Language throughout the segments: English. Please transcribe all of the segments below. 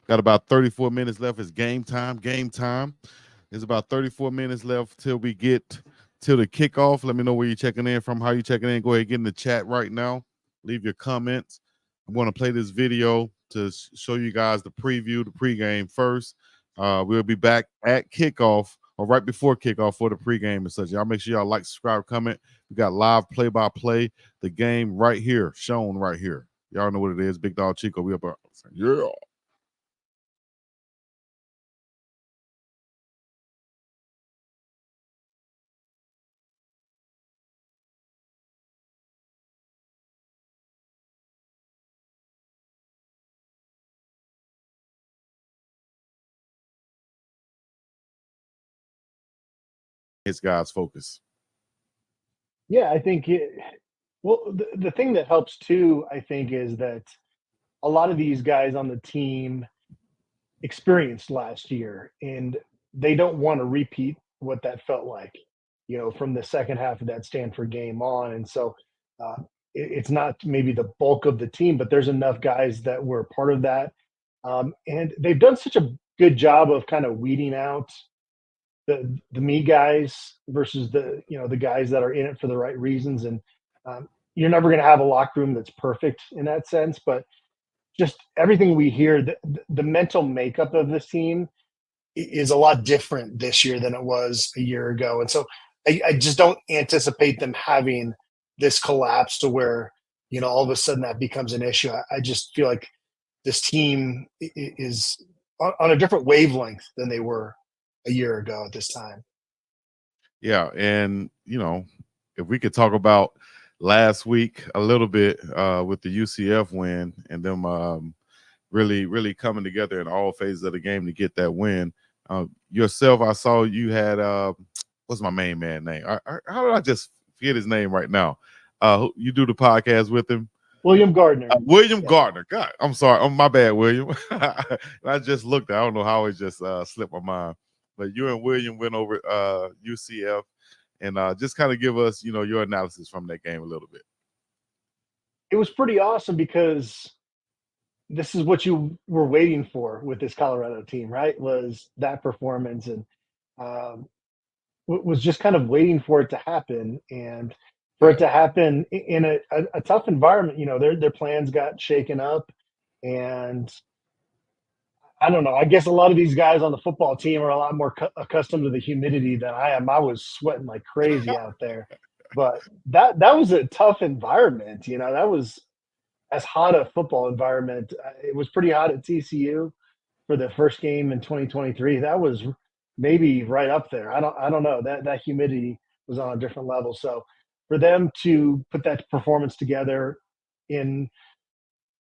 Got about 34 minutes left. It's game time. Game time. There's about 34 minutes left till we get till the kickoff. Let me know where you're checking in from, how you checking in. Go ahead and get in the chat right now. Leave your comments. I'm going to play this video to show you guys the preview, the pregame first. We'll be back at kickoff or right before kickoff for the pregame and such. Y'all make sure y'all like, subscribe, comment. We got live play-by-play, the game right here, shown right here. Y'all know what it is. Big Dog Chico. We up. Yeah. His guys focus. Yeah, I think the thing that helps too, I think, is that a lot of these guys on the team experienced last year, and they don't want to repeat what that felt like, from the second half of that Stanford game on. And so it's not maybe the bulk of the team, but there's enough guys that were part of that. And they've done such a good job of kind of weeding out the me guys versus the guys that are in it for the right reasons. And you're never going to have a locker room that's perfect in that sense, but just everything we hear, the mental makeup of this team is a lot different this year than it was a year ago. And so I just don't anticipate them having this collapse to where, all of a sudden that becomes an issue. I just feel like this team is on a different wavelength than they were a year ago at this time. Yeah. And, if we could talk about last week a little bit with the UCF win and them really, really coming together in all phases of the game to get that win. Yourself, I saw you had what's my main man name? How did I just forget his name right now? You do the podcast with him. William Gardner. William Gardner. God, I'm sorry. My bad, William. I just looked. I don't know how it just slipped my mind. But you and William went over UCF, and just kind of give us, your analysis from that game a little bit. It was pretty awesome because this is what you were waiting for with this Colorado team, right? Was that performance, and was just kind of waiting for it to happen, and for it to happen in a tough environment. Their plans got shaken up, and I don't know. I guess a lot of these guys on the football team are a lot more accustomed to the humidity than I am. I was sweating like crazy out there, but that was a tough environment. That was as hot a football environment. It was pretty hot at TCU for the first game in 2023. That was maybe right up there. I don't know. That humidity was on a different level. So for them to put that performance together in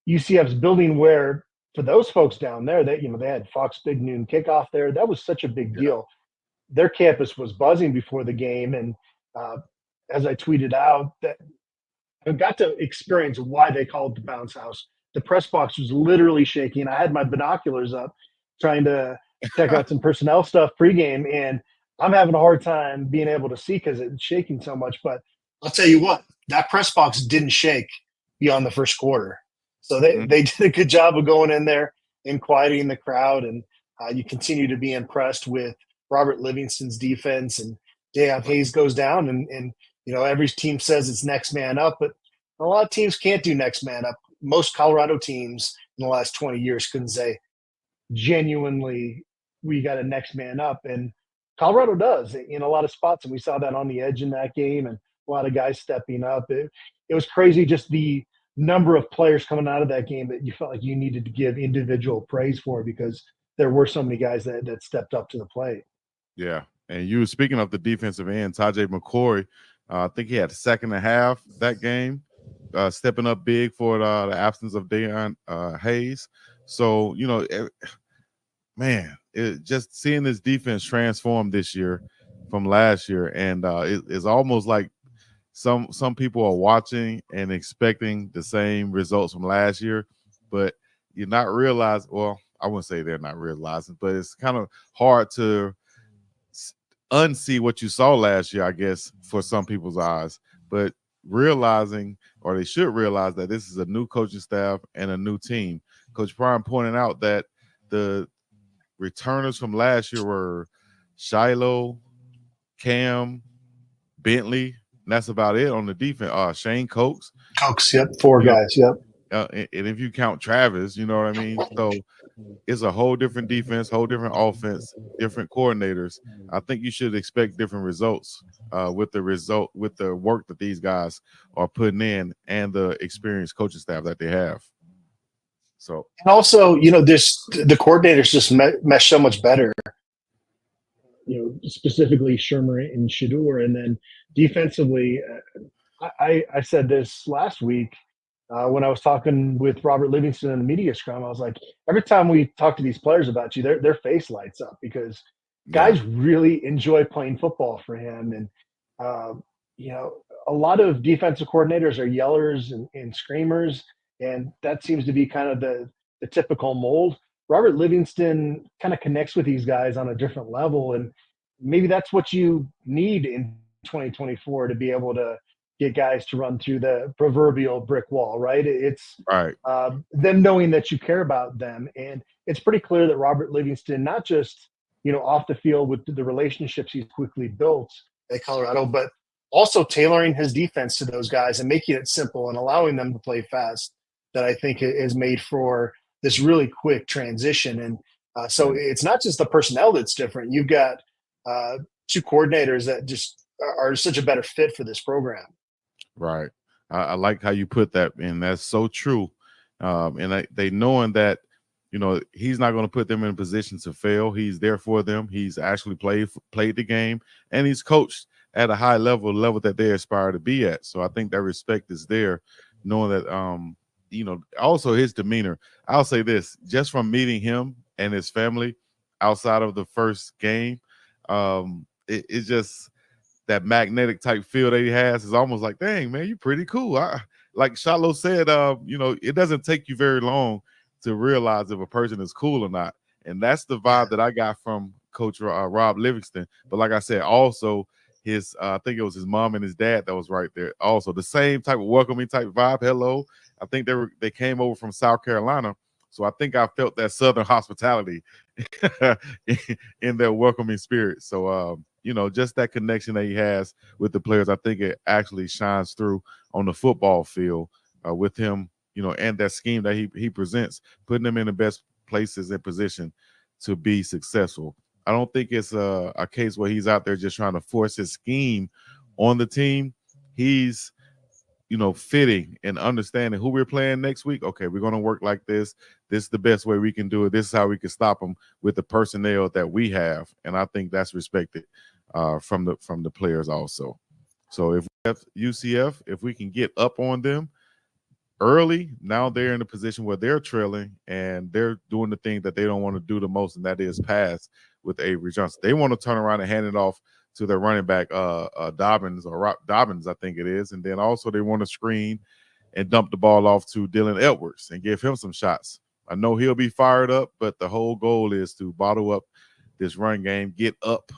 UCF's building, where for those folks down there, they had Fox Big Noon kickoff there. That was such a big deal. Their campus was buzzing before the game, and as I tweeted out, that I got to experience why they called it the bounce house. The press box was literally shaking. I had my binoculars up trying to check out some personnel stuff pregame, and I'm having a hard time being able to see because it's shaking so much. But I'll tell you what, that press box didn't shake beyond the first quarter. So they did a good job of going in there and quieting the crowd, and you continue to be impressed with Robert Livingston's defense. And Deion Hayes goes down, and every team says it's next man up, but a lot of teams can't do next man up. Most Colorado teams in the last 20 years couldn't say genuinely we got a next man up, and Colorado does in a lot of spots, and we saw that on the edge in that game, and a lot of guys stepping up. It was crazy, just the number of players coming out of that game that you felt like you needed to give individual praise for, because there were so many guys that stepped up to the plate. Yeah. And you were speaking of the defensive end, Tajay McCoy. I think he had a second and a half that game, stepping up big for the absence of Deion Hayes. So, man, just seeing this defense transform this year from last year, and it's almost like some people are watching and expecting the same results from last year, but you're not realizing. Well, I wouldn't say they're not realizing, but it's kind of hard to unsee what you saw last year, I guess, for some people's eyes. But realizing, or they should realize, that this is a new coaching staff and a new team. Coach Prime pointed out that the returners from last year were Shiloh, Cam, Bentley, and that's about it on the defense. Shane Cokes, Cokes, yep, 4 you know, guys, yep. and if you count Travis, you know what I mean. So it's a whole different defense, whole different offense, different coordinators. I think you should expect different results with the work that these guys are putting in and the experienced coaching staff that they have. So, and also, the coordinators just mesh so much better. Specifically Shermer and Shador, and then defensively, I said this last week when I was talking with Robert Livingston in the media scrum. I was like, every time we talk to these players about you, their face lights up because guys really enjoy playing football for him. And a lot of defensive coordinators are yellers and screamers, and that seems to be kind of the typical mold. Robert Livingston kind of connects with these guys on a different level, and maybe that's what you need in 2024 to be able to get guys to run through the proverbial brick wall, right? It's right. Them knowing that you care about them, and it's pretty clear that Robert Livingston, not just off the field with the relationships he's quickly built at Colorado, but also tailoring his defense to those guys and making it simple and allowing them to play fast, that I think is made for this really quick transition. And so it's not just the personnel that's different. You've got 2 coordinators that just are such a better fit for this program. Right. I like how you put that, and that's so true. And they knowing that, he's not going to put them in a position to fail. He's there for them. He's actually played the game, and he's coached at a high level that they aspire to be at. So I think that respect is there, knowing that, also his demeanor. I'll say this, just from meeting him and his family outside of the first game, it's just that magnetic type feel that he has is almost like, dang, man, you're pretty cool. Like Shiloh said, it doesn't take you very long to realize if a person is cool or not. And that's the vibe that I got from Coach Rob Livingston. But like I said, also his, I think it was his mom and his dad that was right there. Also the same type of welcoming type vibe. Hello. I think they came over from South Carolina. So I think I felt that Southern hospitality in their welcoming spirit. So, just that connection that he has with the players, I think it actually shines through on the football field with him, and that scheme that he presents, putting them in the best places and position to be successful. I don't think it's a case where he's out there just trying to force his scheme on the team. He's fitting and understanding who we're playing next week. Okay, we're going to work like this. This is the best way we can do it. This is how we can stop them with the personnel that we have. And I think that's respected from the players also. So if we have UCF, if we can get up on them early, now they're in a position where they're trailing and they're doing the thing that they don't want to do the most, and that is pass with Avery Johnson. They want to turn around and hand it off to their running back, Dobbins, I think it is. And then also they want to screen and dump the ball off to Dylan Edwards and give him some shots. I know he'll be fired up, but the whole goal is to bottle up this run game, get up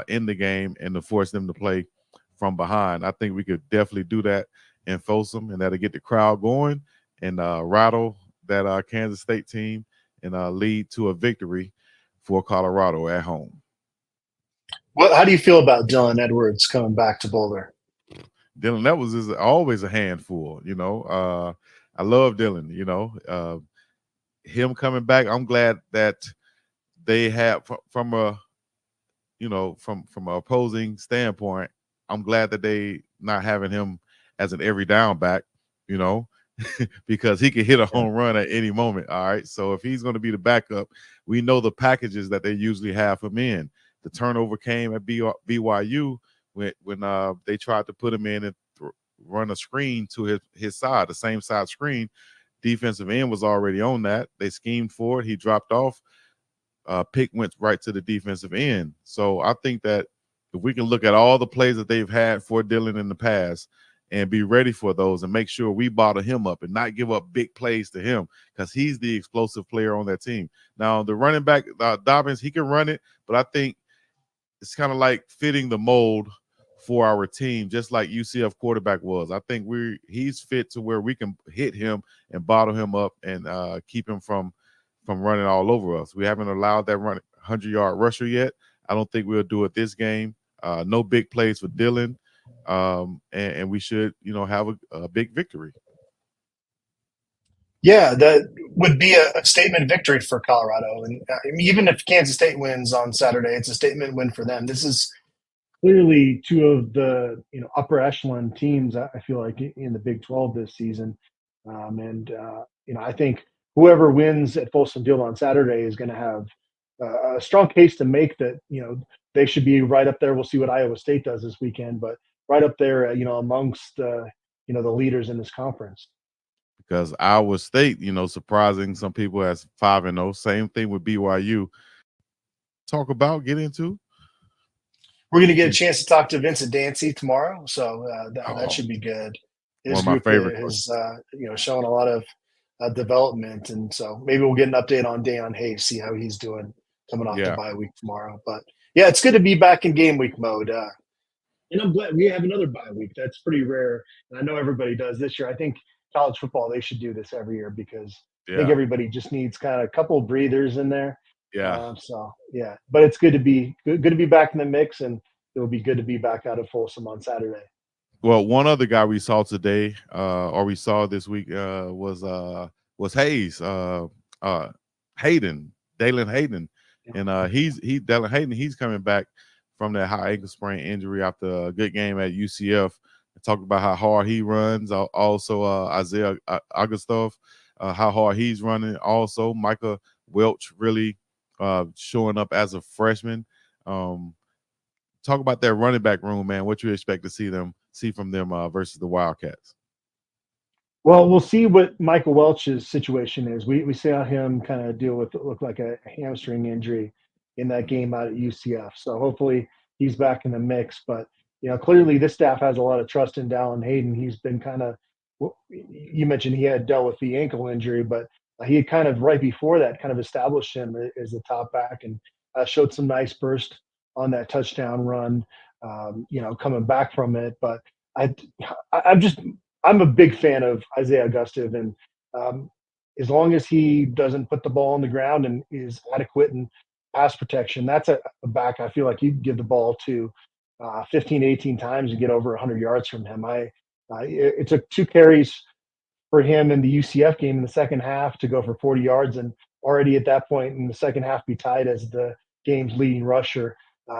in the game, and to force them to play from behind. I think we could definitely do that in Folsom, and that'll get the crowd going and rattle that Kansas State team and lead to a victory for Colorado at home. Well, how do you feel about Dylan Edwards coming back to Boulder? Dylan Edwards is always a handful, I love Dylan, him coming back. I'm glad that they have from a opposing standpoint, I'm glad that they not having him as an every down back, because he could hit a home run at any moment. All right. So if he's going to be the backup, we know the packages that they usually have him in. The turnover came at BYU when they tried to put him in and run a screen to his side, the same side screen. Defensive end was already on that. They schemed for it. He dropped off. Pick went right to the defensive end. So I think that if we can look at all the plays that they've had for Dylan in the past and be ready for those and make sure we bottle him up and not give up big plays to him, because he's the explosive player on that team. Now, the running back, Dobbins, he can run it, but I think it's kind of like fitting the mold for our team, just like UCF quarterback was. I think he's fit to where we can hit him and bottle him up and keep him from from running all over us. We haven't allowed that 100-yard rusher yet. I don't think we'll do it this game. No big plays for Dylan, and we should, have a big victory. Yeah, that would be a statement victory for Colorado. And even if Kansas State wins on Saturday, it's a statement win for them. This is clearly two of the upper echelon teams, I feel like, in the Big 12 this season. I think whoever wins at Folsom Field on Saturday is going to have a strong case to make that, they should be right up there. We'll see what Iowa State does this weekend, but right up there, amongst, the leaders in this conference. Because Iowa State, surprising some people as 5-0. Same thing with BYU. Get into. We're going to get a chance to talk to Vincent Dancy tomorrow, so that should be good. His one of my favorite is showing a lot of development, and so maybe we'll get an update on Deion Hayes, see how he's doing coming off the bye week tomorrow. But yeah, it's good to be back in game week mode. And I'm glad we have another bye week. That's pretty rare, and I know everybody does this year. I think college football, they should do this every year because I think everybody just needs kind of a couple of breathers in there. Yeah. But it's good to be back in the mix, and it will be good to be back out of Folsom on Saturday. Well, one other guy we saw today, or we saw this week, was Hayes, Hayden, Dalen Hayden, and Dalen Hayden. He's coming back from that high ankle sprain injury after a good game at UCF. Talked about how hard he runs. Also, Isaiah Augustov, how hard he's running. Also, Micah Welch really showing up as a freshman. Talk about that running back room, man. What you expect to see from them versus the Wildcats? Well, we'll see what Michael Welch's situation is. We saw him kind of deal with what looked like a hamstring injury in that game out at UCF. So hopefully he's back in the mix. But clearly this staff has a lot of trust in Dalen Hayden. He's been kind of, you mentioned he had dealt with the ankle injury, but he had kind of right before that kind of established him as the top back and showed some nice burst on that touchdown run, coming back from it. But I'm a big fan of Isaiah Augustov, and as long as he doesn't put the ball on the ground and is adequate in pass protection, that's a back I feel like you give the ball to 15, 18 times and get over 100 yards from him. It took 2 carries for him in the UCF game in the second half to go for 40 yards, and already at that point in the second half be tied as the game's leading rusher.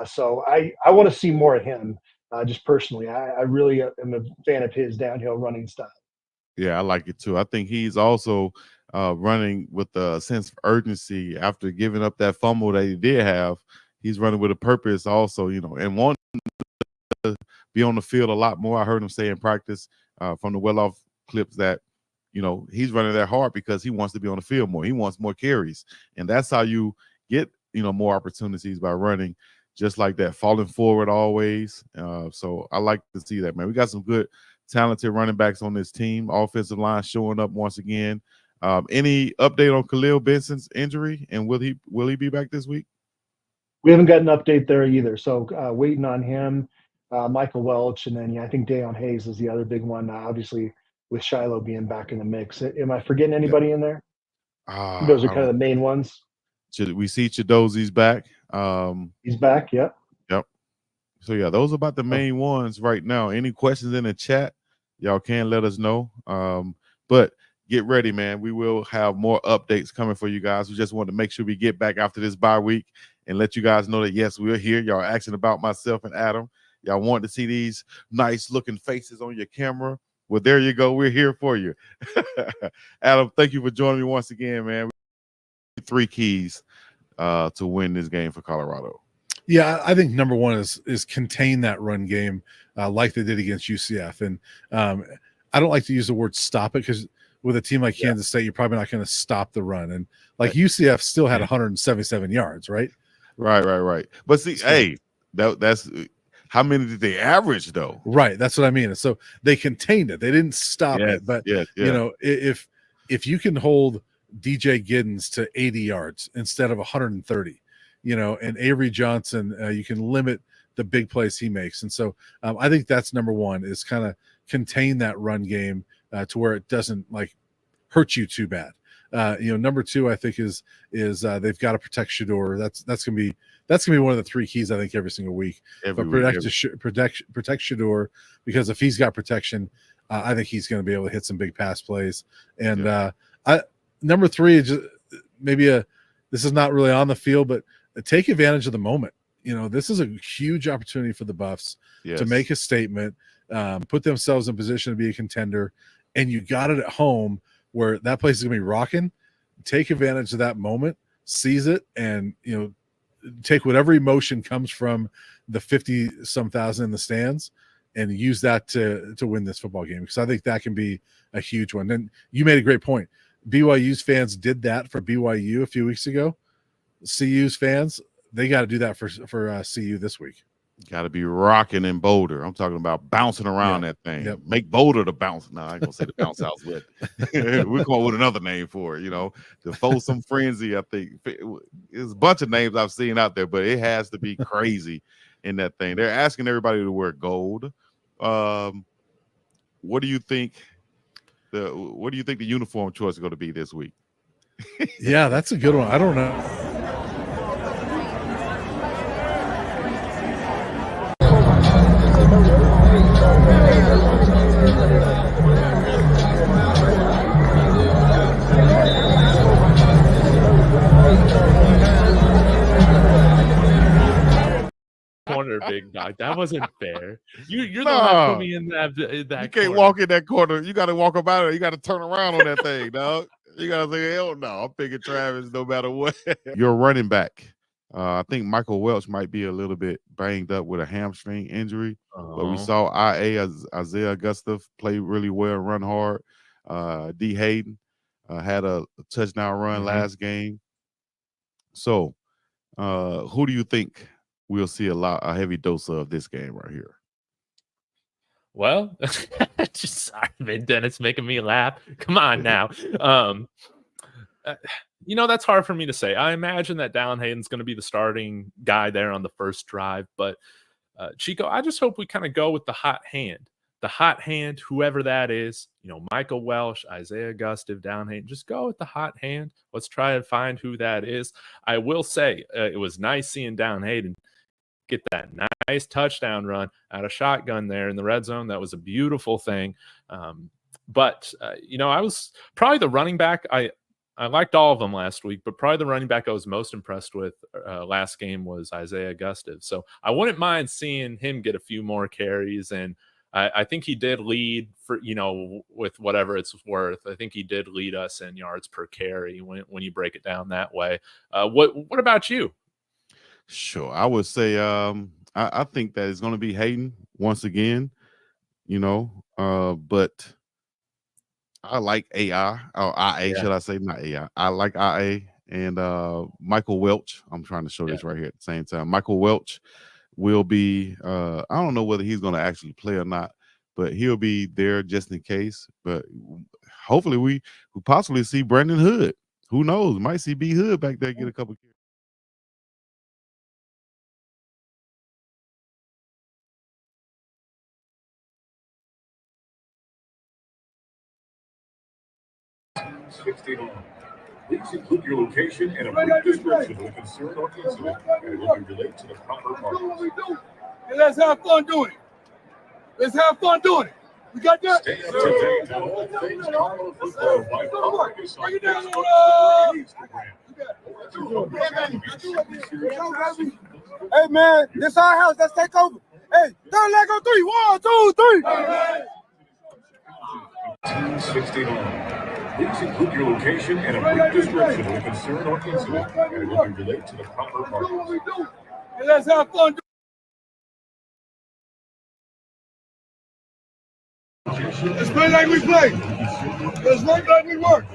So I want to see more of him. Just personally, I really am a fan of his downhill running style. Yeah, I like it too. I think he's also running with a sense of urgency after giving up that fumble that he did have. He's running with a purpose also, and wanting to be on the field a lot more. I heard him say in practice from the well-off clips that, he's running that hard because he wants to be on the field more. He wants more carries. And that's how you get, more opportunities by running just like that, falling forward always. So I like to see that, man. We got some good, talented running backs on this team. Offensive line showing up once again. Any update on Khalil Benson's injury, and will he be back this week? We haven't got an update there either. So waiting on him, Michael Welch, and then I think Deion Hayes is the other big one. Obviously, with Shiloh being back in the mix. Am I forgetting anybody in there? Those are kind of the main ones. We see Chidozi's back. He's back. Yep. So yeah, those are about the main ones right now. Any questions in the chat, y'all can let us know. But get ready, man. We will have more updates coming for you guys. We just want to make sure we get back after this bye week and let you guys know that yes, we're here. Y'all asking about myself and Adam. Y'all want to see these nice looking faces on your camera. Well, there you go. We're here for you. Adam, thank you for joining me once again, man. 3 keys to win this game for Colorado. Yeah, I think number one is contain that run game like they did against UCF. And I don't like to use the word stop it because with a team like Kansas State, you're probably not going to stop the run. And like UCF still had 177 yards, right? Right. But see, hey, that's how many did they average though? Right. That's what I mean. So they contained it. They didn't stop it. But, if you can hold DJ Giddens to 80 yards instead of 130, and Avery Johnson, you can limit the big plays he makes. And so I think that's number one is kind of contain that run game to where it doesn't like hurt you too bad. Number 2, I think is they've got to protect Shedeur. That's gonna be one of the 3 keys, I think, every single week. Protect Shedeur, because if he's got protection, I think he's going to be able to hit some big pass plays. And number 3 is just maybe this is not really on the field, but take advantage of the moment. This is a huge opportunity for the Buffs to make a statement, put themselves in position to be a contender, and you got it at home where that place is going to be rocking. Take advantage of that moment, seize it, and take whatever emotion comes from the 50-some thousand in the stands and use that to win this football game, because I think that can be a huge one. And you made a great point. BYU's fans did that for BYU a few weeks ago. CU's fans, they got to do that for CU this week. Got to be rocking in Boulder. I'm talking about bouncing around that thing. Yep. Make Boulder the bounce. No, I ain't gonna say the bounce house, but we're going with another name for it. The Folsom Frenzy. I think there's a bunch of names I've seen out there, but it has to be crazy in that thing. They're asking everybody to wear gold. What do you think? What do you think the uniform choice is going to be this week? Yeah, that's a good one. I don't know. Corner, big dog. That wasn't fair. You're the one that put me in that. You can't corner. Walk in that corner. You got to walk about it. You got to turn around on that thing, dog. You got to say, hell no. I'm picking Travis no matter what. Your running back. I think Michael Welch might be a little bit banged up with a hamstring injury, but we saw Isaiah Augusta play really well, run hard. D. Hayden had a touchdown run last game. So, who do you think we'll see a heavy dose of this game right here? Well, sorry, man, Dennis, making me laugh. Come on now. That's hard for me to say. I imagine that Dallin Hayden's going to be the starting guy there on the first drive. But, Chico, I just hope we kind of go with the hot hand. The hot hand, whoever that is, Michael Welch, Isaiah Augusta, Dallin Hayden, just go with the hot hand. Let's try to find who that is. I will say it was nice seeing Dallin Hayden get that nice touchdown run out of shotgun there in the red zone. That was a beautiful thing. But I was probably the running back. I liked all of them last week, but probably the running back I was most impressed with last game was Isaiah Augusta. So I wouldn't mind seeing him get a few more carries. And I think he did lead for, with whatever it's worth. I think he did lead us in yards per carry when you break it down that way. What about you? Sure. I would say I think that it's going to be Hayden once again, but I like AI or IA, should I say, not AI. I like IA and Michael Welch. I'm trying to show this right here at the same time. Michael Welch will be, I don't know whether he's going to actually play or not, but he'll be there just in case. But hopefully we possibly see Brandon Hood. Who knows? Might see B Hood back there get a couple carries. Please include your location and a brief description of the concern or incident, and it will be relayed to the proper parties. And let's have fun doing it. Let's have fun doing it. We got that? Stay up to date on all things Carlo football by following us on Instagram. Hey, man, this our house. Let's take over. Hey, third leg on 3. 1, 2, 3. 69. Please include your location and a brief description of the concern or incident, and it will be relayed to the proper parties. And let's have fun. Let's play like we play. Let's work like we work.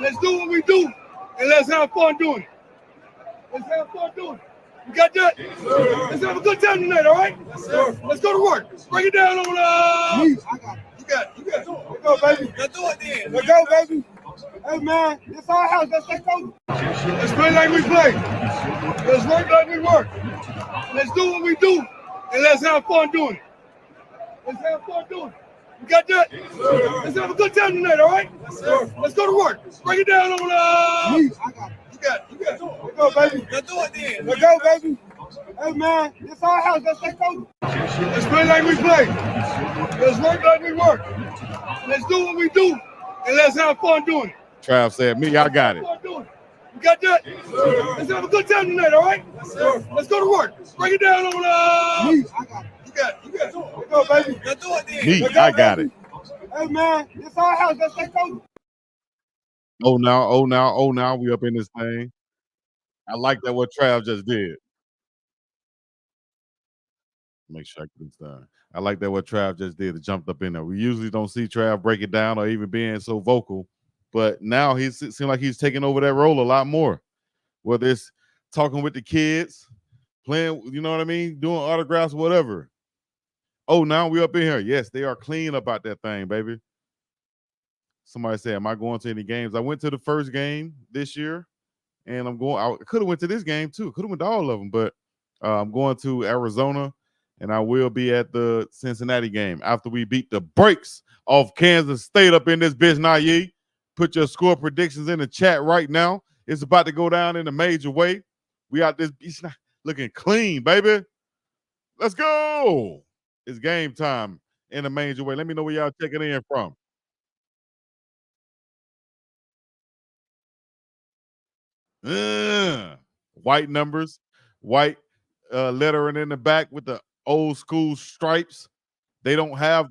Let's do what we do, and let's have fun doing it. Let's have fun doing it. You got that? Let's have a good time tonight, all right? Let's go to work. Break it down on me. You got it. Let's go, baby. Let's do it then. Let's go, baby. Hey, man, it's our house. Let's take over. Let's play like we play. Let's work like we work. Let's do what we do, and let's have fun doing it. Let's have fun doing it. You got that? Yes, let's have a good time tonight, all right? Yes, sir. Let's go to work. Break it down on me. I got it. You got it. Let's go, baby. Let's do it then. Let's go, baby. Hey, man, it's our house. Let's take over. Let's play like we play. Let's work like we work. Let's do what we do, and let's have fun doing it. Trav said, me, I got it. You got that? Yes, let's have a good time tonight, all right? Yes, sir. Let's go to work. Break it down on me. I got it. You got it. Let's go, baby. Let's do it then. Me, I got it. Hey, man, it's our house. Let's take over. Oh, now, we up in this thing. I like that what Trav just did. Make sure I get this done. I like that what Trav just did. It jumped up in there. We usually don't see Trav break it down or even being so vocal, but now it seems like he's taking over that role a lot more. Whether it's talking with the kids, playing, you know what I mean, doing autographs, whatever. Oh, now we up in here. Yes, they are clean about that thing, baby. Somebody said, am I going to any games? I went to the first game this year, and I could have went to this game too. Could have went to all of them, but I'm going to Arizona, and I will be at the Cincinnati game after we beat the brakes off Kansas State up in this bitch. Nayi, put your score predictions in the chat right now. It's about to go down in a major way. We out this beach looking clean, baby. Let's go. It's game time in a major way. Let me know where y'all checking in from. White numbers, white lettering in the back with the old school stripes. They don't have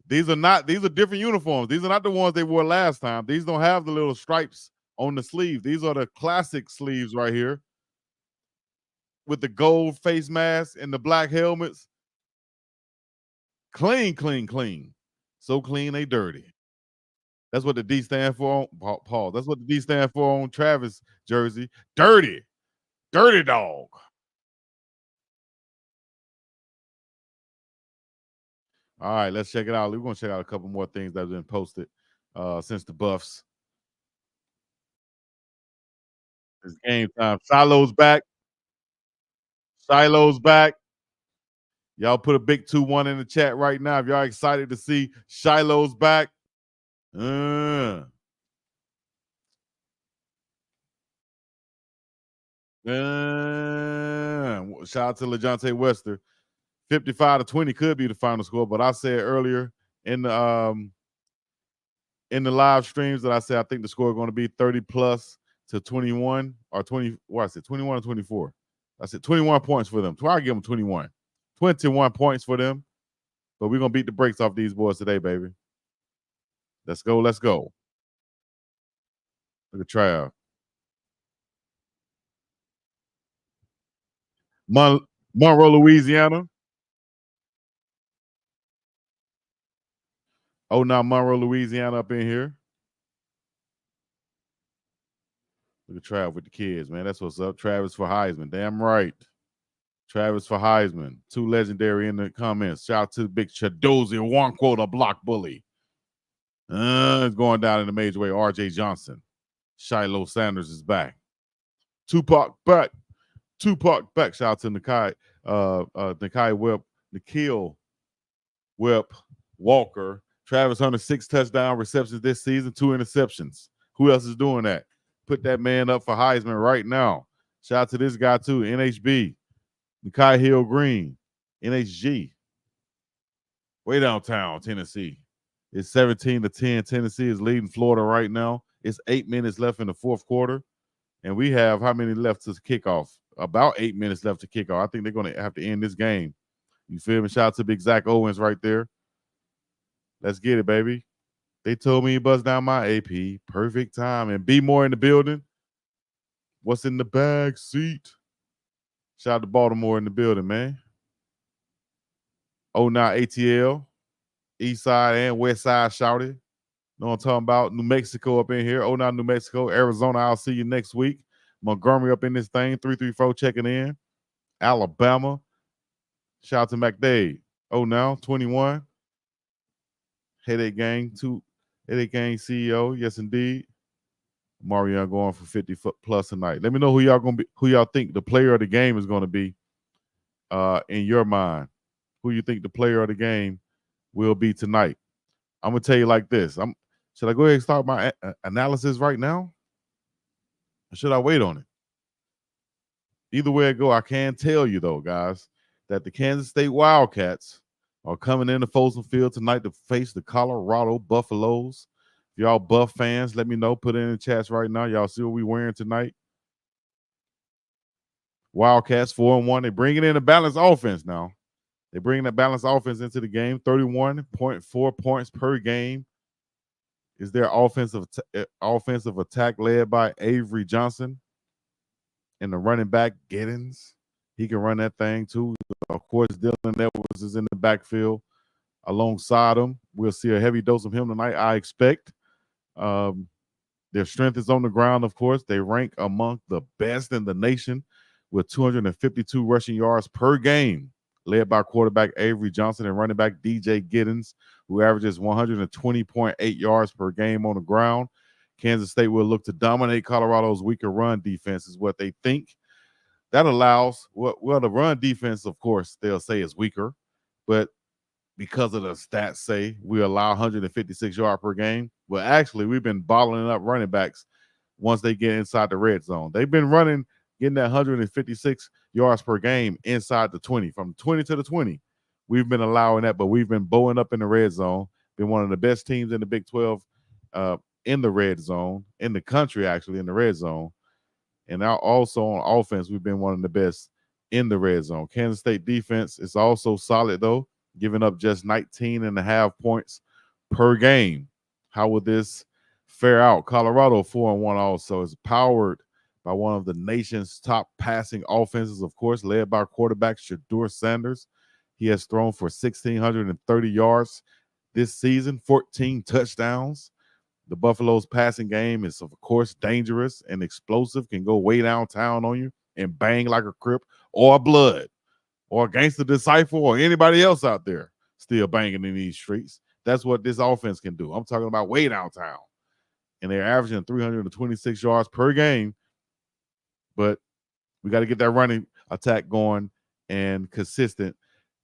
these are different uniforms. These are not the ones they wore last time. These don't have the little stripes on the sleeve. These are the classic sleeves right here with the gold face mask and the black helmets. Clean, clean, clean. So clean, they dirty. That's what the D stand for on Paul. That's what the D stand for on Travis jersey. Dirty. Dirty dog. All right, let's check it out. We're going to check out a couple more things that have been posted since the Buffs. It's game time. Shiloh's back. Shiloh's back. Y'all put a big 2-1 in the chat right now if y'all excited to see Shiloh's back. Shout out to LeJontay Wester. 55-20 could be the final score, but I said earlier in the live streams that I said I think the score is going to be 30+ to 21 or 20. What I said, 21 or 24. I said 21 points for them. I give them 21. 21 points for them. But we're gonna beat the brakes off these boys today, baby. Let's go. Let's go. Look at Trav. Monroe, Louisiana. Oh, now Monroe, Louisiana up in here. Look at Trav with the kids, man. That's what's up. Travis for Heisman. Damn right. Travis for Heisman. 2 legendary in the comments. Shout out to the big Chadozi Nwankwo, the block bully. It's going down in the major way. RJ Johnson. Shiloh Sanders is back. Tupac back. Shout out to Nikhil Whip Walker. Travis Hunter, 6 touchdown receptions this season, 2 interceptions. Who else is doing that? Put that man up for Heisman right now. Shout out to this guy too, NHB. Nikhil Hill Green, NHG. Way downtown, Tennessee. It's 17-10. Tennessee is leading Florida right now. It's 8 minutes left in the fourth quarter. And we have how many left to kickoff? About 8 minutes left to kickoff. I think they're going to have to end this game. You feel me? Shout out to Big Zach Owens right there. Let's get it, baby. They told me he buzzed down my AP. Perfect time. And be more in the building. What's in the bag seat? Shout out to Baltimore in the building, man. Oh, now ATL. East side and west side shouted. Know what I'm talking about? New Mexico up in here. Oh, now New Mexico. Arizona, I'll see you next week. Montgomery up in this thing. 334 checking in. Alabama. Shout out to McDade. Oh, now 21. Headache Gang. Headache Gang CEO. Yes, indeed. Mario going for 50+ tonight. Let me know who y'all think the player of the game is going to be in your mind. Who you think the player of the game will be tonight. I'm gonna tell you like this. Should I go ahead and start my analysis right now? Or should I wait on it? Either way it go, I can tell you though, guys, that the Kansas State Wildcats are coming into Folsom Field tonight to face the Colorado Buffaloes. If y'all Buff fans, let me know. Put it in the chats right now. Y'all see what we wearing tonight? Wildcats 4-1. They're bringing in a balanced offense now. They're bringing that balanced offense into the game. 31.4 points per game is their offensive attack led by Avery Johnson. And the running back, Giddens, he can run that thing too. Of course, Dylan Edwards is in the backfield alongside him. We'll see a heavy dose of him tonight, I expect. Their strength is on the ground, of course. They rank among the best in the nation with 252 rushing yards per game, led by quarterback Avery Johnson and running back DJ Giddens, who averages 120.8 yards per game on the ground. Kansas State will look to dominate Colorado's weaker run defense is what they think. That allows, well, the run defense, of course, they'll say is weaker, but because of the stats say we allow 156 yards per game. Well, actually, we've been bottling up running backs once they get inside the red zone. They've been getting that 156 yards per game inside the 20, from 20 to the 20. We've been allowing that, but we've been bowing up in the red zone. Been one of the best teams in the Big 12 in the red zone, in the country, actually, in the red zone. And now also on offense, we've been one of the best in the red zone. Kansas State defense is also solid, though, giving up just 19.5 points per game. How would this fare out? Colorado 4-1 also is powered by one of the nation's top passing offenses, of course, led by quarterback Shedeur Sanders. He has thrown for 1,630 yards this season, 14 touchdowns. The Buffalo's passing game is, of course, dangerous and explosive, can go way downtown on you and bang like a Crip or a Blood or a Gangster Disciple or anybody else out there still banging in these streets. That's what this offense can do. I'm talking about way downtown. And they're averaging 326 yards per game. But we got to get that running attack going and consistent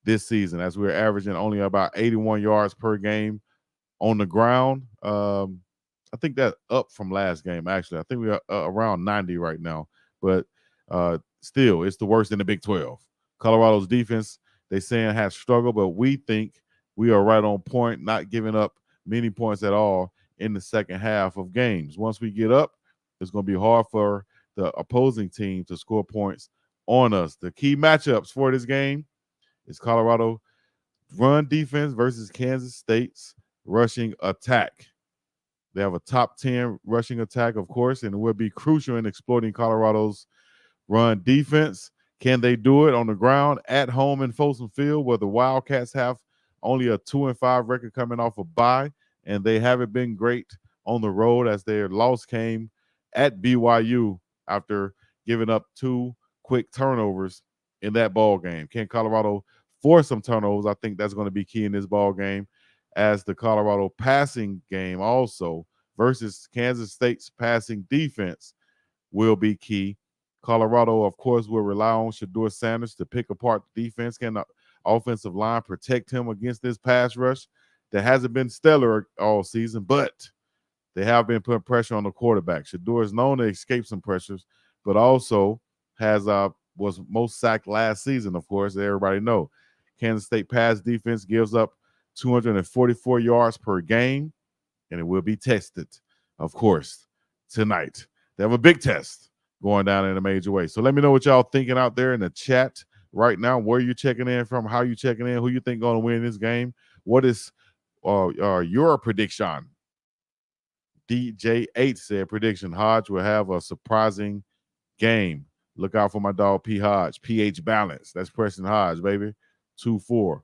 this season, as we're averaging only about 81 yards per game on the ground. I think that's up from last game, actually. I think we're around 90 right now. But still, it's the worst in the Big 12. Colorado's defense, they saying, has struggled, but we think we are right on point, not giving up many points at all in the second half of games. Once we get up, it's going to be hard for the opposing team to score points on us. The key matchups for this game is Colorado run defense versus Kansas State's rushing attack. They have a top 10 rushing attack, of course, and it will be crucial in exploiting Colorado's run defense. Can they do it on the ground at home in Folsom Field, where the Wildcats have only a 2-5 record coming off a bye, and they haven't been great on the road, as their loss came at BYU after giving up 2 quick turnovers in that ball game. Can Colorado force some turnovers? I think that's going to be key in this ball game, as the Colorado passing game also versus Kansas State's passing defense will be key. Colorado, of course, will rely on Shedeur Sanders to pick apart the defense. Can the offensive line protect him against this pass rush that hasn't been stellar all season, but they have been putting pressure on the quarterback. Shedeur is known to escape some pressures, but also was most sacked last season, of course, everybody know. Kansas State pass defense gives up 244 yards per game, and it will be tested, of course, tonight. They have a big test going down in a major way. So let me know what y'all thinking out there in the chat right now. Where you checking in from? How you checking in? Who you think going to win this game? What is your prediction? DJ 8 said prediction: Hodge will have a surprising game. Look out for my dog P. Hodge. PH Balance. That's Preston Hodge, baby. 2-4.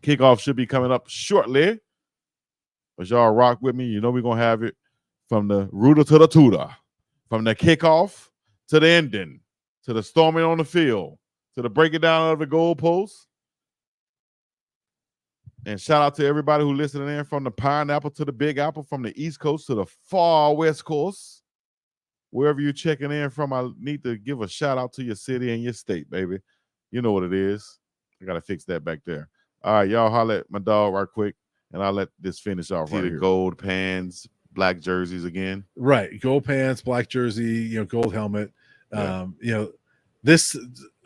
Kickoff should be coming up shortly. But y'all rock with me. You know we're going to have it from the rooter to the tutor. From the kickoff to the ending, to the storming on the field, to the breaking down of the goalposts. And shout out to everybody who listening in, from the Pineapple to the Big Apple, from the East Coast to the far West Coast. Wherever you're checking in from, I need to give a shout out to your city and your state, baby. You know what it is. I got to fix that back there. All right, y'all holler at my dog right quick, and I'll let this finish off. See the gold pants, black jerseys again. Right, gold pants, black jersey, gold helmet. This.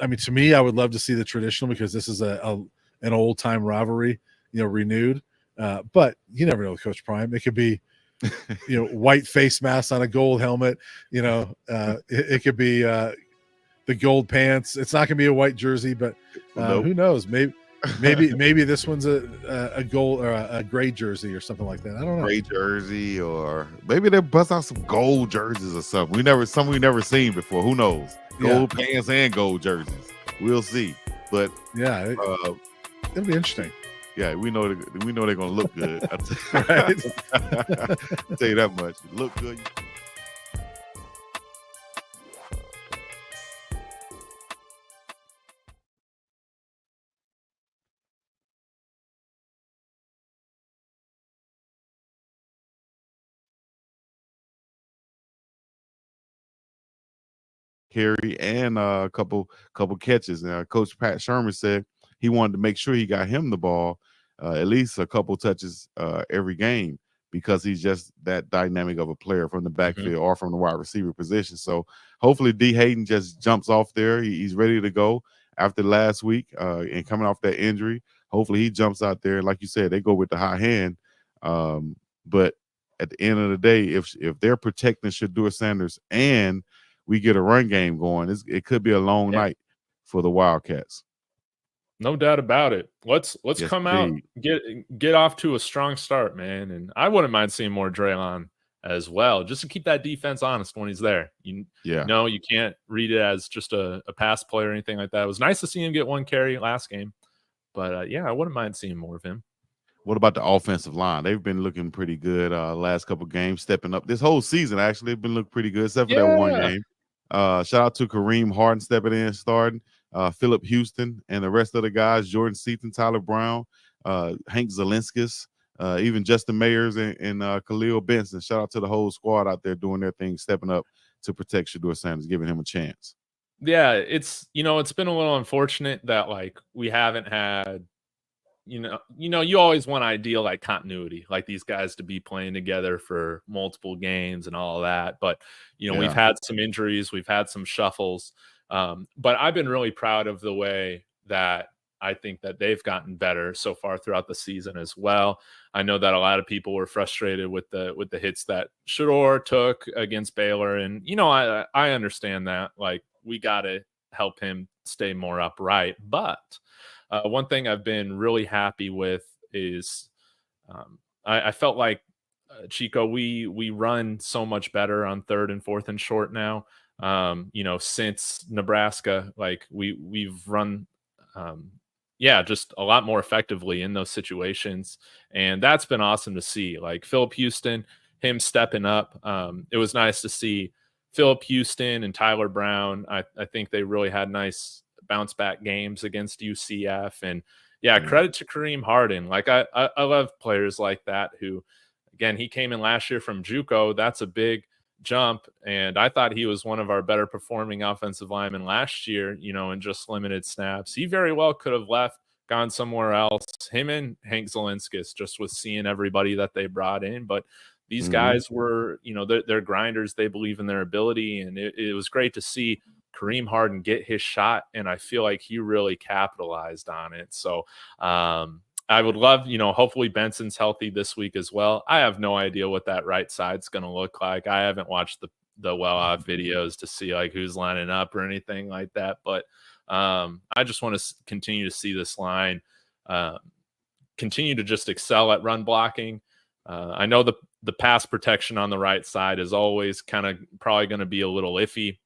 I mean, to me, I would love to see the traditional because this is an old time rivalry, renewed. But you never know with Coach Prime. It could be, white face mask on a gold helmet. It could be the gold pants. It's not going to be a white jersey, but who knows? Maybe this one's a gold or a gray jersey or something like that. I don't know. Gray jersey, or maybe they bust out some gold jerseys or something. We never seen before. Who knows? Gold pants and gold jerseys. We'll see. But yeah, it'll be interesting. Yeah, we know they're gonna look good. I'll tell you that much. Look good. Carry and a couple catches. Now, Coach Pat Sherman said he wanted to make sure he got him the ball at least a couple touches every game because he's just that dynamic of a player from the backfield or from the wide receiver position. So hopefully D. Hayden just jumps off there. He's ready to go after last week and coming off that injury. Hopefully he jumps out there. Like you said, they go with the high hand. But at the end of the day, if they're protecting Shedeur Sanders and we get a run game going, it could be a long night for the Wildcats. No doubt about it. Let's come out, get off to a strong start, man. And I wouldn't mind seeing more Draylon as well, just to keep that defense honest when he's there. You can't read it as just a pass play or anything like that. It was nice to see him get one carry last game, but I wouldn't mind seeing more of him. What about the offensive line? They've been looking pretty good last couple games, stepping up. This whole season, actually, they've been looking pretty good, except for that one game. Shout out to Kareem Harden stepping in, starting. Philip Houston and the rest of the guys, Jordan Seaton, Tyler Brown, Hank Zelinskis, even Justin Mayers and Khalil Benson. Shout out to the whole squad out there doing their thing, stepping up to protect Shedeur Sanders, giving him a chance. Yeah, it's been a little unfortunate that we haven't had you always want ideal continuity, like these guys to be playing together for multiple games and all of that. But we've had some injuries, we've had some shuffles. But I've been really proud of the way that I think that they've gotten better so far throughout the season as well. I know that a lot of people were frustrated with the hits that Shedeur took against Baylor, and I understand that. We got to help him stay more upright, but. One thing I've been really happy with is I felt like Chico, we run so much better on 3rd and 4th and short now. Since Nebraska, we've run just a lot more effectively in those situations, and that's been awesome to see. Philip Houston, him stepping up. It was nice to see Philip Houston and Tyler Brown. I think they really had nice bounce back games against UCF, and credit to Kareem Harden. I love players like that who, again, he came in last year from JUCO. That's a big jump, and I thought he was one of our better performing offensive linemen last year, in just limited snaps. He very well could have left, gone somewhere else. Him and Hank Zelinskis, just with seeing everybody that they brought in, but these guys were, they're grinders. They believe in their ability, and it was great to see Kareem Harden get his shot, and I feel like he really capitalized on it. So I would love, hopefully Benson's healthy this week as well. I have no idea what that right side's going to look like. I haven't watched the well-off videos to see who's lining up or anything like that. But I just want to continue to see this line continue to just excel at run blocking. I know the pass protection on the right side is always kind of probably going to be a little iffy,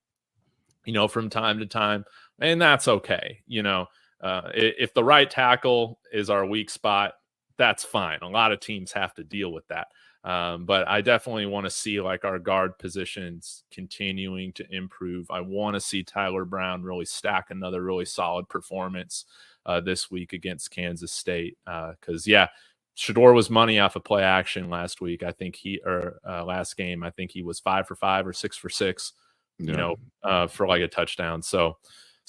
from time to time, and that's okay. If the right tackle is our weak spot, that's fine. A lot of teams have to deal with that. But I definitely want to see our guard positions continuing to improve. I want to see Tyler Brown really stack another really solid performance this week against Kansas State. Because Shedeur was money off of play action last week. I think last game, I think he was 5 for 5 or 6 for 6. For a touchdown. So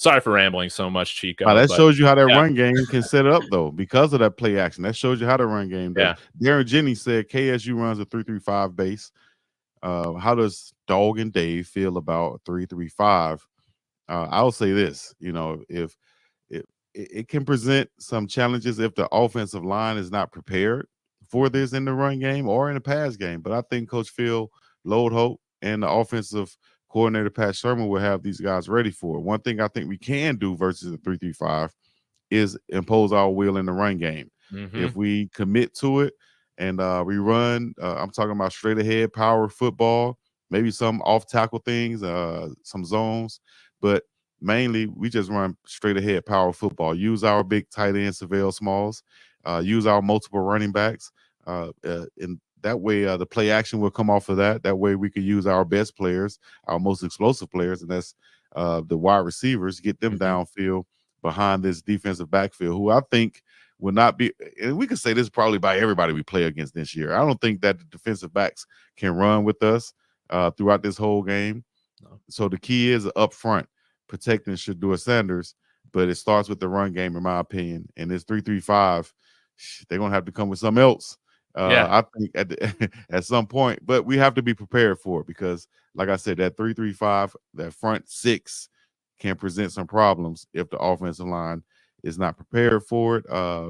Sorry for rambling so much, Chico. That shows you how that yeah. run game can set it up, though, because of that play action. That shows you how the run game does. Yeah. Darren Jennings said KSU runs a 3-3-5 base. How does Dog and Dave feel about 3-3-5? I'll say this, if it can present some challenges if the offensive line is not prepared for this in the run game or in the pass game. But I think Coach Phil, Lode Hope, and the offensive coordinator Pat Sherman will have these guys ready for it. One thing I think we can do versus the 3-3-5 is impose our will in the run game. If we commit to it and we run, I'm talking about straight ahead power football, maybe some off tackle things, some zones, but mainly we just run straight ahead power football. Use our big tight end Savell Smalls, use our multiple running backs, and that way the play action will come off of that. That way we can use our best players, our most explosive players, and that's the wide receivers, get them downfield behind this defensive backfield, who I think will not be, and we can say this probably by everybody we play against this year. I don't think that the defensive backs can run with us throughout this whole game. No. So the key is up front, protecting Shedeur Sanders, but it starts with the run game, in my opinion. And this 3-3-5, they're going to have to come with something else. I think at some point, but we have to be prepared for it because, like I said, that 3-3-5, that front six can present some problems if the offensive line is not prepared for it.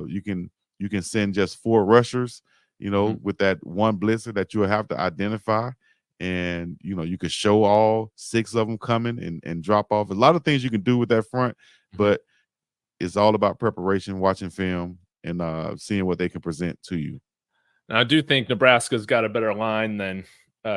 You can send just 4 rushers, with that one blitzer that you'll have to identify, and you could show all 6 of them coming and drop off. A lot of things you can do with that front, but it's all about preparation, watching film, and seeing what they can present to you. Now, I do think Nebraska's got a better line than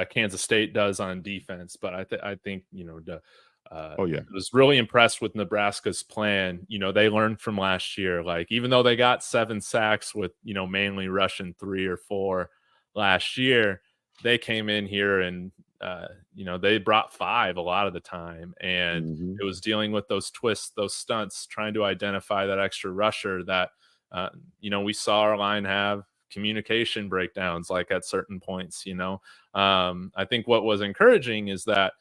Kansas State does on defense, but I think I was really impressed with Nebraska's plan. They learned from last year. Like, even though they got 7 sacks with mainly rushing 3 or 4 last year, they came in here and they brought 5 a lot of the time, and it was dealing with those twists, those stunts, trying to identify that extra rusher that we saw our line have communication breakdowns like at certain points. I think what was encouraging is that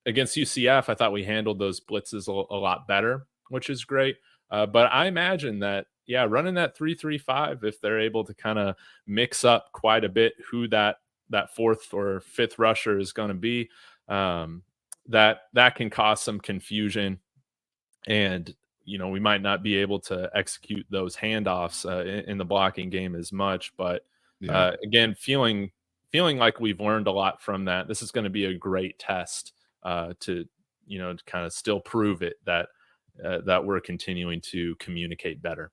against UCF, I thought we handled those blitzes a lot better, which is great. But I imagine that, running that 3-3-5, if they're able to kind of mix up quite a bit who that 4th or 5th rusher is going to be, that can cause some confusion, and we might not be able to execute those handoffs in the blocking game as much. But again, feeling like we've learned a lot from that. This is going to be a great test to kind of still prove it that we're continuing to communicate better.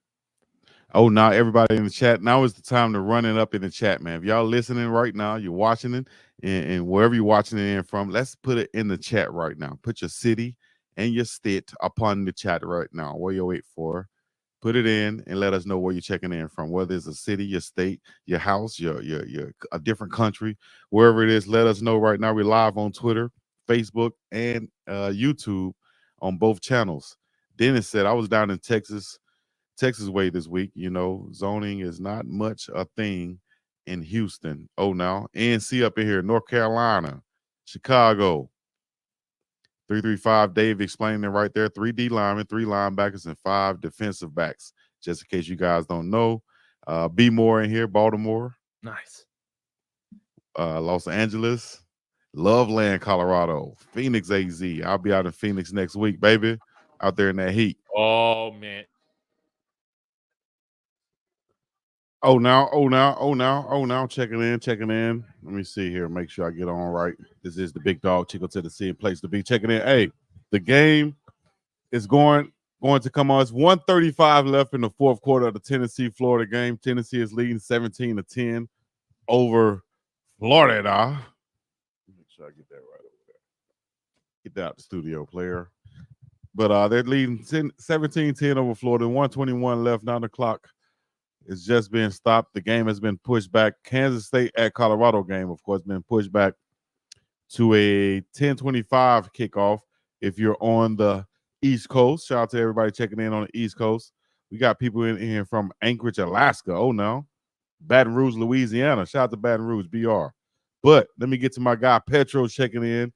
Oh, now everybody in the chat, now is the time to run it up in the chat, man. If y'all listening right now, you're watching it, and wherever you're watching it in from, let's put it in the chat right now. Put your city and your state upon the chat right now. What you wait for? Put it in and let us know where you're checking in from. Whether it's a city, your state, your house, your a different country, wherever it is, let us know right now. We're live on Twitter, Facebook, and YouTube on both channels. Dennis said, I was down in Texas way this week. Zoning is not much a thing in Houston. Oh, now ANC up in here, North Carolina, Chicago. 3-3-5, Dave explaining it right there. 3 D linemen, 3 linebackers, and 5 defensive backs. Just in case you guys don't know. B Moore in here, Baltimore. Nice. Los Angeles, Loveland, Colorado, Phoenix, AZ. I'll be out in Phoenix next week, baby. Out there in that heat. Oh, man. Oh, now. Checking in. Let me see here. Make sure I get on right. This is the Big Dog Chico Tennessee place to be checking in. Hey, the game is going to come on. It's 1:35 left in the 4th quarter of the Tennessee-Florida game. Tennessee is leading 17-10 over Florida. Make sure I get that right over there. Get that out the studio, player. But they're leading 17-10 over Florida. 1:21 left. 9 o'clock. It's just been stopped. The game has been pushed back. Kansas State at Colorado game, of course, been pushed back to a 10:25 kickoff. If you're on the East Coast, shout out to everybody checking in on the East Coast. We got people in here from Anchorage, Alaska. Oh, no. Baton Rouge, Louisiana. Shout out to Baton Rouge, BR. But let me get to my guy Petro checking in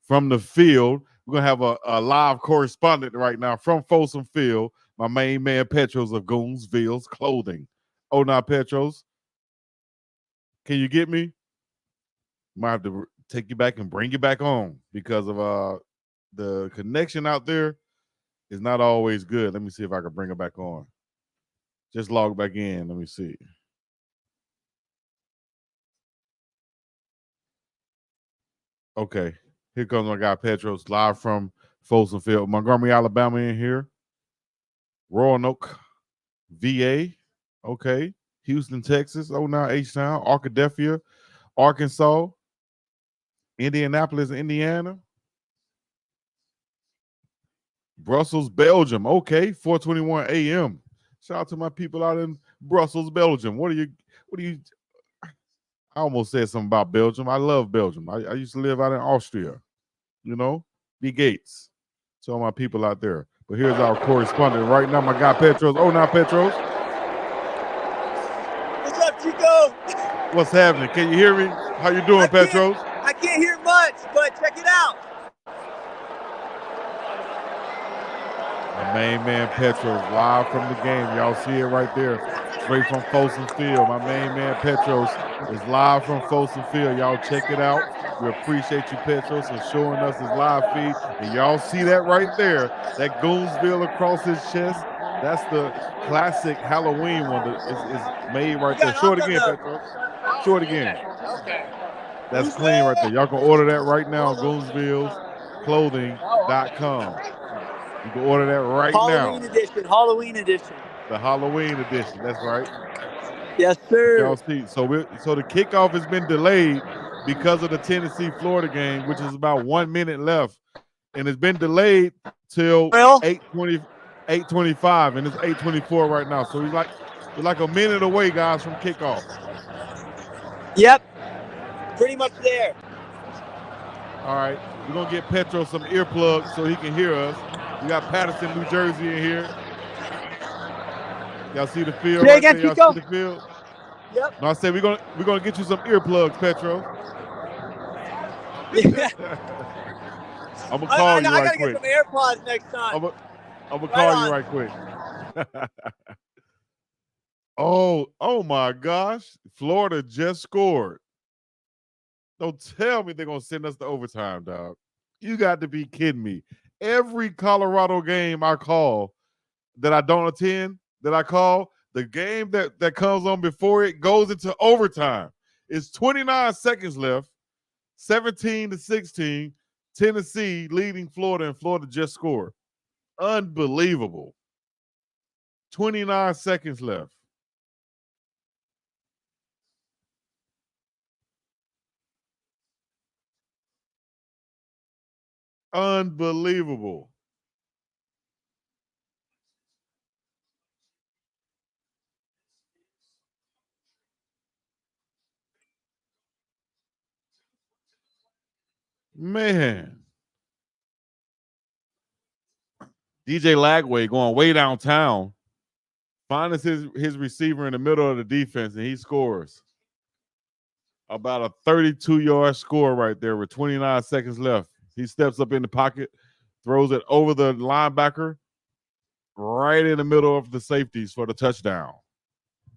from the field. We're gonna have a live correspondent right now from Folsom Field, my main man Petros of Goonsville's Clothing. Oh, now Petros, can you get me? Might have to take you back and bring you back on because of the connection out there is not always good. Let me see if I can bring it back on. Just log back in. Let me see. Okay, here comes my guy Petros live from Folsom Field, Montgomery, Alabama in here. Roanoke, VA. Okay. Houston, Texas. Oh, now H-Town. Arkadelphia, Arkansas. Indianapolis, Indiana. Brussels, Belgium. Okay. 4:21 a.m. Shout out to my people out in Brussels, Belgium. What are you I almost said something about Belgium. I love Belgium. I used to live out in Austria. You know, B. Gates. To all my people out there. But here's our correspondent right now, my guy Petros. Oh, now Petros. What's up, Chico? What's happening? Can you hear me? How you doing, Petros? I can't hear much, but check it out. My main man Petros live from the game. Y'all see it right there. Straight from Folsom Field. My main man Petros is live from Folsom Field. Y'all check it out. We appreciate you, Petros, and showing us his live feed. And y'all see that right there. That Goonsville across his chest. That's the classic Halloween one that is made right there. Show it again, Petros. Show it again. Okay. That's clean right there. Y'all can order that right now on Goonsville'sClothing.com. You can order that right now. Halloween edition. The Halloween edition. That's right. Yes, sir. Y'all see. So the kickoff has been delayed because of the Tennessee-Florida game, which is about 1 minute left. And it's been delayed till 8:25, and it's 8:24 right now. So we're like a minute away, guys, from kickoff. Yep. Pretty much there. All right. We're going to get Petro some earplugs so he can hear us. We got Patterson, New Jersey in here. Y'all see the field right there? Y'all see the field? Yep. No, I said we're gonna get you some earplugs, Petro. Yeah. I'm gonna call you right quick. I gotta get some AirPods next time. I'm gonna call you right quick. Oh my gosh. Florida just scored. Don't tell me they're gonna send us to overtime, dog. You got to be kidding me. Every Colorado game I call that I don't attend, that I call, the game that comes on before it goes into overtime. It's 29 seconds left, 17-16, Tennessee leading Florida, and Florida just scored. Unbelievable. 29 seconds left. Unbelievable. Man. DJ Lagway going way downtown. Finds his receiver in the middle of the defense, and he scores. About a 32-yard score right there with 29 seconds left. He steps up in the pocket, throws it over the linebacker, right in the middle of the safeties for the touchdown.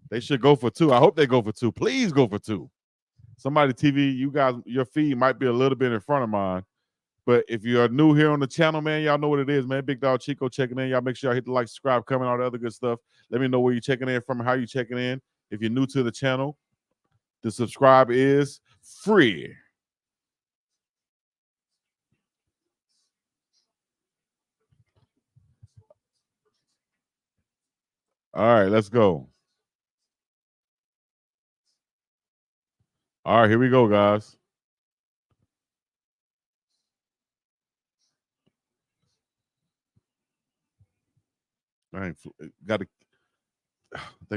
They should go for two. I hope they go for two. Please go for two. Somebody TV, you guys, your feed might be a little bit in front of mine. But if you are new here on the channel, man, y'all know what it is, man. BiggDoggChico checking in. Y'all make sure y'all hit the like, subscribe, comment, all the other good stuff. Let me know where you're checking in from, how you checking in. If you're new to the channel, the subscribe is free. All right, let's go. All right, here we go, guys. They're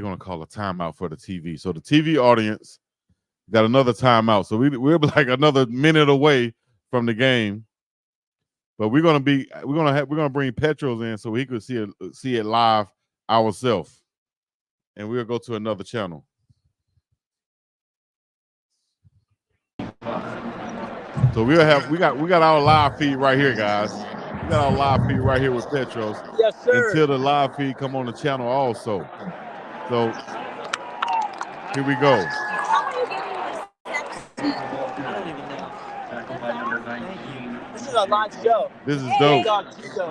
going to call a timeout for the TV. So the TV audience got another timeout. So we're like another minute away from the game. But we're gonna bring Petros in so he could see it live ourselves. And we'll go to another channel. So we got our live feed right here, guys. We got our live feed right here with Petros. Yes, sir. Until the live feed come on the channel also. So here we go. This is a live show. This is dope.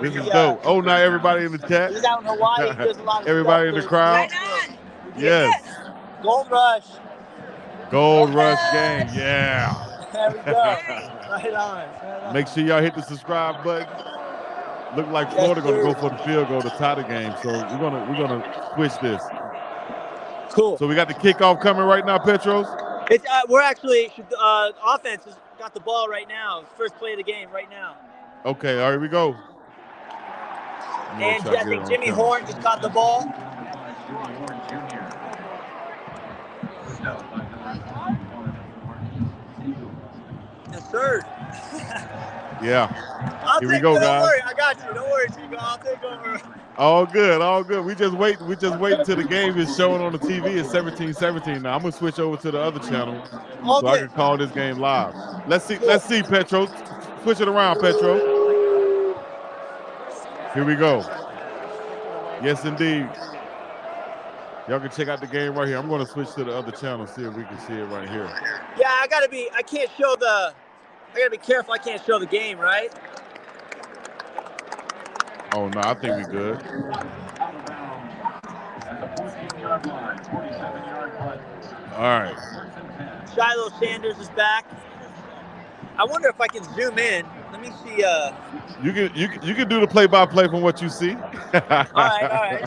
This is dope. Oh, now everybody in the chat. He's out in Hawaii. Does a lot of everybody stuff. in the crowd. Yes. Gold Rush. Gold Rush gang. Yeah. There we go. Right on. Make sure y'all hit the subscribe button. Look like Florida gonna go for the field goal to tie the game. So we're gonna switch this. Cool. So we got the kickoff coming right now, Petros. It's we're actually offense has got the ball right now. First play of the game right now. Okay, all right, here we go. And I think Jimmy Horn just caught the ball. Yes, sir. Yeah. Here we go, guys. Don't worry, I got you. Don't worry, Chico. I'll take over. All good, all good. We just wait until the game is showing on the TV. It's 17-17 now. I'm gonna switch over to the other channel so I can call this game live. Let's see, Petros. Switch it around, Petros. Here we go. Yes, indeed. Y'all can check out the game right here. I'm gonna switch to the other channel, see if we can see it right here. Yeah, I gotta be careful. I can't show the game, right? Oh no, I think we good. All right. Shiloh Sanders is back. I wonder if I can zoom in. Let me see. You can do the play-by-play from what you see. All right.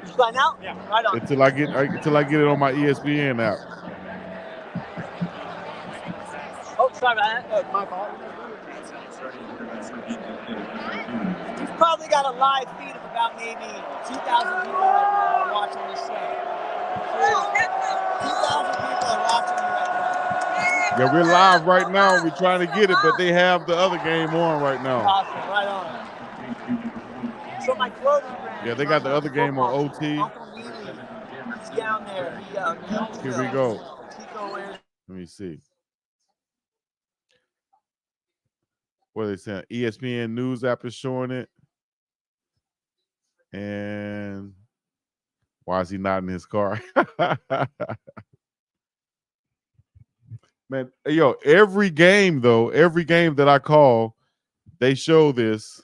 You sign out? Yeah, right on. Until I get it on my ESPN app. Oh, sorry about that. My fault. We've probably got a live feed of about maybe 2,000 people right now watching this show. 2,000 people are watching me right now. Yeah, we're live right now. We're trying to get it, but they have the other game on right now. Awesome, right on. So my clothing brand. Yeah, they got the other game on OT. He's down there. Here we go. Let me see. What are they saying? ESPN News app is showing it. And why is he not in his car? Man, yo, every game that I call, they show this.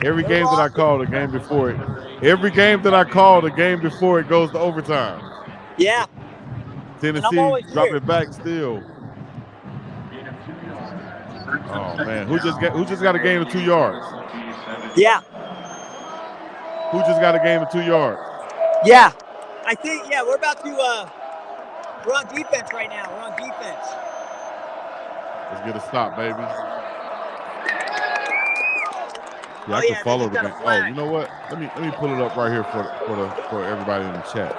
Every game that I call, the game before it. Every game that I call, the game before it goes to overtime. Yeah. Tennessee drop it back still. Oh man, who just got a game of 2 yards? Yeah. Who just got a game of 2 yards? Yeah. I think we're about to we're on defense right now. We're on defense. Let's get a stop, baby. Yeah, I can follow the game. Oh, you know what? Let me pull it up right here for everybody in the chat.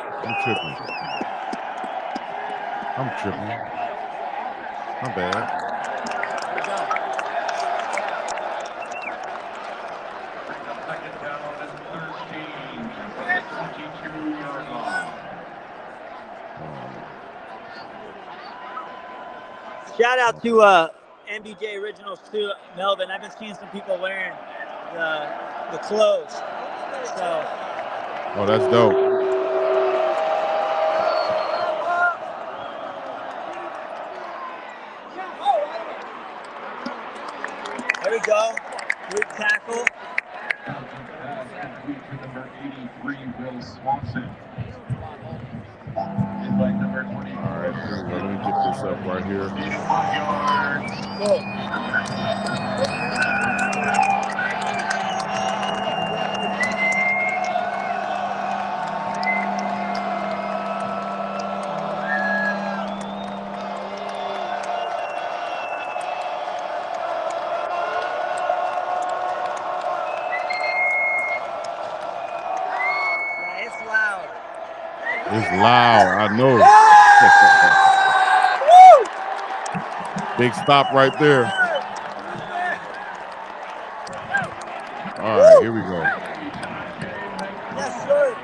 I'm tripping. My bad. Shout out to MBJ Originals too, Melvin. I've been seeing some people wearing the clothes. So. Oh, that's dope. There we go. Good tackle. All right, let me get this up right here. It's loud, I know. Big stop right there. All right, here we go. Yes, sir.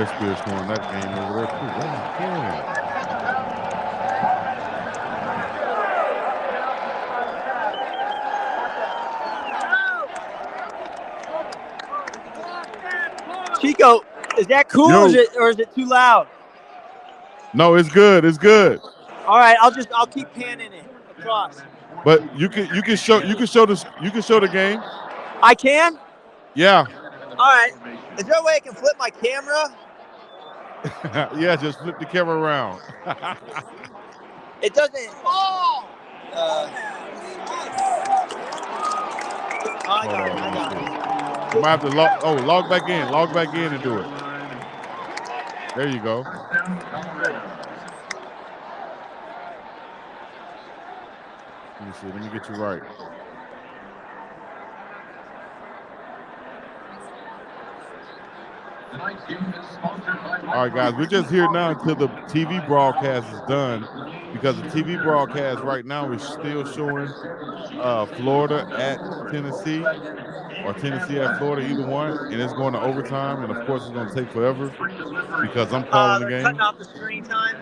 they're still showing that game over there too. Yeah. Chico, is that cool or is it too loud? No, it's good. It's good. All right, I'll keep panning it across. But you can show the game. I can? Yeah. All right. Is there a way I can flip my camera? Yeah, just flip the camera around. It doesn't. Oh! I got it. You might have to log back in. Log back in and do it. There you go. Let me see. Let me get you right. All right, guys, we're just here now until the TV broadcast is done, because the TV broadcast right now is still showing Florida at Tennessee or Tennessee at Florida, either one, and it's going to overtime, and of course it's going to take forever because I'm calling the game. Cutting off the screen time.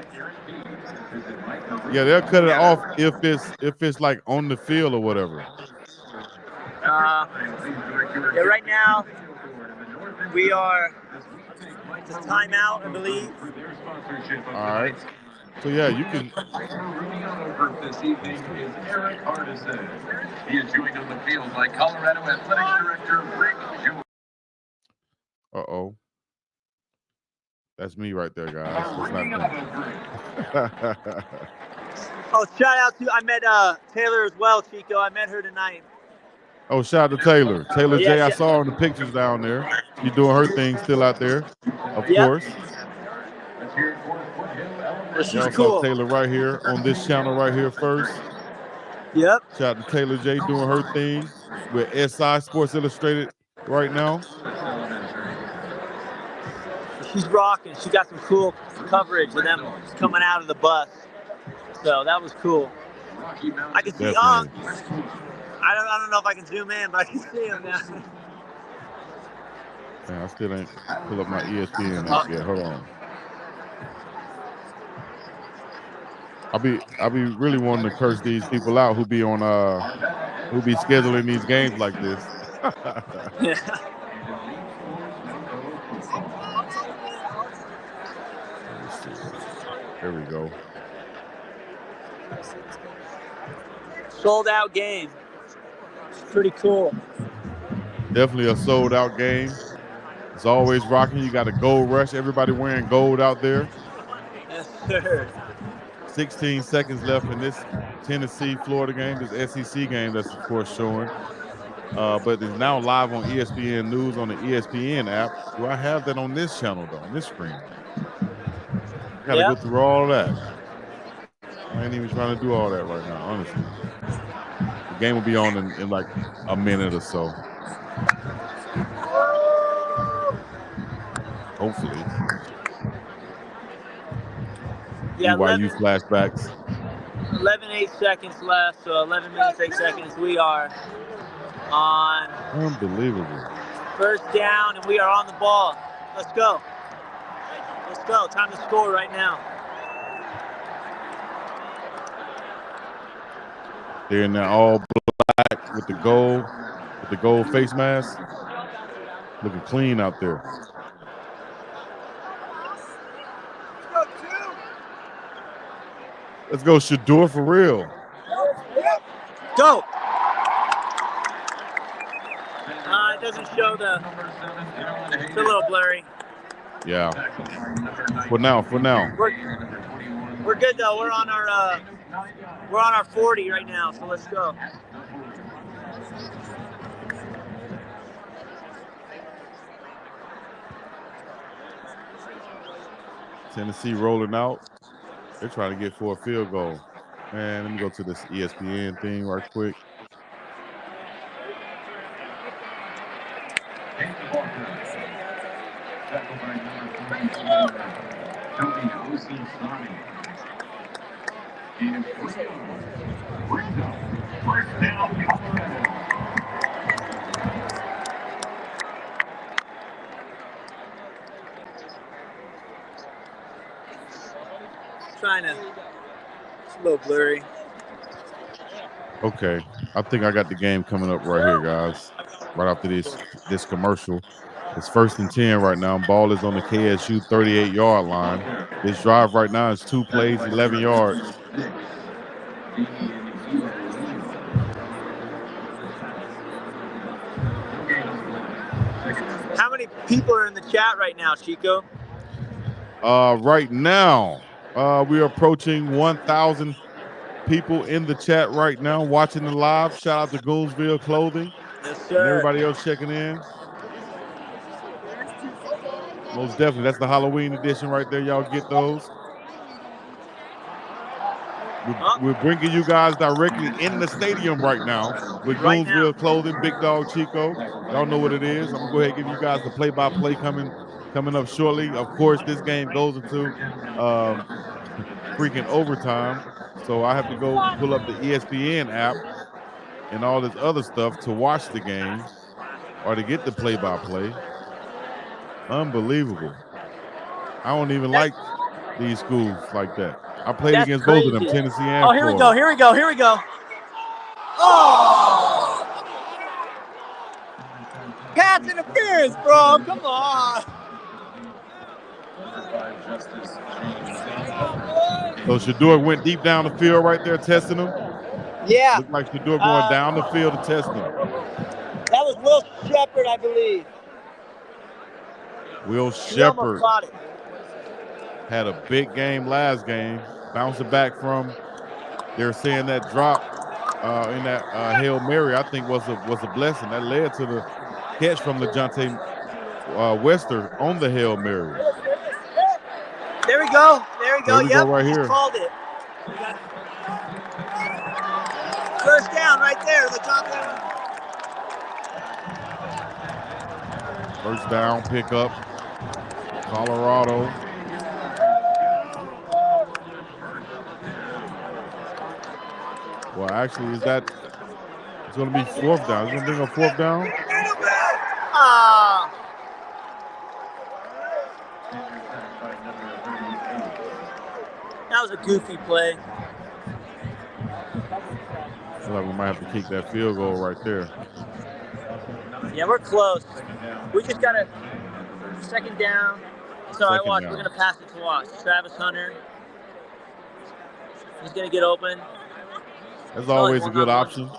Yeah, they'll cut it off if it's like on the field or whatever. Yeah, right now we are. It's a timeout, I believe. All right. So yeah, you can. He is joined on the field by Colorado Athletics Director Rick Jones. Uh-oh. That's me right there, guys. Oh, shout out to I met Taylor as well, Chico. I met her tonight. Oh, shout out to Taylor. Taylor Yeah, J, I saw her in the pictures down there. She's doing her thing still out there, of course. She's Y'all cool. saw Taylor right here on this channel right here first. Yep. Shout out to Taylor J doing her thing with SI Sports Illustrated right now. She's rocking. She got some cool coverage of them coming out of the bus. So that was cool. I can see I don't know if I can zoom in, but I can see him now. Man, I still ain't pull up my ESPN app yet. Hold on. I'll be really wanting to curse these people out who be scheduling these games like this. There we go. Sold out game. It's pretty cool. Definitely a sold out game. It's always rocking. You got a gold rush. Everybody wearing gold out there. Yes, sir. 16 seconds left in this Tennessee-Florida game, this SEC game that's, of course, showing. But it's now live on ESPN News on the ESPN app. Do I have that on this channel, though, on this screen? I got to go through all that. I ain't even trying to do all that right now, honestly. The game will be on in like a minute or so. Hopefully. Yeah, BYU flashbacks. 8 seconds left, so 11 minutes, 8 seconds. We are on Unbelievable. first down, and we are on the ball. Let's go. Let's go. Time to score right now. They're in there all black with the gold face mask. Looking clean out there. Let's go, Shador, for real. Go. It doesn't show it's a little blurry. Yeah. For now. We're good though. We're on our 40 right now, so let's go. Tennessee rolling out. They're trying to get for a field goal. Man, let me go to this ESPN thing right quick. trying to. It's a little blurry. Okay, I think I got the game coming up right here, guys. Right after this commercial. It's 1st and 10 right now. Ball is on the KSU 38-yard line. This drive right now is 2 plays, 11 yards. How many people are in the chat right now, Chico? Right now, we are approaching 1,000 people in the chat right now watching the live. Shout out to Goonsville Clothing. Yes, sir. And everybody else checking in. Most definitely. That's the Halloween edition right there. Y'all get those. We're bringing you guys directly in the stadium right now with Goonsville Clothing, Big Dog Chico. Y'all know what it is. I'm going to go ahead and give you guys the play-by-play coming up shortly. Of course, this game goes into freaking overtime. So I have to go pull up the ESPN app and all this other stuff to watch the game or to get the play-by-play. Unbelievable. I don't even like these schools like that. I played against both of them, Tennessee and Florida. Here we go. Oh! Pass interference, bro. Come on. So Shador went deep down the field right there testing him? Yeah. Looked like Shador going down the field to test him. That was Will Shepard, I believe. Will Shepard had a big game last game, bouncing back from, they're saying that drop in that Hail Mary, I think was a blessing. That led to the catch from LeJohntay Wester on the Hail Mary. There we go. There we go right here. Called it. First down right there. First down, pickup. Colorado. Well, actually, it's going to be 4th down. It's going to bring a 4th down. That was a goofy play. I feel like we might have to kick that field goal right there. Yeah, we're close. We just got a 2nd down. So I watch. We're going to pass it to Watch. Travis Hunter. He's going to get open. That's always a good option.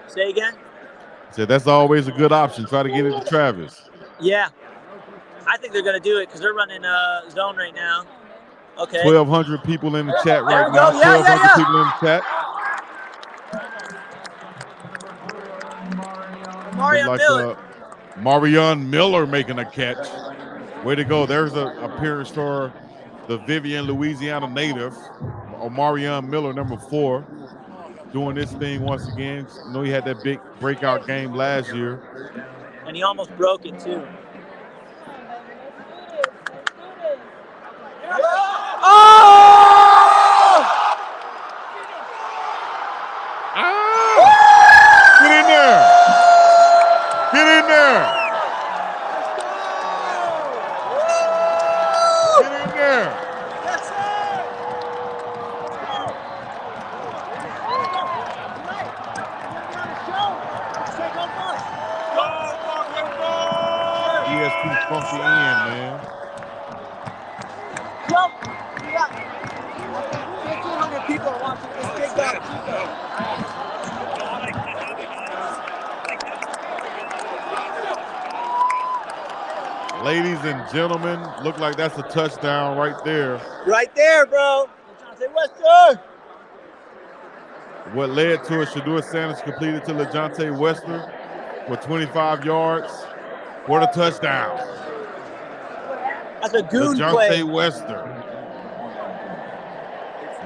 Say again? Said that's always a good option. Try to get it to Travis. Yeah. I think they're going to do it because they're running zone right now. Okay. 1,200 people in the chat right now. 1,200 people in the chat. Marion Miller making a catch. Way to go. There's an appearance for the Vivian, Louisiana native, Marion Miller, number 4, doing this thing once again. You know, he had that big breakout game last year. And he almost broke it, too. Get in there! Get in there! Get in there! ESP funky in, man. We got 1,500 people are watching this BiggDoggChico. Ladies and gentlemen, look like that's a touchdown right there. Right there, bro. LeJohntay Wester. What led to it, Shador Sanders completed to LeJohntay Wester for 25 yards for the touchdown. That's a goon play. LeJohntay Wester.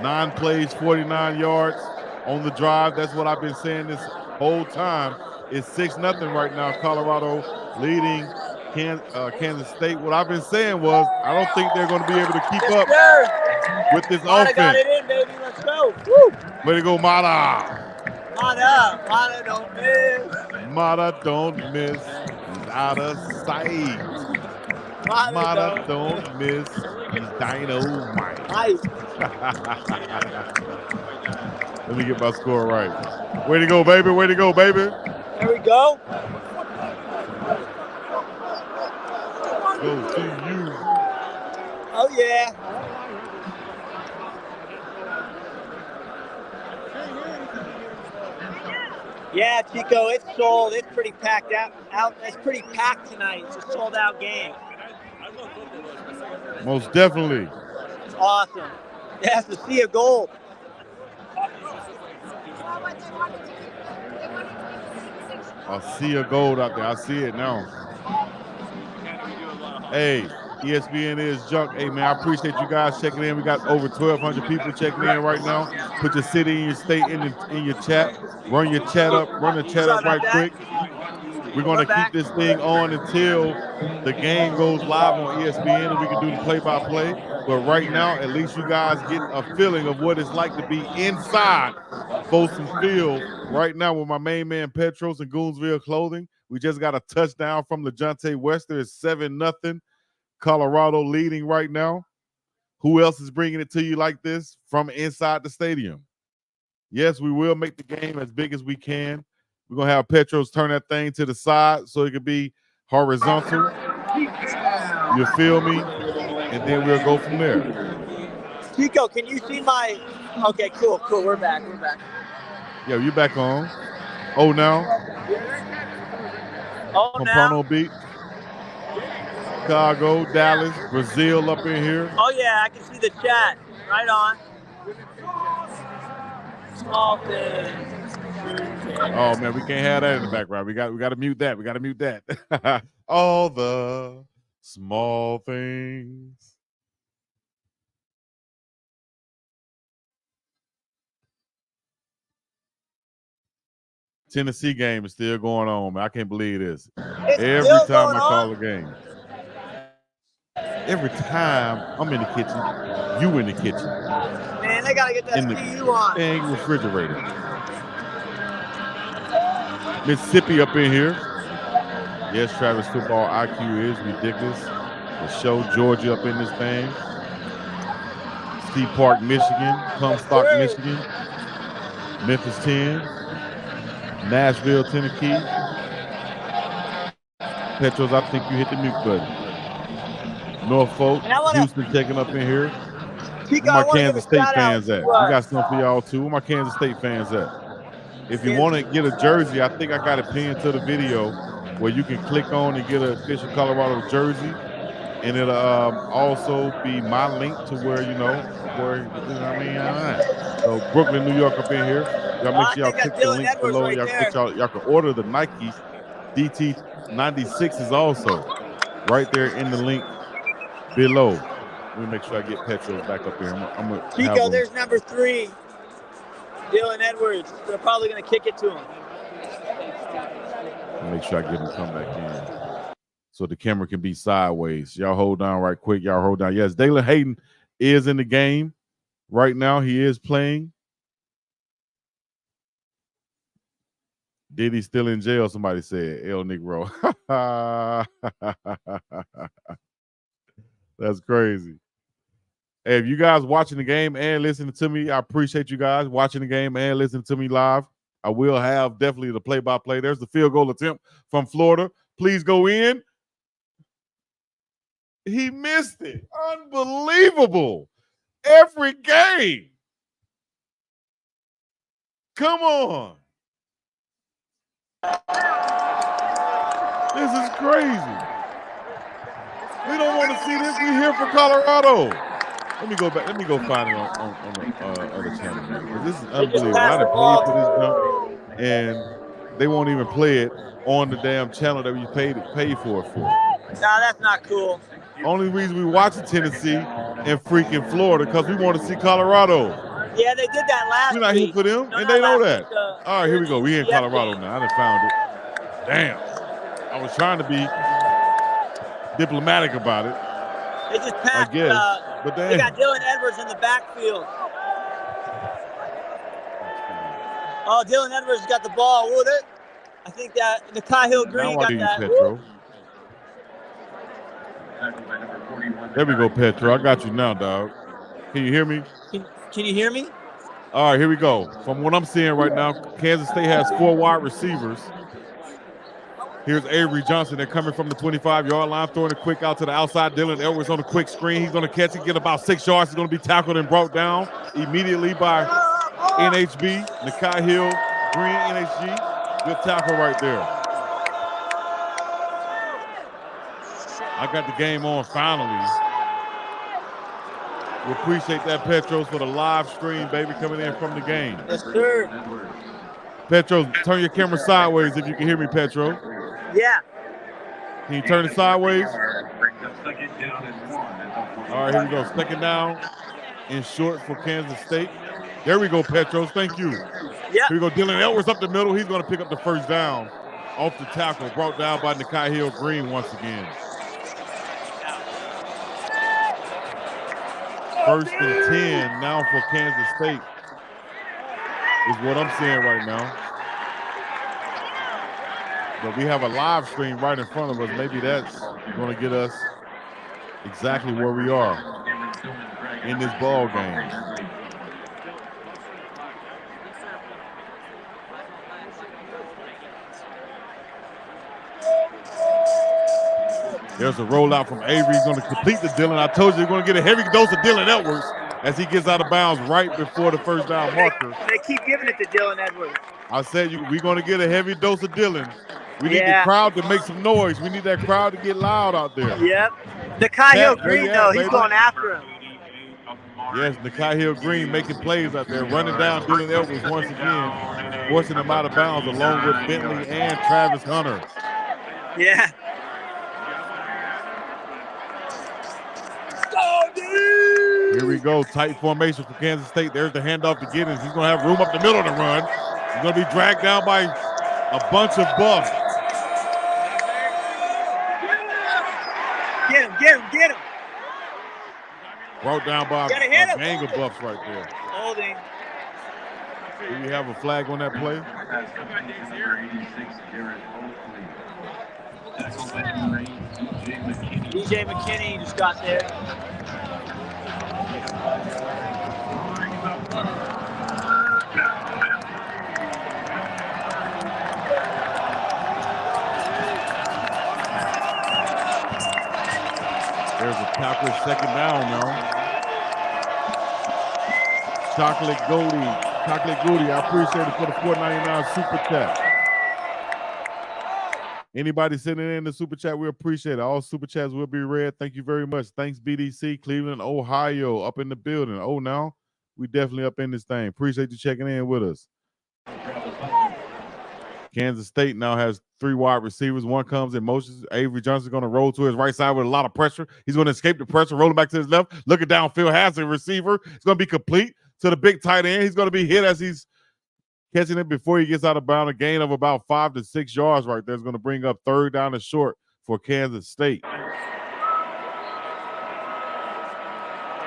9 plays, 49 yards on the drive. That's what I've been saying this whole time. It's 6-0 right now. Colorado leading Kansas State. What I've been saying was I don't think they're going to be able to keep up with this offense. Got it in, baby. Let's go. Woo. Way to go, Mata. Mata don't miss. Mata don't miss. He's out of sight. Mata don't miss dynamite. Nice. Let me get my score right. Way to go, baby. Way to go, baby. There we go. Go to you. Oh, yeah. Yeah, Chico, it's sold. It's pretty packed out. It's pretty packed tonight. It's a sold-out game. Most definitely. It's awesome. Yeah, it's a sea of gold. I see a gold out there. I see it now. Hey, ESPN is junk. Hey, man, I appreciate you guys checking in. We got over 1,200 people checking in right now. Put your city and your state in your chat. Run your chat up. Run the chat up right quick. We're going to keep this thing on until the game goes live on ESPN and we can do the play-by-play. But right now, at least you guys get a feeling of what it's like to be inside Folsom Field right now with my main man Petros and Goonsville Clothing. We just got a touchdown from LeJontay Wester. It's 7-0. Colorado leading right now. Who else is bringing it to you like this from inside the stadium? Yes, we will make the game as big as we can. We're going to have Petros turn that thing to the side so it can be horizontal. You feel me? And then we'll go from there. Chico, can you see my... Okay, cool. We're back. Yeah, you back on. Oh, now. Pompano Beach. Chicago, Dallas, Brazil up in here. Oh, yeah, I can see the chat. Right on. Small things. Oh, man, we can't have that in the background. We got to mute that. We got to mute that. All the small things. Tennessee game is still going on, man. I can't believe this. Every time I call a game. Every time I'm in the kitchen, you in the kitchen. Man, they got to get that CU on. Dang refrigerator. Mississippi up in here. Yes, Travis football IQ is ridiculous. The show Georgia up in this thing. Steve Park, Michigan. Comstock, Michigan. Memphis 10. Nashville, Tennessee. Petros, I think you hit the mute button. Norfolk, Houston checking up in here. Where my Kansas State fans at? We got some for y'all too. Where my Kansas State fans at? If you want to get a jersey, I think I got it pinned to the video where you can click on and get an official Colorado jersey. And it'll also be my link to where, you know what I mean? So Brooklyn, New York up in here. Y'all make sure y'all click the link below. Y'all can order the Nike DT96 is also right there in the link below. Let me make sure I get Petros back up here. I'm Chico, there's number 3, Dylan Edwards. They're probably going to kick it to him. Make sure I get him come back in so the camera can be sideways. Y'all hold down right quick. Y'all hold down. Yes, Dalen Hayden is in the game right now. He is playing. Diddy still in jail, somebody said. El Negro. That's crazy. Hey, if you guys watching the game and listening to me, I appreciate you guys watching the game and listening to me live. I will have definitely the play-by-play. There's the field goal attempt from Florida. Please go in. He missed it. Unbelievable. Every game. Come on. This is crazy. We don't want to see this. We're here for Colorado. Let me go back. Let me go find it on the other channel, man. This is unbelievable. I done paid for this jump, and they won't even play it on the damn channel that we paid for it for. Nah, that's not cool. Only reason we watching Tennessee and freaking Florida because we want to see Colorado. Yeah, they did that last week. We're not here for them, and they know that. All right, here we go. We in Colorado now. I done found it. Damn. I was trying to be diplomatic about it. They just passed. I guess. But they got Dylan Edwards in the backfield. Oh, Dylan Edwards got the ball with it. I think that the Cahill Green got that. There we go, Petro. I got you now, dog. Can you hear me? Can you hear me? All right, here we go. From what I'm seeing right now, Kansas State has 4 wide receivers. Here's Avery Johnson. They're coming from the 25-yard line, throwing a quick out to the outside. Dylan Edwards on a quick screen. He's going to catch it, get about 6 yards. He's going to be tackled and brought down immediately by NHB, Nakai Hill, Green, NHG. Good tackle right there. I got the game on finally. We appreciate that, Petros, for the live stream, baby, coming in from the game. Yes, sir. Petros, turn your camera sideways if you can hear me, Petro. Yeah. Can you turn it sideways? All right, here we go. Second down in short for Kansas State. There we go, Petros. Thank you. Yeah. Here we go. Dylan Edwards up the middle. He's going to pick up the first down off the tackle. Brought down by Nakai Hill Green once again. First and 10 now for Kansas State is what I'm seeing right now. But we have a live stream right in front of us. Maybe that's going to get us exactly where we are in this ball game. There's a rollout from Avery. He's going to complete the Dylan. I told you you're going to get a heavy dose of Dylan Edwards as he gets out of bounds right before the first down marker. They keep giving it to Dylan Edwards. I said we're going to get a heavy dose of Dylan. We need the crowd to make some noise. We need that crowd to get loud out there. Yep. Nakai Hill Green, though, he's going after him. Yes, Nakai Hill Green making plays out there, running down Dylan Edwards once again, forcing him out of bounds along with Bentley and Travis Hunter. Yeah. Here we go, tight formation for Kansas State. There's the handoff to Giddens. He's going to have room up the middle to run. He's going to be dragged down by a bunch of buffs. Get him. Brought down by a gang of buffs right there. Holding. Do we have a flag on that play? DJ McKinney just got there. There's a tackle, second down now. Chocolate Goody, I appreciate it for the $4.99 super chat. Anybody sending in the super chat, we appreciate it. All super chats will be read. Thank you very much. Thanks, BDC, Cleveland, Ohio, up in the building. Oh, now we definitely up in this thing. Appreciate you checking in with us. Kansas State now has 3 wide receivers. One comes in motion. Avery Johnson going to roll to his right side with a lot of pressure. He's going to escape the pressure, rolling back to his left. Looking downfield, has a receiver. It's going to be complete to the big tight end. He's going to be hit as he's catching it before he gets out of bounds. A gain of about 5 to 6 yards right there is going to bring up third down and short for Kansas State.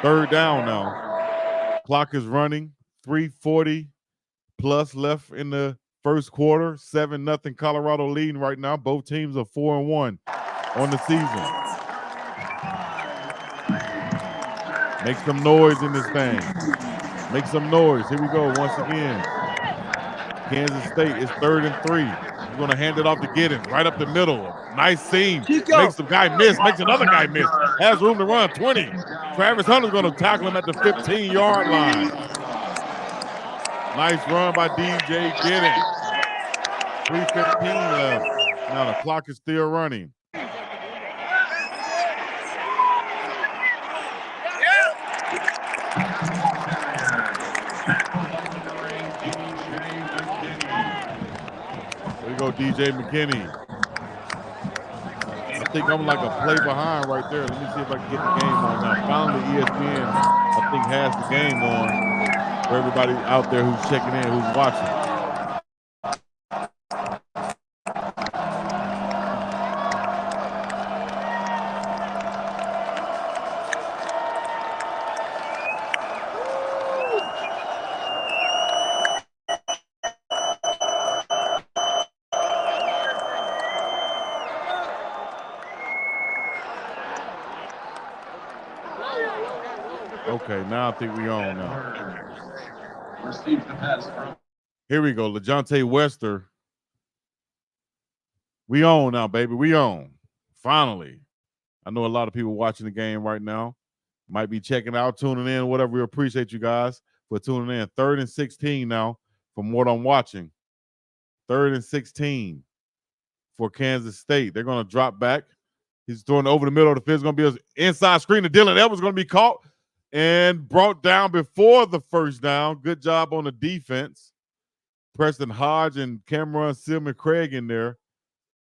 Third down now. Clock is running. 3:40 plus left in the first quarter. 7-0 Colorado leading right now. Both teams are 4-1 on the season. Make some noise in this thing. Make some noise. Here we go once again. Kansas State is 3rd and 3. He's going to hand it off to Giddens right up the middle. Nice seam. Makes the guy miss. Makes another guy miss. Has room to run. 20. Travis Hunter's going to tackle him at the 15-yard line. Nice run by DJ Giddens. 3:15 left. Now the clock is still running. There you go, DJ McKinney. I think I'm like a play behind right there. Let me see if I can get the game on now. Finally, ESPN, I think, has the game on for everybody out there who's checking in, who's watching. Okay, now I think we on now. Receives the pass from. Here we go, LeJounte Wester. We on now, baby. We on. Finally. I know a lot of people watching the game right now. Might be checking out, tuning in, whatever. We appreciate you guys for tuning in. 3rd and 16 now from what I'm watching. 3rd and 16 for Kansas State. They're going to drop back. He's throwing over the middle of the field. It's going to be an inside screen to Dylan Edwards, going to be caught and brought down before the first down. Good job on the defense. Preston Hodge and Cameron Silman Craig in there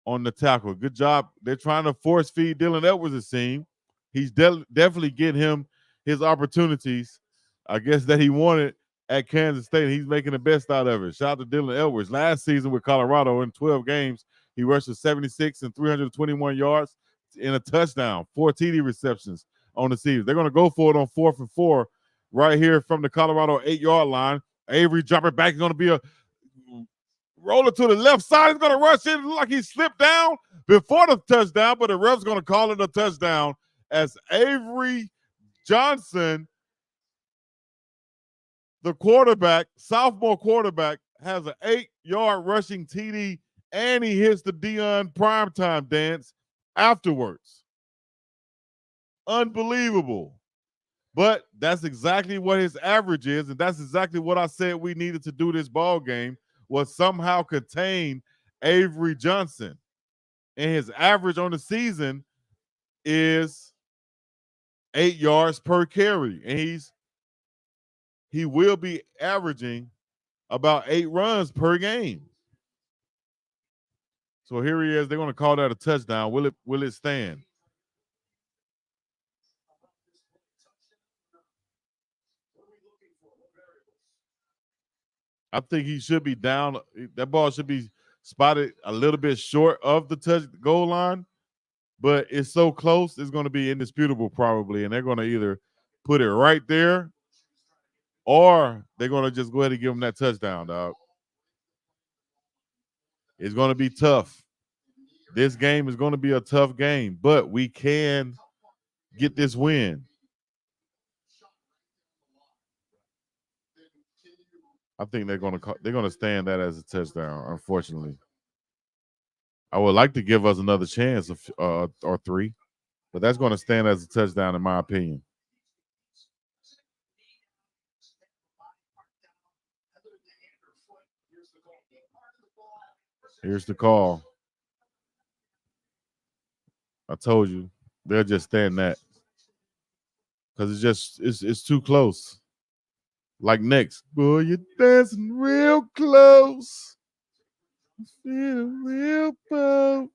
on the tackle. Good job. They're trying to force feed Dylan Edwards, it seems. He's definitely getting him his opportunities, I guess, that he wanted at Kansas State. He's making the best out of it. Shout out to Dylan Edwards. Last season with Colorado in 12 games, he rushed for 76 and 321 yards in a touchdown, 4 TD receptions on the season. They're going to go for it on 4th and 4 right here from the Colorado 8-yard line. Avery dropping back. Is going to be a roller to the left side. He's going to rush in like he slipped down before the touchdown, but the ref's going to call it a touchdown as Avery Johnson, the quarterback, sophomore quarterback, has an 8-yard rushing TD, and he hits the Deion primetime dance afterwards. Unbelievable. But that's exactly what his average is, and that's exactly what I said we needed to do this ball game, was somehow contain Avery Johnson. And his average on the season is 8 yards per carry. And he will be averaging about 8 runs per game. So here he is. They're going to call that a touchdown. Will it stand? I think he should be down. That ball should be spotted a little bit short of the goal line, but it's so close, it's going to be indisputable probably, and they're going to either put it right there or they're going to just go ahead and give him that touchdown, dog. It's going to be tough. This game is going to be a tough game, but we can get this win. I think they're going to stand that as a touchdown, unfortunately. I would like to give us another chance or 3, but that's going to stand as a touchdown in my opinion. Here's the call. I told you they'll just stand that because it's too close. Like next, boy, you're dancing real close. Feeling real poke,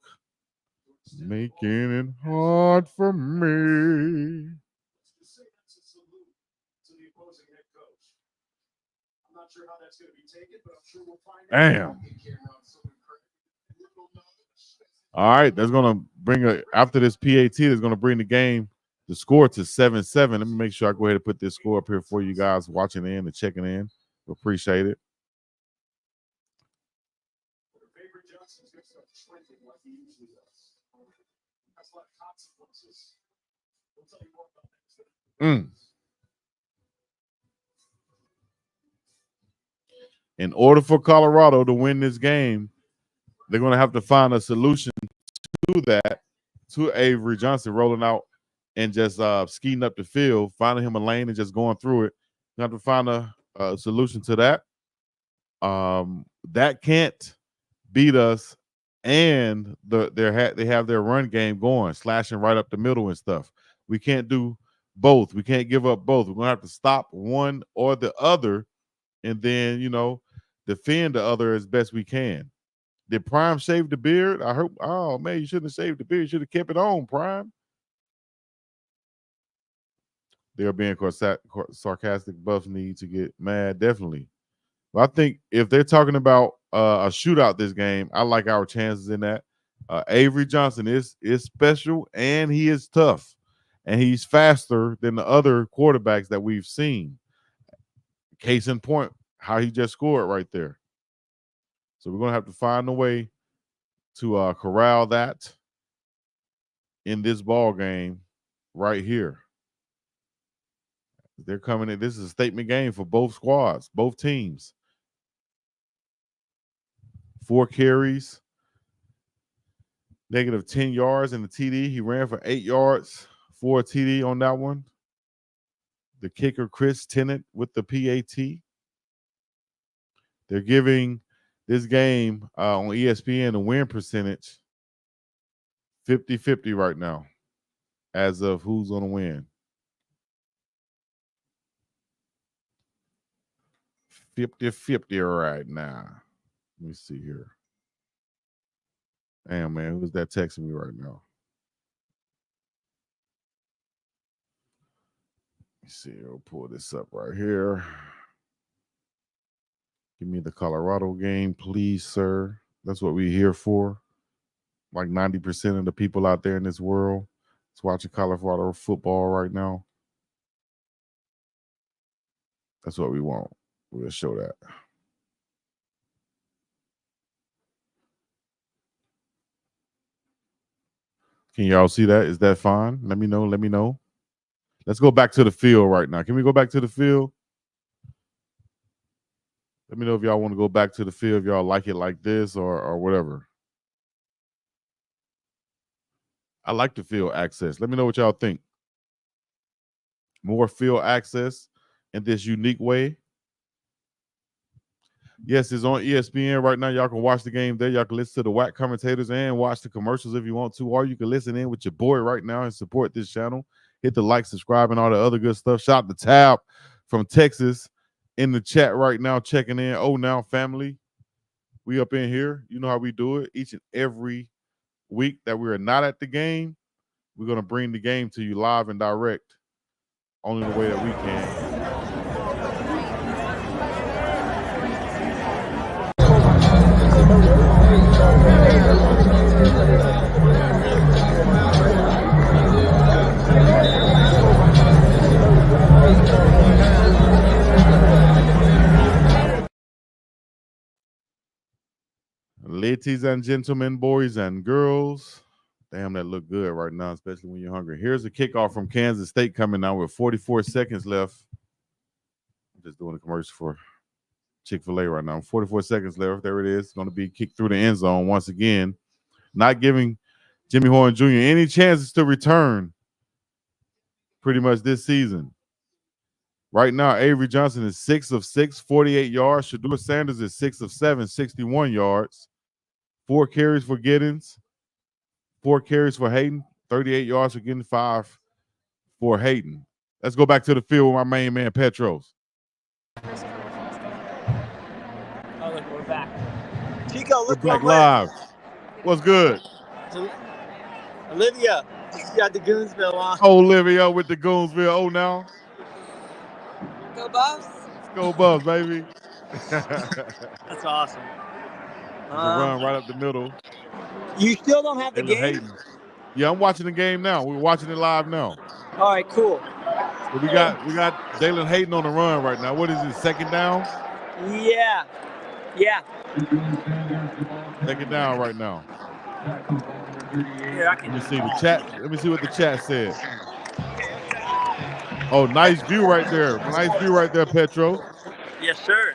making it hard for me. Damn. All right, that's going to bring after this PAT, that's going to bring the score to 7-7. Let me make sure I go ahead and put this score up here for you guys watching in and checking in. Appreciate it. In order for Colorado to win this game, they're going to have to find a solution to that, to Avery Johnson rolling out and just skiing up the field, finding him a lane and just going through it. You have to find a solution to that. That can't beat us, and they have their run game going, slashing right up the middle and stuff. We can't do both. We can't give up both. We're going to have to stop one or the other and then, defend the other as best we can. Did Prime shave the beard? I hope. Oh, man, you shouldn't have shaved the beard. You should have kept it on, Prime. They're being sarcastic. Buffs need to get mad, definitely. But I think if they're talking about a shootout this game, I like our chances in that. Avery Johnson is special, and he is tough, and he's faster than the other quarterbacks that we've seen. Case in point, how he just scored right there. So we're going to have to find a way to corral that in this ball game right here. They're coming in. This is a statement game for both squads, both teams. 4 carries, negative 10 yards in the TD. He ran for 8 yards for a TD on that one. The kicker, Chris Tennant, with the PAT. They're giving this game on ESPN a win percentage 50-50 right now as of who's going to win. 50-50 right now. Let me see here. Damn, man, who's that texting me right now? Let me see. I'll pull this up right here. Give me the Colorado game, please, sir. That's what we're here for. Like 90% of the people out there in this world is watching Colorado football right now. That's what we want. We'll show that. Can y'all see that? Is that fine? Let me know. Let me know. Let's go back to the field right now. Can we go back to the field? Let me know if y'all want to go back to the field, if y'all like it like this or whatever. I like the field access. Let me know what y'all think. More field access in this unique way. Yes, it's on ESPN right now. Y'all can watch the game there. Y'all can listen to the WAC commentators and watch the commercials if you want to, or you can listen in with your boy right now and support this channel. Hit the like, subscribe, and all the other good stuff. Shout out to Tab from Texas in the chat right now, checking in. Oh, now family, we up in here. You know how we do it each and every week that we are not at the game. We're going to bring the game to you live and direct, only the way that we can. Ladies and gentlemen, boys and girls. Damn, that look good right now, especially when you're hungry. Here's a kickoff from Kansas State coming out with 44 seconds left. I'm just doing a commercial for Chick-fil-A right now. 44 seconds left. There it is. It's going to be kicked through the end zone once again. Not giving Jimmy Horn Jr. any chances to return pretty much this season. Right now, Avery Johnson is 6 of 6, 48 yards. Shedeur Sanders is 6 of 7, 61 yards. 4 carries for Giddens. 4 carries for Hayden. 38 yards for Giddens, 5 for Hayden. Let's go back to the field with my main man, Petros. Oh, look, we're back. Chico, look, we're back live. What's good? Olivia, she got the Goonsville on. Oh, Olivia with the Goonsville. Oh, now. Go Buffs. Go Buffs, baby. That's awesome. Run right up the middle. You still don't have the game? Hayden. Yeah, I'm watching the game now. We're watching it live now. All right, cool. So we got Dalen Hayden on the run right now. What is it, second down? Yeah. Second down right now. Here, I can. Let me see the chat. Let me see what the chat said. Oh, nice view right there. Nice view right there, Petro. Yes, sir.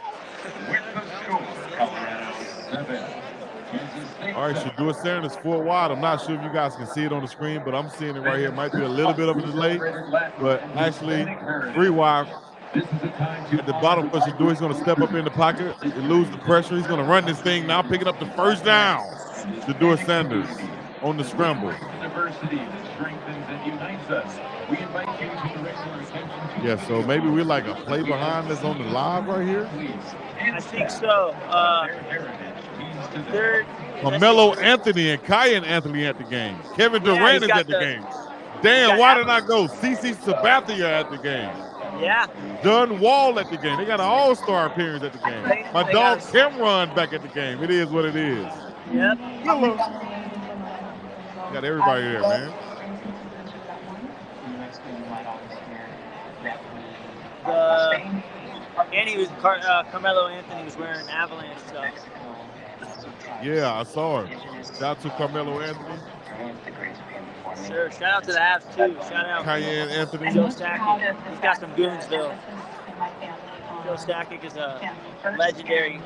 All right, Shedeur Sanders 4 wide. I'm not sure if you guys can see it on the screen, but I'm seeing it right here. Might be a little bit of a delay, but actually 3 wide at the bottom for Shedeur. He's going to step up in the pocket and lose the pressure. He's going to run this thing now, picking up the first down. Shedeur Sanders on the scramble. Yeah, so maybe we're like a play behind that's on the live right here. I think so. Carmelo Anthony and Kyan Anthony at the game. Kevin Durant is at the game. Damn, why did I go? CC Sabathia at the game. Yeah. Dunn Wall at the game. They got an all-star appearance at the game. My dog Cameron back at the game. It is what it is. Yep. Hello. Got everybody there, man. And he was Carmelo Anthony was wearing Avalanche stuff. Yeah, I saw him. Shout out to Carmelo Anthony. Sure. Shout out to the Avs too. Shout out Cayenne Anthony. Joe Stakic. He's got some Goonsville. Joe Stakic is a legendary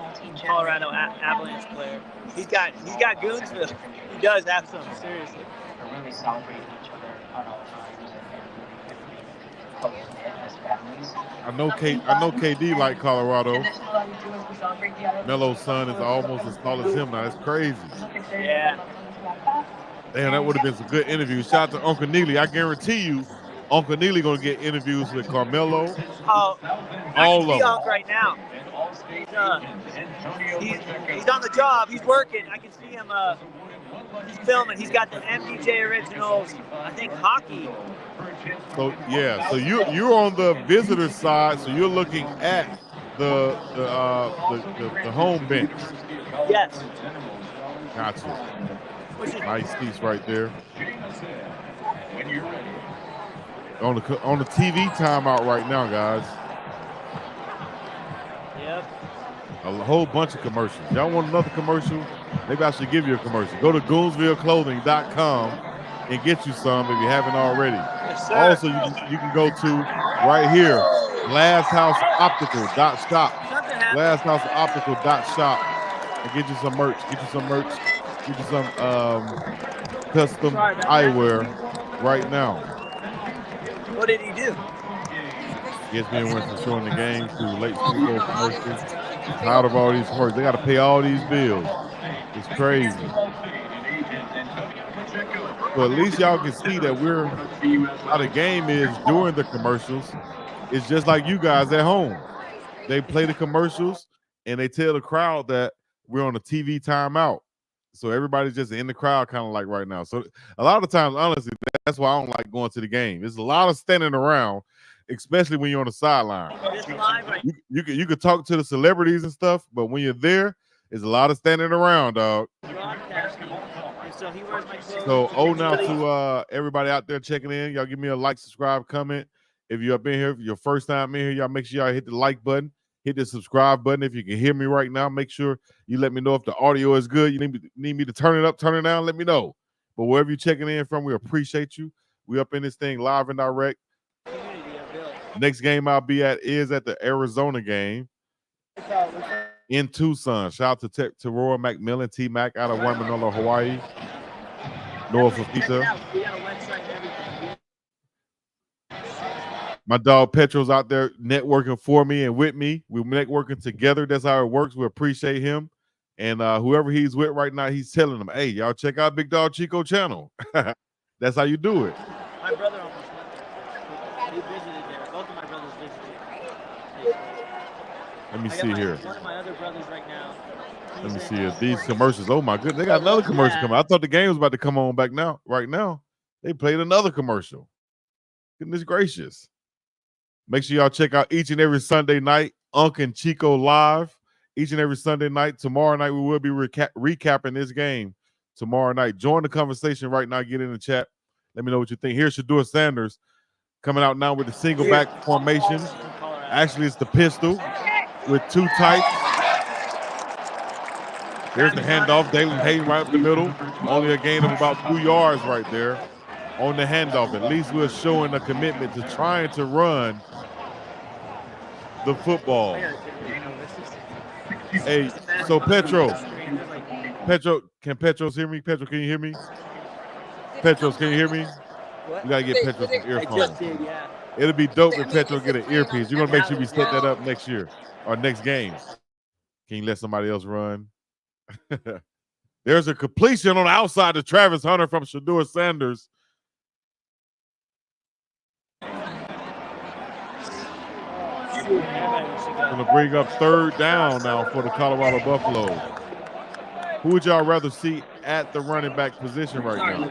Colorado Avalanche player. He's got Goonsville. He does have some, seriously. I know KD like Colorado. Melo's son is almost as tall as him now. That's crazy. Yeah. Damn, that would have been some good interviews. Shout out to Uncle Neely. I guarantee you, Uncle Neely gonna get interviews with Carmelo. Oh, all of them. Unc right now. He's on the job. He's working. I can see him. He's filming. He's got the MPJ Originals. I think hockey. So yeah, so you're on the visitor side, so you're looking at the home bench. Yes. Gotcha. Nice seats right there. On the TV timeout right now, guys. Yep. A whole bunch of commercials. Y'all want another commercial? Maybe I should give you a commercial. Go to GoonsvilleClothing.com and get you some if you haven't already. Yes, sir. Also, you can go to right here, GlassHouseOptical.shop. GlassHouseOptical.shop and get you some merch. Get you some custom eyewear right now. What did he do? ESPN went from showing the game to late school commercials. Tired of all these commercials. They got to pay all these bills. It's crazy. But at least y'all can see that how the game is during the commercials. It's just like you guys at home. They play the commercials and they tell the crowd that we're on a TV timeout. So everybody's just in the crowd kind of like right now. So a lot of times, honestly, that's why I don't like going to the game. There's a lot of standing around, especially when you're on the sideline. You could talk to the celebrities and stuff, but when you're there, there's a lot of standing around, dog. So now to everybody out there checking in, y'all give me a like, subscribe, comment. If you're up in here, if you're first time in here, y'all make sure y'all hit the like button, hit the subscribe button. If you can hear me right now, make sure you let me know if the audio is good. You need me to turn it up, turn it down, let me know. But wherever you're checking in from, we appreciate you. We up in this thing live and direct. Next game I'll be at is at the Arizona game in Tucson. Shout out to Roy McMillan, T-Mac out of Waimanalo, Hawaii. Noah Fafita. My dog Petro's out there networking for me and with me. We're networking together. That's how it works. We appreciate him. And whoever he's with right now, he's telling them, hey, y'all check out Big Dog Chico channel. That's how you do it. My brother almost went there. He visited there. Both of my brothers visited. Let me see here. One of my other brothers right now. Let me see if these commercials. Oh my goodness, they got another commercial coming. I thought the game was about to come on back now. Right now, they played another commercial. Goodness gracious. Make sure y'all check out each and every Sunday night, Unc and Chico live. Each and every Sunday night. Tomorrow night, we will be recapping this game tomorrow night. Join the conversation right now. Get in the chat. Let me know what you think. Here's Shedeur Sanders coming out now with the single back formation. Actually, it's the pistol with two tight. There's the handoff. Dalen Hayden right up the middle. Only a gain of about 2 yards right there on the handoff. At least we're showing a commitment to trying to run the football. Hey, so Petro, can Petros hear me? Petro, can you hear me? Petros, can you hear me? We gotta get Petro some earphones. It'll be dope if Petro get an earpiece. You're gonna make sure we set that up next year or next game. Can you let somebody else run? There's a completion on the outside to Travis Hunter from Shedeur Sanders. Going to bring up third down now for the Colorado Buffaloes. Who would y'all rather see at the running back position right now?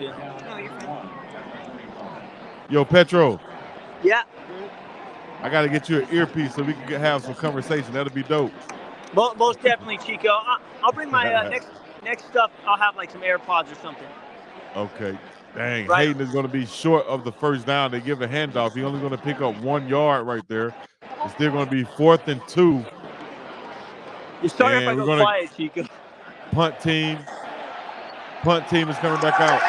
Yo, Petro. Yeah. I got to get you an earpiece so we can have some conversation. That'll be dope. Most definitely, Chico. I'll bring my next stuff. I'll have like some AirPods or something. Okay. Dang, right. Hayden is going to be short of the first down. They give a handoff. He's only going to pick up 1 yard right there. It's still going to be 4th and 2. You're starting to go quiet, Chico. Punt team is coming back out.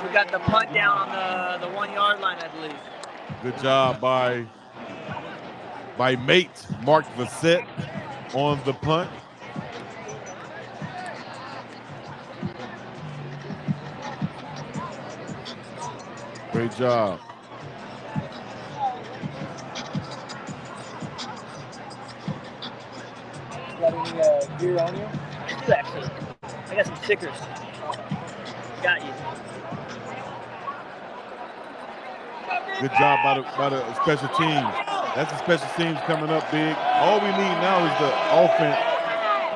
We got the punt down on the 1 yard line, I believe. Good job by mate Mark Vassett on the punt. Great job. Got any gear on you? I do, actually. I got some stickers. Got you. Good job by the special teams. That's the special teams coming up big. All we need now is the offense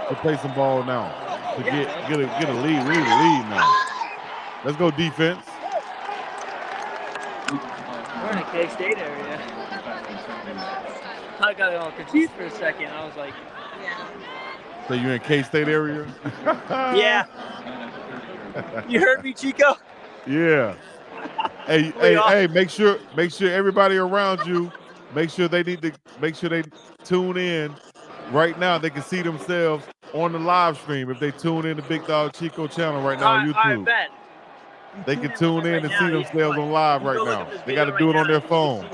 to play some ball now. To get a lead. We need a lead now. Let's go defense. We're in a K-State area. I got all confused for a second. I was like, So you're in K-State area? yeah. You heard me, Chico? Yeah. Hey, make sure everybody around you, make sure they tune in right now. They can see themselves on the live stream if they tune in to Big Dog Chico channel right now on YouTube. I bet. They can tune in and see themselves on live right now. They got to do it on their phone.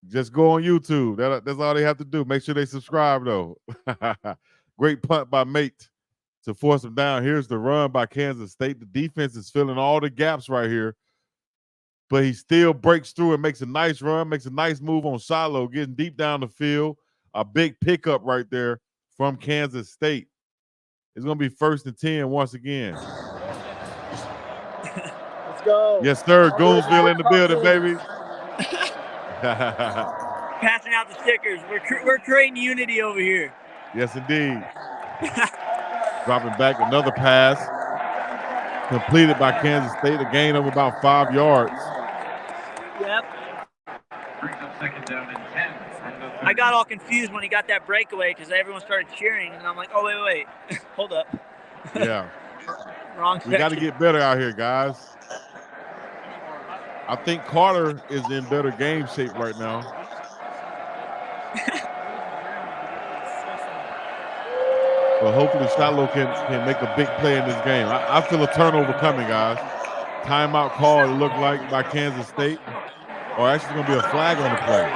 Just go on YouTube. That's all they have to do. Make sure they subscribe, though. Great punt by Mate to force them down. Here's the run by Kansas State. The defense is filling all the gaps right here. But he still breaks through and makes a nice run, makes a nice move on Shiloh, getting deep down the field. A big pickup right there from Kansas State. It's going to be 1st and 10 once again. Let's go. Yes, sir. Goonsville in the building, baby. Passing out the stickers. We're creating unity over here. Yes, indeed. Dropping back another pass. Completed by Kansas State. A gain of about 5 yards. Yep. I got all confused when he got that breakaway because everyone started cheering, and I'm like, oh, wait. Hold up. Yeah. Wrong section. We got to get better out here, guys. I think Carter is in better game shape right now. But hopefully Shiloh can make a big play in this game. I feel a turnover coming, guys. Timeout call, it looked like, by Kansas State. Or actually going to be a flag on the play.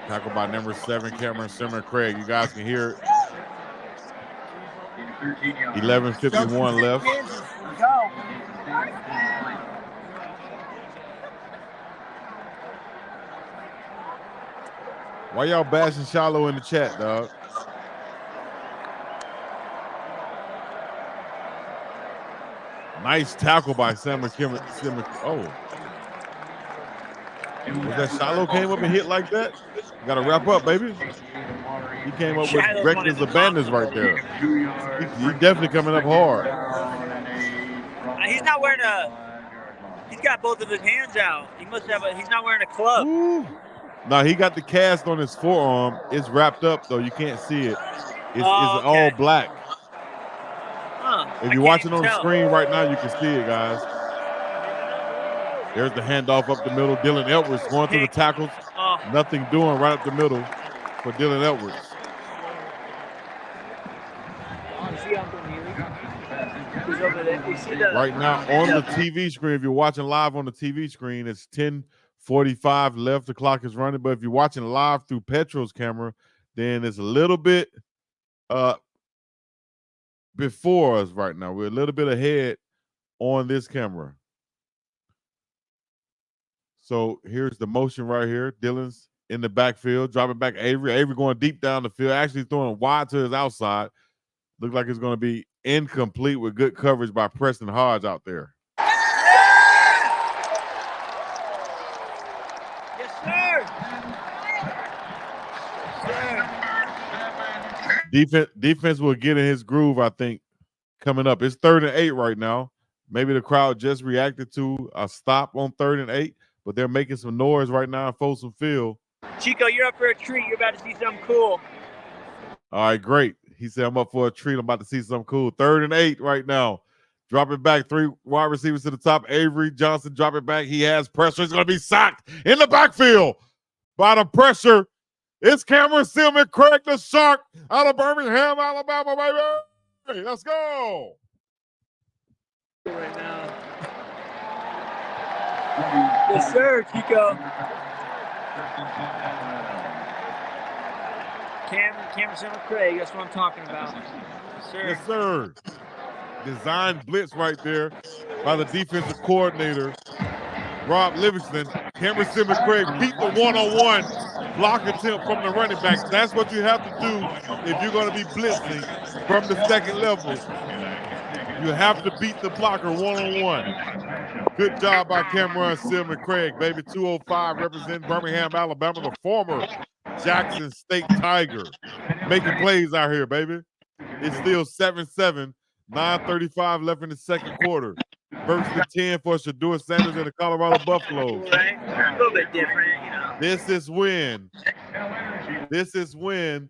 Tackled by number 7, Cameron Simmer Craig. You guys can hear it. 11:51 left. Why y'all bashing Shiloh in the chat, dog? Nice tackle by Simmer. Oh. Was that Shiloh came up and hit like that? Got to wrap up, baby. He came up with reckless abandons right there. He's definitely coming up hard. He's not wearing he's got both of his hands out. He must have he's not wearing a club. Ooh. No, he got the cast on his forearm. It's wrapped up, though. You can't see it. It's all black. Huh. If you're watching on the screen right now, you can see it, guys. There's the handoff up the middle. Dylan Edwards going through the tackles. Nothing doing right up the middle for Dylan Edwards. Right now on the TV screen, if you're watching live on the TV screen, it's 10:45 left. The clock is running. But if you're watching live through Petro's camera, then it's a little bit before us right now. We're a little bit ahead on this camera. So here's the motion right here. Dylan's in the backfield, dropping back Avery. Avery going deep down the field, actually throwing wide to his outside. Looks like it's going to be incomplete with good coverage by Preston Hodge out there. Yes, sir. Defense will get in his groove, I think, coming up. It's 3rd and 8 right now. Maybe the crowd just reacted to a stop on 3rd and 8, but they're making some noise right now in Folsom Field. Chico, you're up for a treat. You're about to see something cool. All right, great. He said, I'm up for a treat. I'm about to see something cool. 3rd and 8 right now. Dropping back, 3 wide receivers to the top. Avery Johnson dropping back. He has pressure. He's going to be sacked in the backfield by the pressure. It's Cameron Silman, Craig the Shark out of Birmingham, Alabama, baby. Hey, let's go. Right now. Yes, sir, Chico. Cameron Silman, Craig. That's what I'm talking about. Yes, sir. Yes, sir. Design blitz right there by the defensive coordinator, Rob Livingston. Cameron Silman, Craig beat the one-on-one block attempt from the running back. That's what you have to do if you're going to be blitzing from the second level. You have to beat the blocker one-on-one. Good job by Cameron Silman, Craig, baby. 205 representing Birmingham, Alabama, the former Jackson State Tiger. Making plays out here, baby. It's still 7-7, 9:35 left in the second quarter. First and 10 for Shedeur Sanders and the Colorado Buffaloes. Right? A little bit different, you know. This is when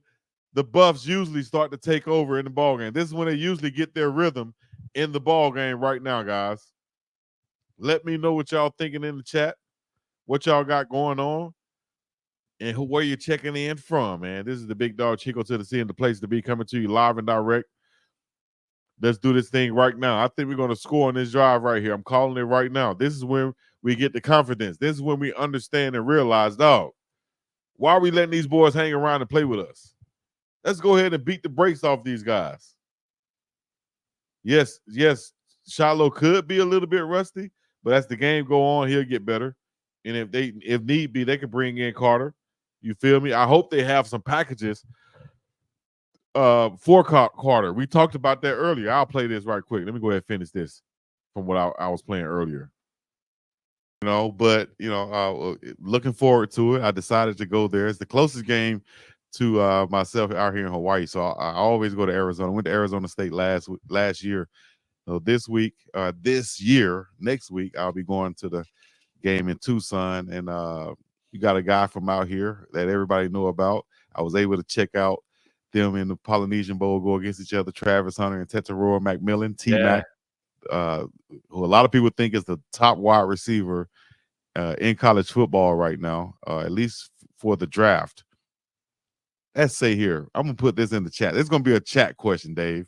the Buffs usually start to take over in the ball game. This is when they usually get their rhythm in the ball game right now, guys. Let me know what y'all thinking in the chat, what y'all got going on, and where you're checking in from, man. This is the Big Dog Chico to the sea and the place to be, coming to you live and direct. Let's do this thing right now. I think we're going to score on this drive right here. I'm calling it right now. This is when we get the confidence. This is when we understand and realize, dog, why are we letting these boys hang around and play with us? Let's go ahead and beat the brakes off these guys. Yes, Shiloh could be a little bit rusty, but as the game go on, he'll get better. And if need be, they can bring in Carter. You feel me? I hope they have some packages for Carter. We talked about that earlier. I'll play this right quick. Let me go ahead and finish this from what I was playing earlier. Looking forward to it. I decided to go there. It's the closest game to myself out here in Hawaii. So I always go to Arizona. I went to Arizona State last year. So this year, next week, I'll be going to the game in Tucson. And you got a guy from out here that everybody know about. I was able to check out them in the Polynesian Bowl go against each other, Travis Hunter and Tetairoa McMillan, T-Mac, who a lot of people think is the top wide receiver in college football right now, at least for the draft. Let's say here, I'm going to put this in the chat. It's going to be a chat question, Dave.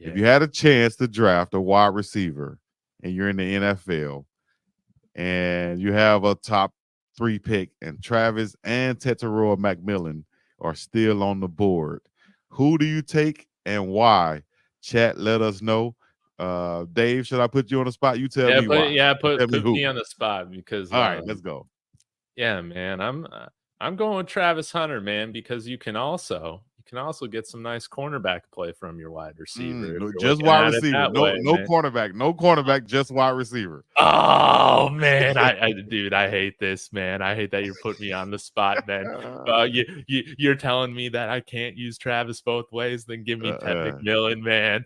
Yeah. If you had a chance to draft a wide receiver and you're in the NFL and you have a top 3 pick and Travis and Tetairoa McMillan are still on the board, who do you take and why? Chat, let us know. Dave, should I put you on the spot? You tell me why. Yeah, put me on the spot because all right, let's go. Yeah, man, I'm going with Travis Hunter, man, because you can also get some nice cornerback play from your wide receiver. Just wide receiver. No cornerback, just wide receiver. Oh man, I hate this, man. I hate that you're putting me on the spot, man. You're telling me that I can't use Travis both ways, then give me Ted McMillan, man.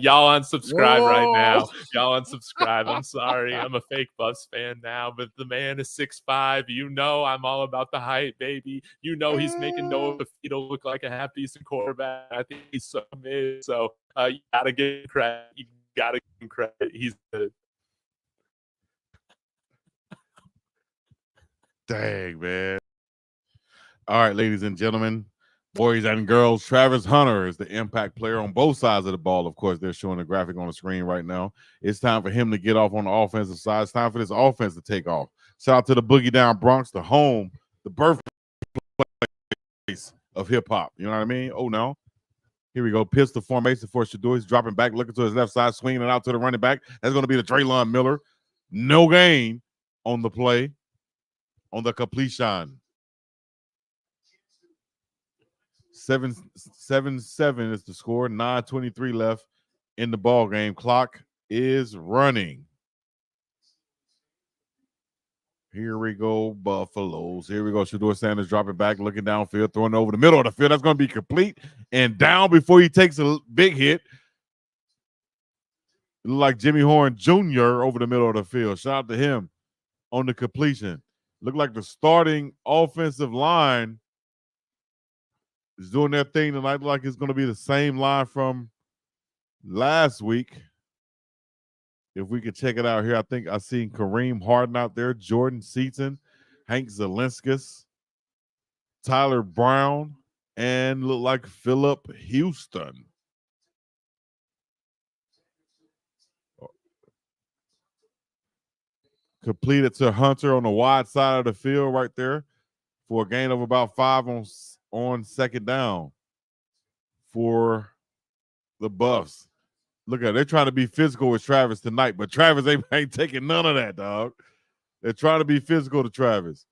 Y'all unsubscribe right now. Y'all unsubscribe. I'm sorry. I'm a fake Buffs fan now, but the man is 6'5". You know I'm all about the height, baby. You know he's making Noah Fafito look like a half decent quarterback. I think he's so mid. So you gotta give him credit. You gotta give him credit. He's good. Dang, man. All right, ladies and gentlemen, boys and girls, Travis Hunter is the impact player on both sides of the ball. Of course, they're showing the graphic on the screen right now. It's time for him to get off on the offensive side. It's time for this offense to take off. Shout out to the Boogie Down Bronx, the home, the birthplace of hip-hop. You know what I mean? Oh, no. Here we go. Pistol formation for Shedeur. He's dropping back, looking to his left side, swinging it out to the running back. That's going to be the Draylon Miller. No gain on the play, on the completion. 7-7 is the score. 9:23 left in the ball game. Clock is running. Here we go, Buffaloes. Here we go. Shedeur Sanders dropping back, looking downfield, throwing over the middle of the field. That's going to be complete and down before he takes a big hit. It looked like Jimmy Horn Jr. over the middle of the field. Shout out to him on the completion. Looked like the starting offensive line is doing their thing tonight. Like it's going to be the same line from last week. If we could check it out here, I think I seen Kareem Harden out there, Jordan Seaton, Hank Zelinskas, Tyler Brown, and look like Phillip Houston. Completed to Hunter on the wide side of the field right there for a gain of about 5 on second down for the Buffs. Look at it. They're trying to be physical with Travis tonight, but Travis ain't taking none of that, dog. They're trying to be physical to Travis.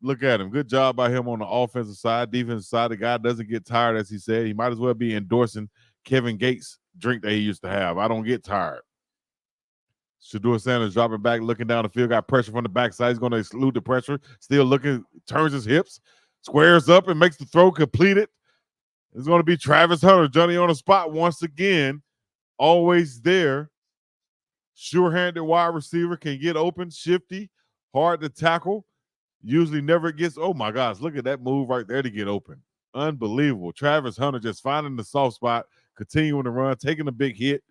Look at him. Good job by him on the offensive side. Defensive side, the guy doesn't get tired, as he said. He might as well be endorsing Kevin Gates' drink that he used to have. I don't get tired. Shedeur Sanders dropping back, looking down the field, got pressure from the backside. He's going to elude the pressure. Still looking, turns his hips, squares up, and makes the throw completed. It's going to be Travis Hunter, Johnny on the spot once again. Always there. Sure-handed wide receiver, can get open, shifty, hard to tackle. Usually never gets, oh my gosh, look at that move right there to get open. Unbelievable. Travis Hunter just finding the soft spot, continuing to run, taking a big hit.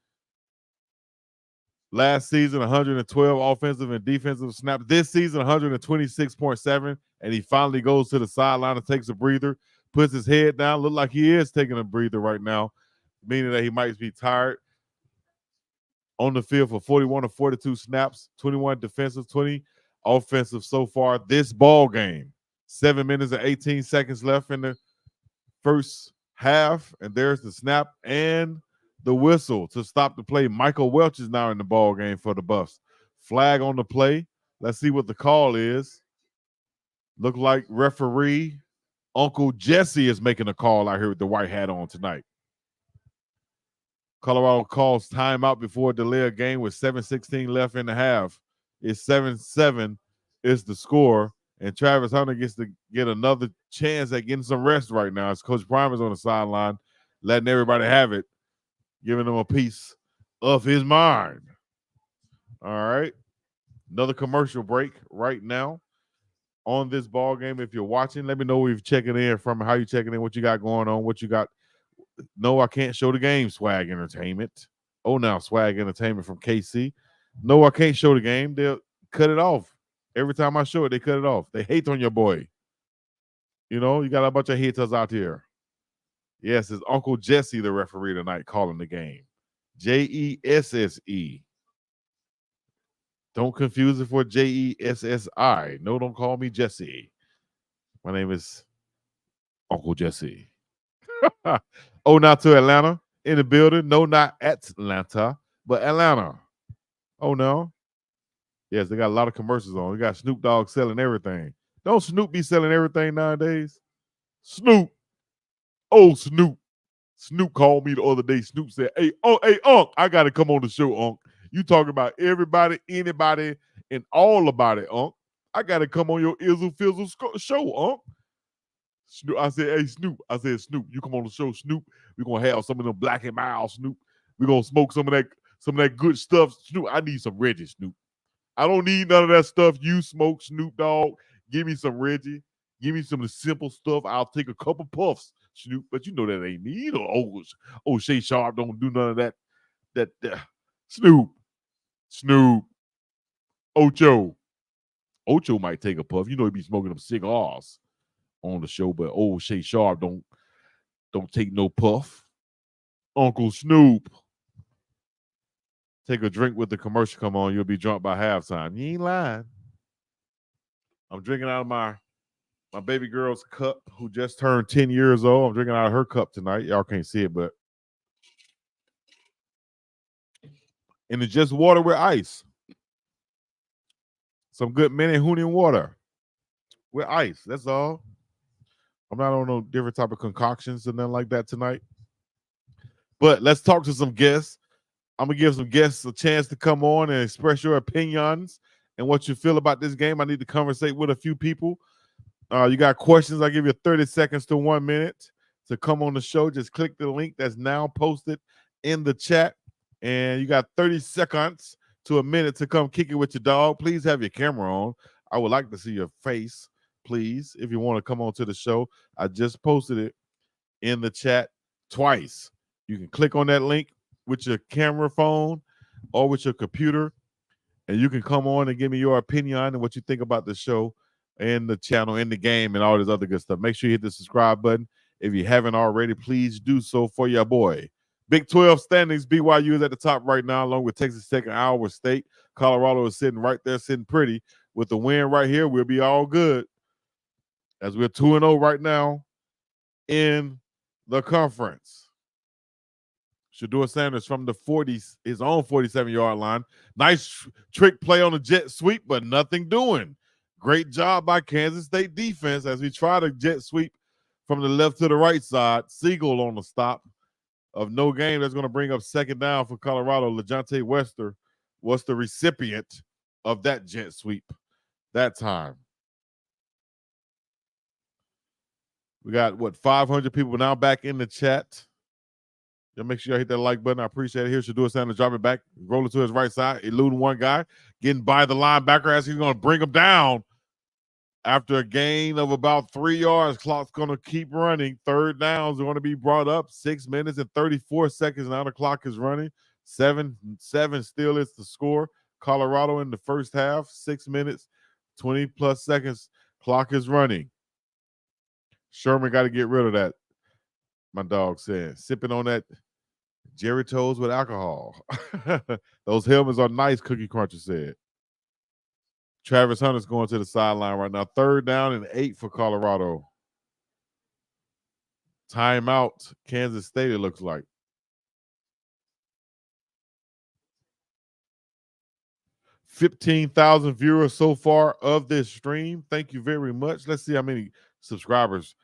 Last season, 112 offensive and defensive snaps. This season, 126.7, and he finally goes to the sideline and takes a breather, puts his head down. Look like he is taking a breather right now, meaning that he might be tired. On the field for 41 of 42 snaps, 21 defensive, 20 offensive so far this ball game. 7 minutes and 18 seconds left in the first half, and there's the snap and the whistle to stop the play. Michael Welch is now in the ball game for the Buffs. Flag on the play. Let's see what the call is. Look like referee Uncle Jesse is making a call out here with the white hat on tonight. Colorado calls timeout before delay of game with 7:16 left in the half. It's 7-7 is the score, and Travis Hunter gets to get another chance at getting some rest right now. As Coach Prime is on the sideline, letting everybody have it, giving them a piece of his mind. All right. Another commercial break right now on this ball game. If you're watching, let me know where you're checking in from, how you checking in, what you got going on, what you got. No, I can't show the game, Swag Entertainment. Oh, now Swag Entertainment from KC. No, I can't show the game. They'll cut it off. Every time I show it, they cut it off. They hate on your boy. You know, you got a bunch of haters out here. Yes, it's Uncle Jesse, the referee tonight, calling the game. Jesse. Don't confuse it for Jessi. No, don't call me Jesse. My name is Uncle Jesse. Oh, now to Atlanta in the building. No, not Atlanta, but Atlanta. Oh, no. Yes, they got a lot of commercials on. We got Snoop Dogg selling everything. Don't Snoop be selling everything nowadays? Snoop. Oh, Snoop. Snoop called me the other day. Snoop said, hey, Unc, I got to come on the show, Unc. You talking about everybody, anybody, and all about it, Unc. I got to come on your Izzle Fizzle show, Unc. Snoop, I said, hey, Snoop. I said, Snoop, you come on the show, Snoop. We're going to have some of them Black and Mild, Snoop. We're going to smoke some of that good stuff. Snoop, I need some Reggie, Snoop. I don't need none of that stuff you smoke, Snoop Dogg. Give me some Reggie. Give me some of the simple stuff. I'll take a couple puffs, Snoop. But you know that ain't me. You know, Shay Sharp don't do none of that. Snoop. Ocho might take a puff. You know he be smoking them cigars on the show, but old Shay Sharp don't take no puff. Uncle Snoop. Take a drink with the commercial come on. You'll be drunk by halftime. You ain't lying. I'm drinking out of my baby girl's cup who just turned 10 years old. I'm drinking out of her cup tonight. Y'all can't see it, but. And it's just water with ice. Some good Manahunian water with ice. That's all. I'm not on no different type of concoctions and nothing like that tonight. But let's talk to some guests. I'm going to give some guests a chance to come on and express your opinions and what you feel about this game. I need to conversate with a few people. You got questions, I'll give you 30 seconds to 1 minute to come on the show. Just click the link that's now posted in the chat. And you got 30 seconds to a minute to come kick it with your dog. Please have your camera on. I would like to see your face, please, if you want to come on to the show. I just posted it in the chat twice. You can click on that link with your camera phone or with your computer, and you can come on and give me your opinion and what you think about the show in the channel, in the game, and all this other good stuff. Make sure you hit the subscribe button. If you haven't already, please do so for your boy. Big 12 standings, BYU is at the top right now, along with Texas Tech and Iowa State. Colorado is sitting right there, sitting pretty. With the win right here, we'll be all good. As we're 2-0 right now in the conference. Shedeur Sanders from the 40s, his own 47-yard line. Nice trick play on the jet sweep, but nothing doing. Great job by Kansas State defense as we try to jet sweep from the left to the right side. Siegel on the stop of no gain. That's going to bring up second down for Colorado. LeJohntay Wester was the recipient of that jet sweep that time. We got, 500 people now back in the chat. Y'all make sure y'all hit that like button. I appreciate it. Here's Shedeur Sanders dropping back, rolling to his right side, eluding one guy, getting by the linebacker as he's going to bring him down. After a gain of about 3 yards, clock's going to keep running. Third downs are going to be brought up. 6 minutes and 34 seconds now. The clock is running. 7 still is the score. Colorado in the first half, 6 minutes, 20-plus seconds. Clock is running. Sherman got to get rid of that, my dog said. Sipping on that Jerry Toes with alcohol. Those helmets are nice, Cookie Cruncher said. Travis Hunter's going to the sideline right now. Third down and 8 for Colorado. Timeout, Kansas State, it looks like. $15,000 viewers so far of this stream. Thank you very much. Let's see how many subscribers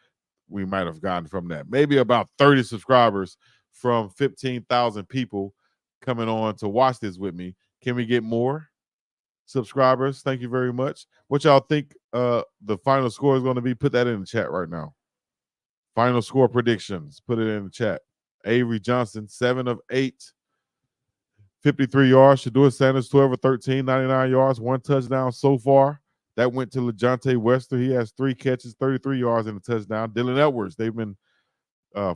we might have gotten from that. Maybe about 30 subscribers from 15,000 people coming on to watch this with me. Can we get more subscribers? Thank you very much. What y'all think the final score is going to be? Put that in the chat right now. Final score predictions. Put it in the chat. Avery Johnson, 7 of 8. 53 yards. Shedeur Sanders, 12 of 13, 99 yards, 1 touchdown so far. That went to LeJohntay Wester. He has 3 catches, 33 yards, and a touchdown. Dylan Edwards, they've been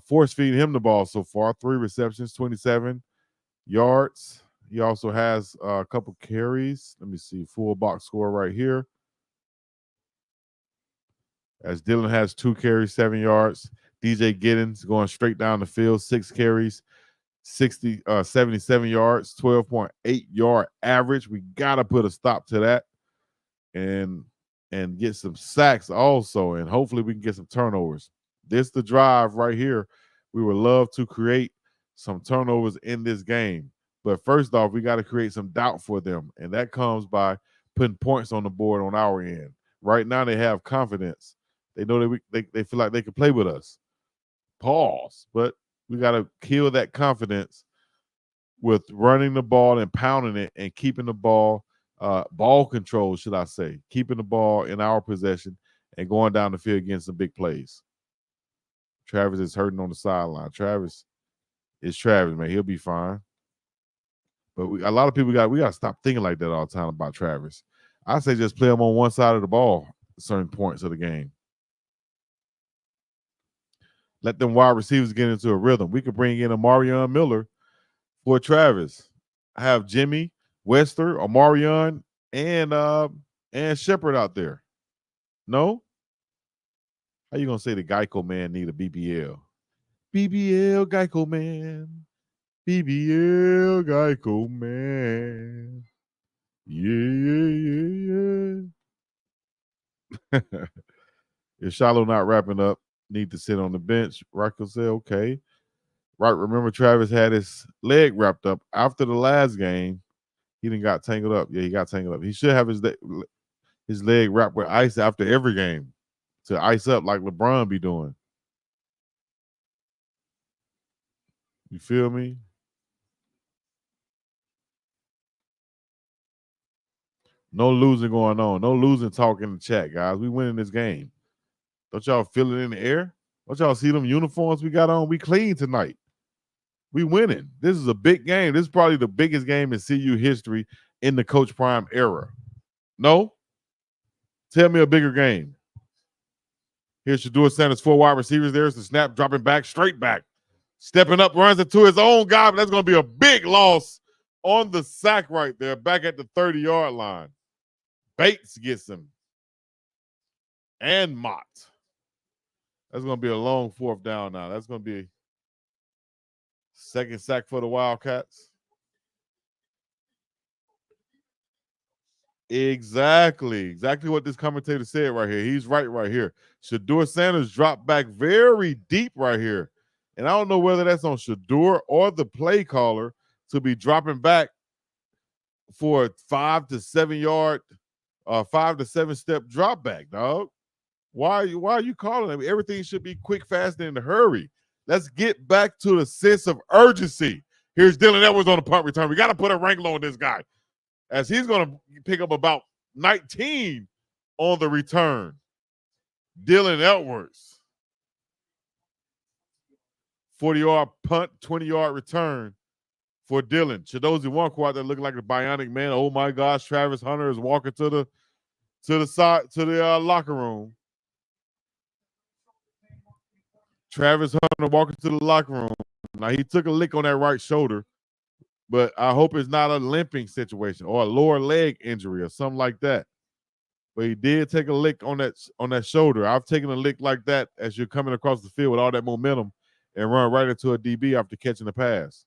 force-feeding him the ball so far. 3 receptions, 27 yards. He also has a couple carries. Let me see, full box score right here. As Dylan has 2 carries, 7 yards. DJ Giddens going straight down the field, 6 carries, 77 yards, 12.8 yard average. We got to put a stop to that and get some sacks also, and hopefully we can get some turnovers. This the drive right here. We would love to create some turnovers in this game. But first off, we got to create some doubt for them, and that comes by putting points on the board on our end. Right now they have confidence. They know that they feel like they can play with us. Pause. But we got to kill that confidence with running the ball and pounding it and keeping the ball, ball control, should I say, keeping the ball in our possession and going down the field against some big plays. Travis is hurting on the sideline. Travis is Travis, man. He'll be fine. But a lot of people we got to stop thinking like that all the time about Travis. I say just play him on one side of the ball at certain points of the game. Let them wide receivers get into a rhythm. We could bring in Amarion Miller for Travis. I have Jimmy, Wester, Amarion, and Shepard out there. No? How you going to say the Geico man need a BBL? BBL Geico man. BBL Geico man. Yeah. Is Shiloh not wrapping up? Need to sit on the bench. Rocco said, okay. Right, remember Travis had his leg wrapped up after the last game. He didn't got tangled up. Yeah, he got tangled up. He should have his leg wrapped with ice after every game to ice up like LeBron be doing. You feel me? No losing going on. No losing talk in the chat, guys. We winning this game. Don't y'all feel it in the air? Don't y'all see them uniforms we got on? We clean tonight. We winning. This is a big game. This is probably the biggest game in CU history in the Coach Prime era. No? Tell me a bigger game. Here's Shedeur Sanders, 4 wide receivers. There's the snap, dropping back, straight back. Stepping up, runs it to his own guy, but that's going to be a big loss on the sack right there, back at the 30-yard line. Bates gets him. and Mott. That's going to be a long fourth down now. That's going to be second sack for the Wildcats. Exactly what this commentator said right here. He's right here. Shedeur Sanders dropped back very deep right here. And I don't know whether that's on Shedeur or the play caller to be dropping back for a 5 to 7 yard, 5 to 7 step drop back, dog. Why are you calling him? Everything should be quick, fast, and in a hurry. Let's get back to the sense of urgency. Here's Dylan Edwards on the punt return. We got to put a wrangler on this guy, as he's going to pick up about 19 on the return. Dylan Edwards. 40-yard punt, 20-yard return for Dylan. Chidozie Nwankwo out there looking like a bionic man. Oh my gosh, Travis Hunter is walking to the side, to the locker room. Travis Hunter walking to the locker room. Now, he took a lick on that right shoulder, but I hope it's not a limping situation or a lower leg injury or something like that. But he did take a lick on that shoulder. I've taken a lick like that as you're coming across the field with all that momentum and run right into a DB after catching the pass.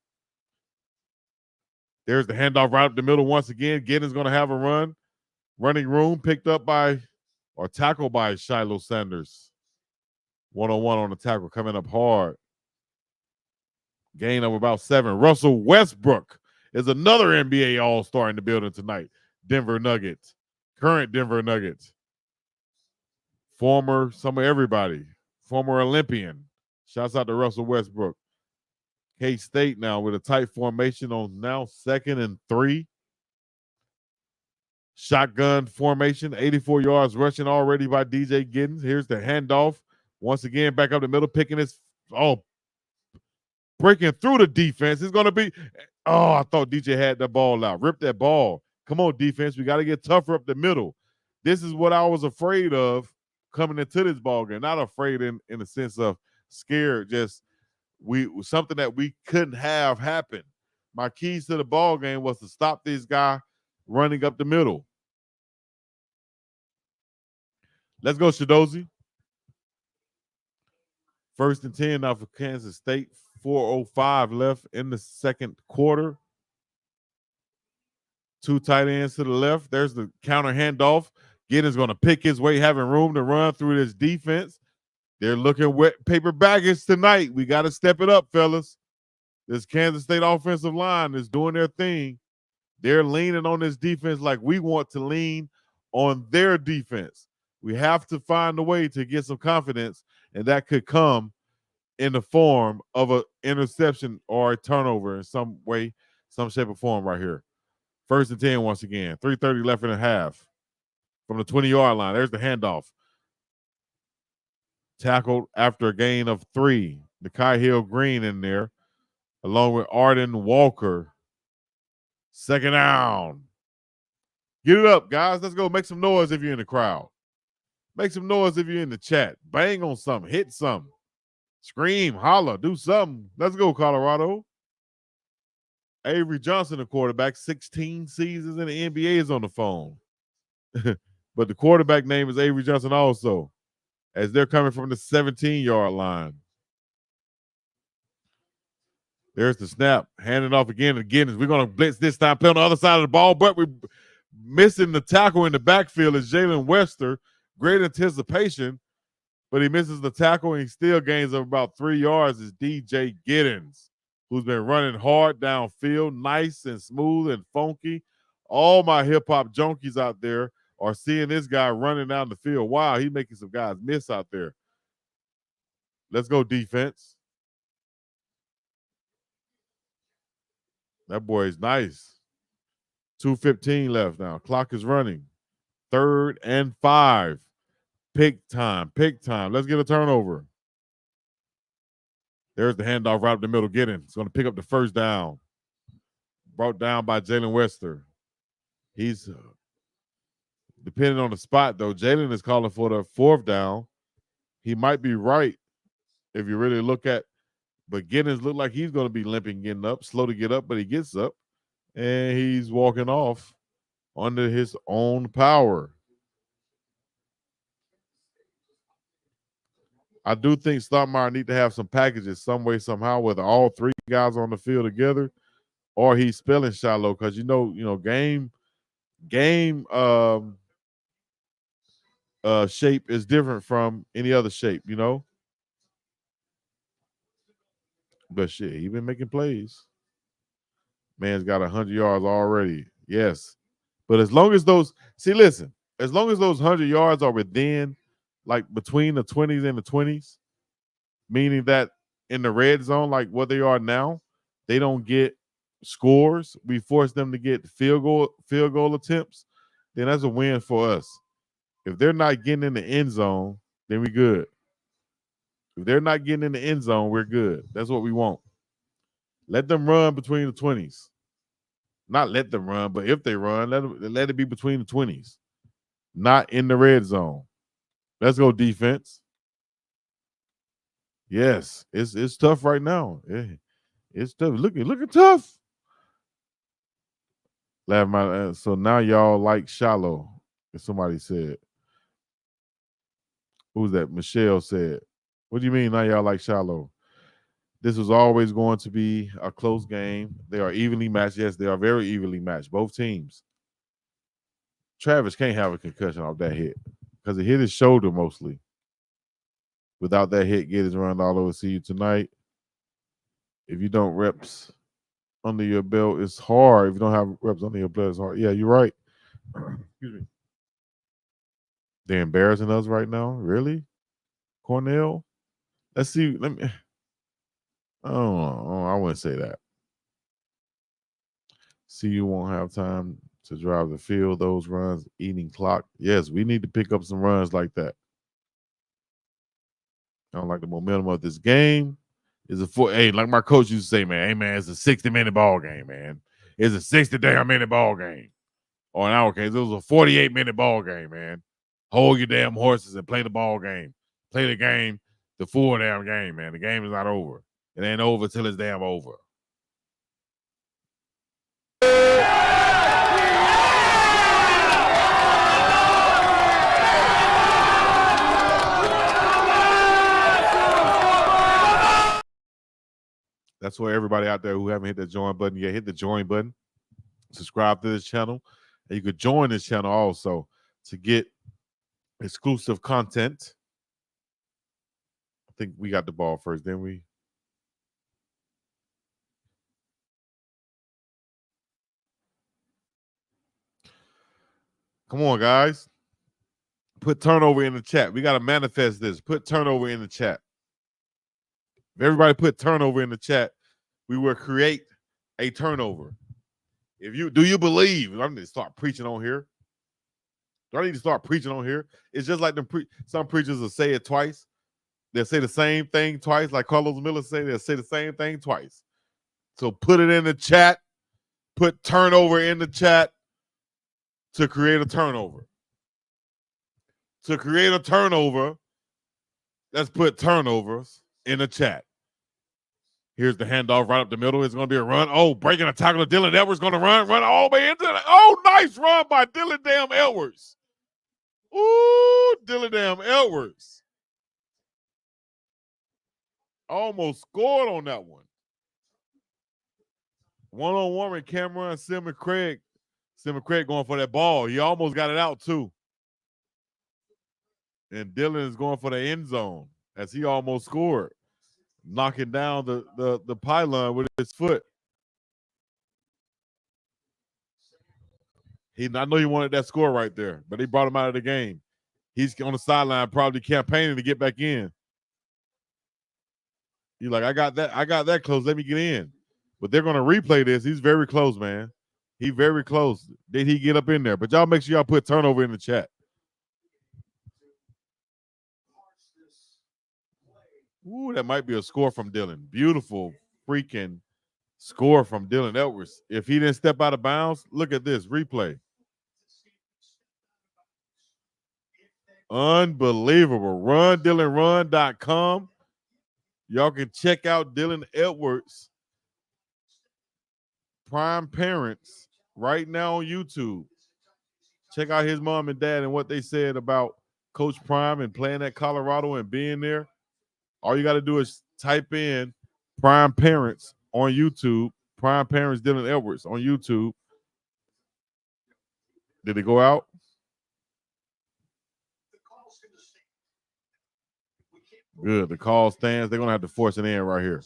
There's the handoff right up the middle once again. Giddens going to have a run. Running room picked up by or tackled by Shiloh Sanders. 1-on-1 on the tackle, coming up hard. Gain of about 7. Russell Westbrook is another NBA All-Star in the building tonight. Denver Nuggets. Current Denver Nuggets. Former Olympian. Shouts out to Russell Westbrook. K-State now with a tight formation on now 2nd and 3. Shotgun formation, 84 yards rushing already by DJ Giddens. Here's the handoff. Once again, back up the middle, breaking through the defense. It's going to be, I thought DJ had that ball out. Rip that ball. Come on, defense. We got to get tougher up the middle. This is what I was afraid of coming into this ball game. Not afraid in the sense of scared, just something that we couldn't have happen. My keys to the ball game was to stop this guy running up the middle. Let's go, Chidozie. 1st and 10 now for Kansas State. 4:05 left in the second quarter. 2 tight ends to the left. There's the counter handoff. Giddens going to pick his way, having room to run through this defense. They're looking wet paper baggage tonight. We got to step it up, fellas. This Kansas State offensive line is doing their thing. They're leaning on this defense like we want to lean on their defense. We have to find a way to get some confidence, and that could come in the form of an interception or a turnover in some way, some shape or form right here. 1st and 10 once again. 3:30 left in the half. From the 20-yard line, there's the handoff. Tackled after a gain of 3. Nakai Hill-Green in there, along with Arden Walker. 2nd down. Get it up, guys. Let's go. Make some noise if you're in the crowd. Make some noise if you're in the chat. Bang on something. Hit something. Scream, holler, do something. Let's go, Colorado. Avery Johnson, the quarterback, 16 seasons in the NBA, is on the phone. But the quarterback name is Avery Johnson also, as they're coming from the 17-yard line. There's the snap. Hand it off again and again. We're going to blitz this time, play on the other side of the ball, but we're missing the tackle in the backfield is Jalen Wester. Great anticipation, but he misses the tackle and he still gains of about 3 yards. Is DJ Giddens, who's been running hard downfield, nice and smooth and funky. All my hip-hop junkies out there are seeing this guy running down the field. Wow, he's making some guys miss out there. Let's go, defense. That boy is nice. 2:15 left now. Clock is running. 3rd and 5. Pick time. Let's get a turnover. There's the handoff right up the middle. Giddens. He's going to pick up the 1st down. Brought down by Jalen Wester. He's depending on the spot, though. Jalen is calling for the 4th down. He might be right if you really look at, but Giddens looked like he's going to be limping, getting up, slow to get up, but he gets up, and he's walking off under his own power. I do think Stoudemire need to have some packages some way, somehow, whether all three guys on the field together or he's spelling Shiloh, because game shape is different from any other shape, But shit, he been making plays. Man's got 100 yards already. Yes. But as long as those 100 yards are within, like between the 20s and the 20s, meaning that in the red zone, like what they are now, they don't get scores. We force them to get field goal attempts, then that's a win for us. If they're not getting in the end zone, then we good. If they're not getting in the end zone, we're good. That's what we want. Let them run between the 20s. Not let them run, but if they run, let it be between the 20s. Not in the red zone. Let's go defense. Yes, it's tough right now. It's tough. Looking tough. So now y'all like Shiloh, as somebody said. Who's that? Michelle said. What do you mean now y'all like Shiloh? This was always going to be a close game. They are evenly matched. Yes, they are very evenly matched, both teams. Travis can't have a concussion off that hit because it hit his shoulder mostly. Without that hit, Giddens run all over. See you tonight. If you don't reps under your belt, it's hard. If you don't have reps under your belt, it's hard. Yeah, you're right. Excuse me. They're embarrassing us right now. Really? Cornell? Let's see. Oh, I wouldn't say that. See, you won't have time to drive the field. Those runs, eating clock. Yes, we need to pick up some runs like that. I don't like the momentum of this game. Hey, like my coach used to say, man, hey, man, it's a 60-minute ball game, man. It's a 60-minute ball game. Or in our case, it was a 48-minute ball game, man. Hold your damn horses and play the ball game. Play the game, the full damn game, man. The game is not over. It ain't over till it's damn over. That's for everybody out there who haven't hit the join button yet. Hit the join button. Subscribe to this channel. And you could join this channel also to get exclusive content. I think we got the ball first, didn't we? Come on, guys. Put turnover in the chat. We got to manifest this. Put turnover in the chat. If everybody put turnover in the chat, we will create a turnover. Do you believe? I need to start preaching on here. Do I need to start preaching on here? It's just like some preachers will say it twice. They'll say the same thing twice, like Carlos Miller said. They'll say the same thing twice. So put it in the chat. Put turnover in the chat to create a turnover. To create a turnover, let's put turnovers in the chat. Here's the handoff right up the middle. It's going to be a run. Oh, breaking a tackle. Dylan Edwards going to run all the way into it. Oh, nice run by Dylan damn Edwards. Ooh, Dylan damn Edwards. Almost scored on that one. One-on-one with Cameron Simon Craig. Simon Craig going for that ball. He almost got it out, too. And Dylan is going for the end zone as he almost scored, knocking down the pylon with his foot. I know he wanted that score right there, but they brought him out of the game. He's on the sideline probably campaigning to get back in. He's like, I got that close. Let me get in. But they're going to replay this. He's very close, man. He's very close. Did he get up in there? But y'all make sure y'all put turnover in the chat. Ooh, that might be a score from Dylan. Beautiful freaking score from Dylan Edwards. If he didn't step out of bounds, look at this replay. Unbelievable. RunDylanRun.com. Y'all can check out Dylan Edwards' prime parents right now on YouTube. Check out his mom and dad and what they said about Coach Prime and playing at Colorado and being there. All you got to do is type in Prime Parents on YouTube. Prime Parents Dylan Edwards on YouTube. Did it go out? Good. The call stands. They're going to have to force it in right here.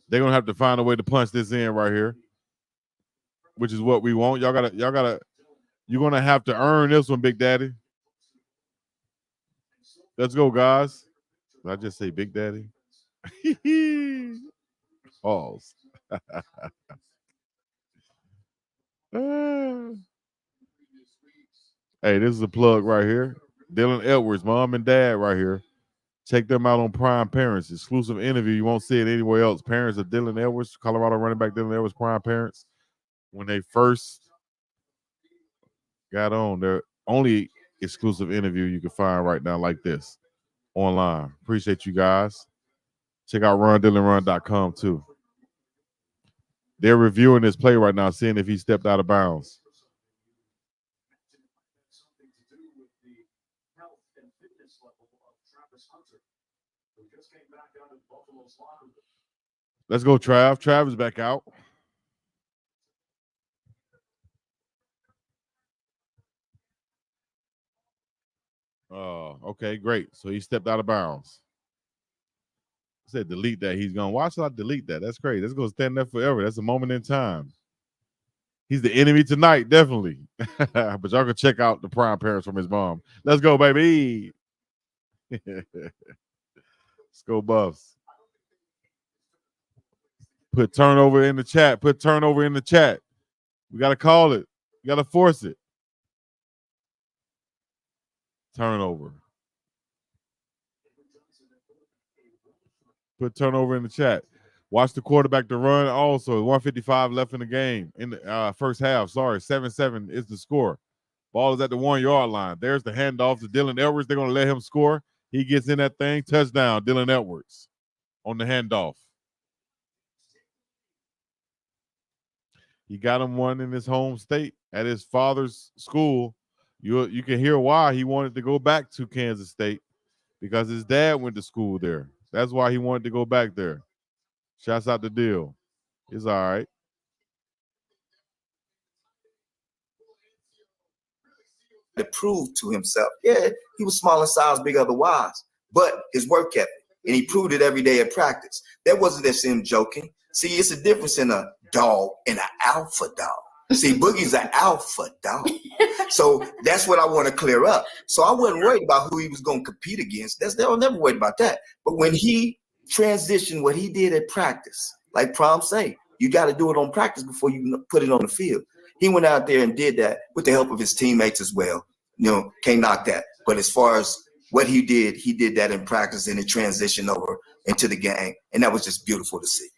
They're going to have to find a way to punch this in right here, which is what we want. You're going to have to earn this one, Big Daddy. Let's go, guys. Did I just say Big Daddy? Pause. Hey, this is a plug right here. Dylan Edwards, mom and dad right here. Check them out on Prime Parents. Exclusive interview. You won't see it anywhere else. Parents of Dylan Edwards, Colorado running back Dylan Edwards, Prime Parents. When they first got on, their only exclusive interview you can find right now like this online. Appreciate you guys. Check out rundylanrun.com too. They're reviewing this play right now, seeing if he stepped out of bounds. Let's go, Trav. Trav is back out. Oh, okay, great. So he stepped out of bounds. I said delete that. He's gone. Why should I delete that? That's crazy. That's going to stand there forever. That's a moment in time. He's the enemy tonight, definitely. But y'all can check out the Prime Parents from his mom. Let's go, baby. Let's go, Buffs. Put turnover in the chat. Put turnover in the chat. We got to call it. We got to force it. Turnover. Put turnover in the chat. Watch the quarterback to run. Also, 1:55 left in the game in the first half. Sorry, 7-7 is the score. Ball is at the 1-yard line. There's the handoff to Dylan Edwards. They're going to let him score. He gets in that thing. Touchdown, Dylan Edwards on the handoff. He got him one in his home state at his father's school. You can hear why he wanted to go back to Kansas State, because his dad went to school there. That's why he wanted to go back there. Shouts out to Deal. It's all right. To prove to himself, yeah, he was small in size, big otherwise, but his work ethic, and he proved it every day at practice. That wasn't just him joking. See, it's a difference in a dog and an alpha dog. See, Boogie's an alpha dog. So that's what I want to clear up. So I wasn't worried about who he was going to compete against. I was never worried about that. But when he transitioned what he did at practice, like Prom say, you got to do it on practice before you put it on the field. He went out there and did that with the help of his teammates as well. You know, can't knock that. But as far as what he did that in practice, and it transitioned over into the game. And that was just beautiful to see.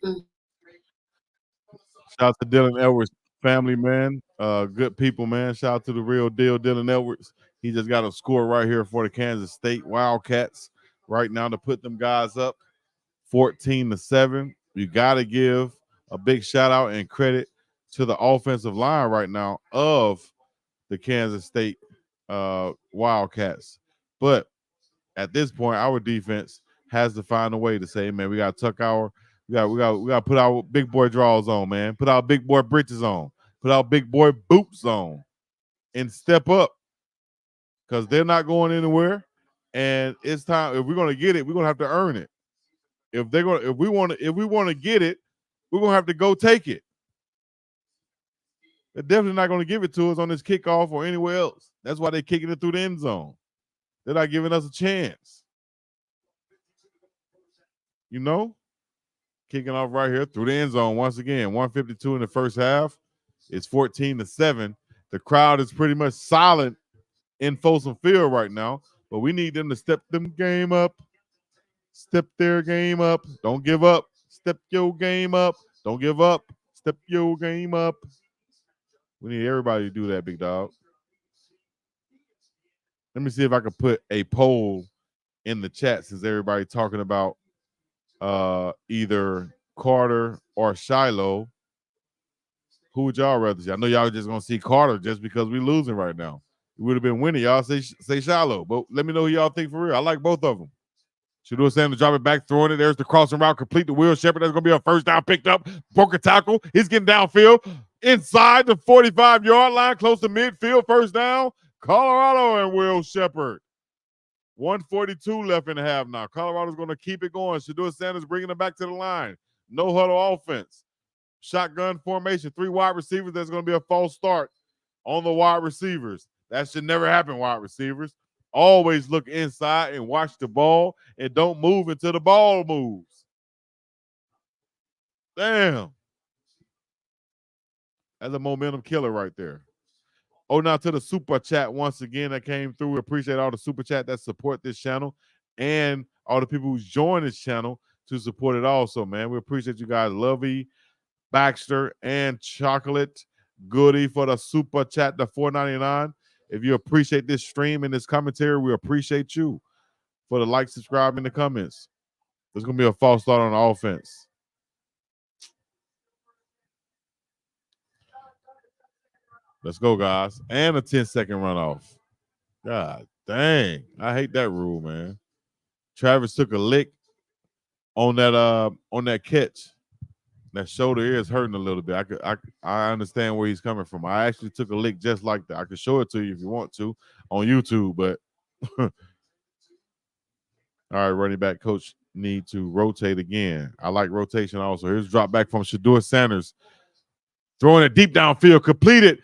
Shout out to Dylan Edwards family, man. Good people, man. Shout out to the real deal, Dylan Edwards. He just got a score right here for the Kansas State Wildcats right now to put them guys up 14-7. You got to give a big shout out and credit to the offensive line right now of the Kansas State Wildcats. But at this point, our defense has to find a way to say, man, we got to tuck our we got to put our big boy draws on, man. Put our big boy britches on. Put our big boy boots on and step up, because they're not going anywhere. And it's time. If we're going to get it, we're going to have to earn it. If we want to get it, we're going to have to go take it. They're definitely not going to give it to us on this kickoff or anywhere else. That's why they're kicking it through the end zone. They're not giving us a chance. You know? Kicking off right here through the end zone once again. 1:52 in the first half. It's 14-7. The crowd is pretty much silent in Folsom Field right now, but we need them to step them game up. Step their game up. Don't give up. Step your game up. Don't give up. Step your game up. We need everybody to do that, big dog. Let me see if I can put a poll in the chat, since everybody talking about either Carter or Shiloh. Who would y'all rather see? I know y'all just gonna see Carter just because we're losing right now. It would have been winning. Y'all say shallow, but let me know who y'all think for real. I like both of them. Shedeur Sanders drop it back, throwing it. There's the crossing route, complete to Will Shepherd. That's going to be a first down picked up. Broke a tackle. He's getting downfield inside the 45-yard line, close to midfield. First down, Colorado and Will Shepherd. 1:42 left in the half now. Colorado's going to keep it going. Shedeur Sanders bringing it back to the line. No huddle offense. Shotgun formation. 3 wide receivers. There's going to be a false start on the wide receivers. That should never happen, wide receivers. Always look inside and watch the ball and don't move until the ball moves. Damn. That's a momentum killer right there. Oh, now to the super chat once again that came through. We appreciate all the super chat that support this channel and all the people who's joined this channel to support it also, man. We appreciate you guys. Lovey, Baxter, and Chocolate Goody for the super chat, the $4.99. If you appreciate this stream and this commentary, we appreciate you for the like, subscribe, and the comments. There's going to be a false start on the offense. Let's go, guys. And a 10-second runoff. God dang. I hate that rule, man. Travis took a lick on that catch. That shoulder is hurting a little bit. I understand where he's coming from. I actually took a lick just like that. I can show it to you if you want to on YouTube, but all right, running back coach need to rotate again. I like rotation also. Here's a drop back from Shedeur Sanders. Throwing it deep downfield, completed.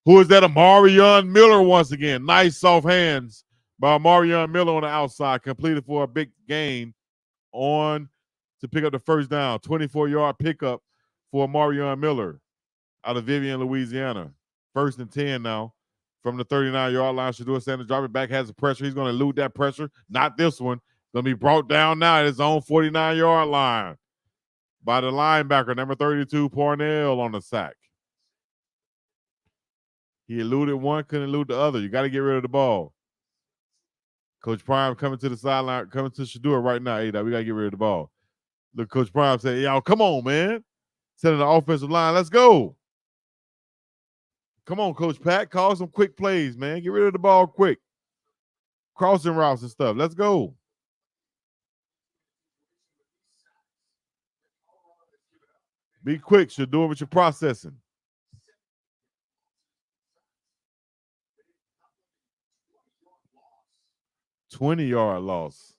Who is that? Amarion Miller once again. Nice soft hands by Amarion Miller on the outside. Completed for a big gain on to pick up the first down. 24-yard pickup for Amarion Miller out of Vivian, Louisiana. 1st and 10 now from the 39-yard line. Shedeur Sanders drop it back, has the pressure. He's going to elude that pressure. Not this one. Going to be brought down now at his own 49-yard line by the linebacker, number 32, Parnell on the sack. He eluded one, couldn't elude the other. You got to get rid of the ball. Coach Prime coming to the sideline, coming to Shedeur right now. Hey, we got to get rid of the ball. Look, Coach Prime said, y'all, come on, man. Sending the offensive line. Let's go. Come on, Coach Pat. Call some quick plays, man. Get rid of the ball quick. Crossing routes and stuff. Let's go. Be quick. Shedeur with your processing. 20-yard loss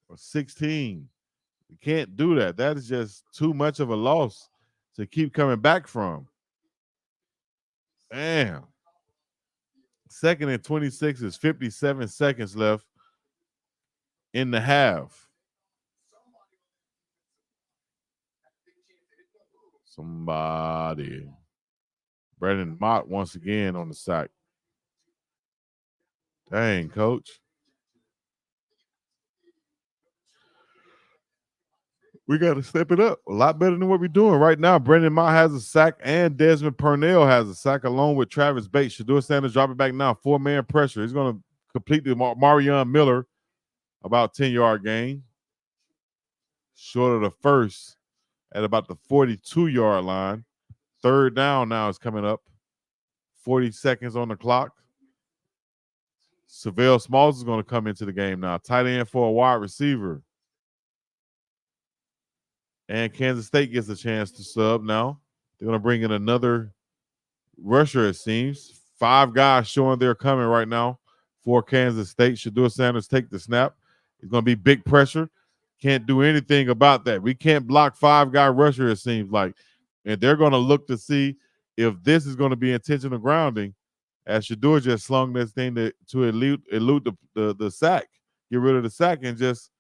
or 16. You can't do that. That is just too much of a loss to keep coming back from. Damn. 2nd and 26 is 57 seconds left in the half. Somebody. Brandon Mott once again on the sack. Dang, coach. We got to step it up a lot better than what we're doing right now. Brendan Mott has a sack and Desmond Purnell has a sack along with Travis Bates. Shedeur Sanders drop it back now. 4-man pressure. He's going to complete the Marion Miller about 10-yard gain. Short of the first at about the 42-yard line. 3rd down now is coming up. 40 seconds on the clock. Savell Smalls is going to come into the game now. Tight end for a wide receiver. And Kansas State gets a chance to sub now. They're going to bring in another rusher, it seems. 5 guys showing they're coming right now for Kansas State. Shedeur Sanders take the snap. It's going to be big pressure. Can't do anything about that. We can't block 5-guy rusher, it seems like. And they're going to look to see if this is going to be intentional grounding, as Shedeur just slung this thing to elude the sack. Get rid of the sack and just,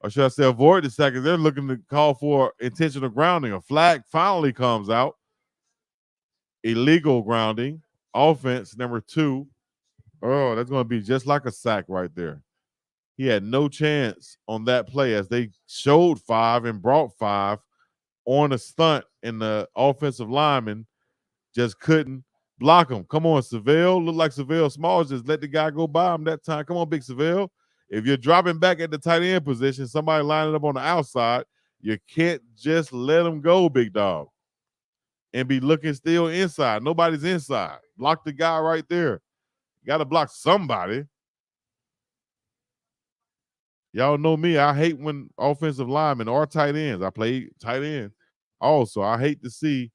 or should I say avoid the sack, because they're looking to call for intentional grounding. A flag finally comes out. Illegal grounding. Offense, number 2. Oh, that's going to be just like a sack right there. He had no chance on that play as they showed 5 and brought 5 on a stunt, and the offensive lineman just couldn't block him. Come on, Savell. Looked like Savell Smalls just let the guy go by him that time. Come on, Big Savell. If you're dropping back at the tight end position, somebody lining up on the outside, you can't just let them go, big dog, and be looking still inside. Nobody's inside. Block the guy right there. got to block somebody. Y'all know me. I hate when offensive linemen or tight ends. I play tight end. Also, I hate to see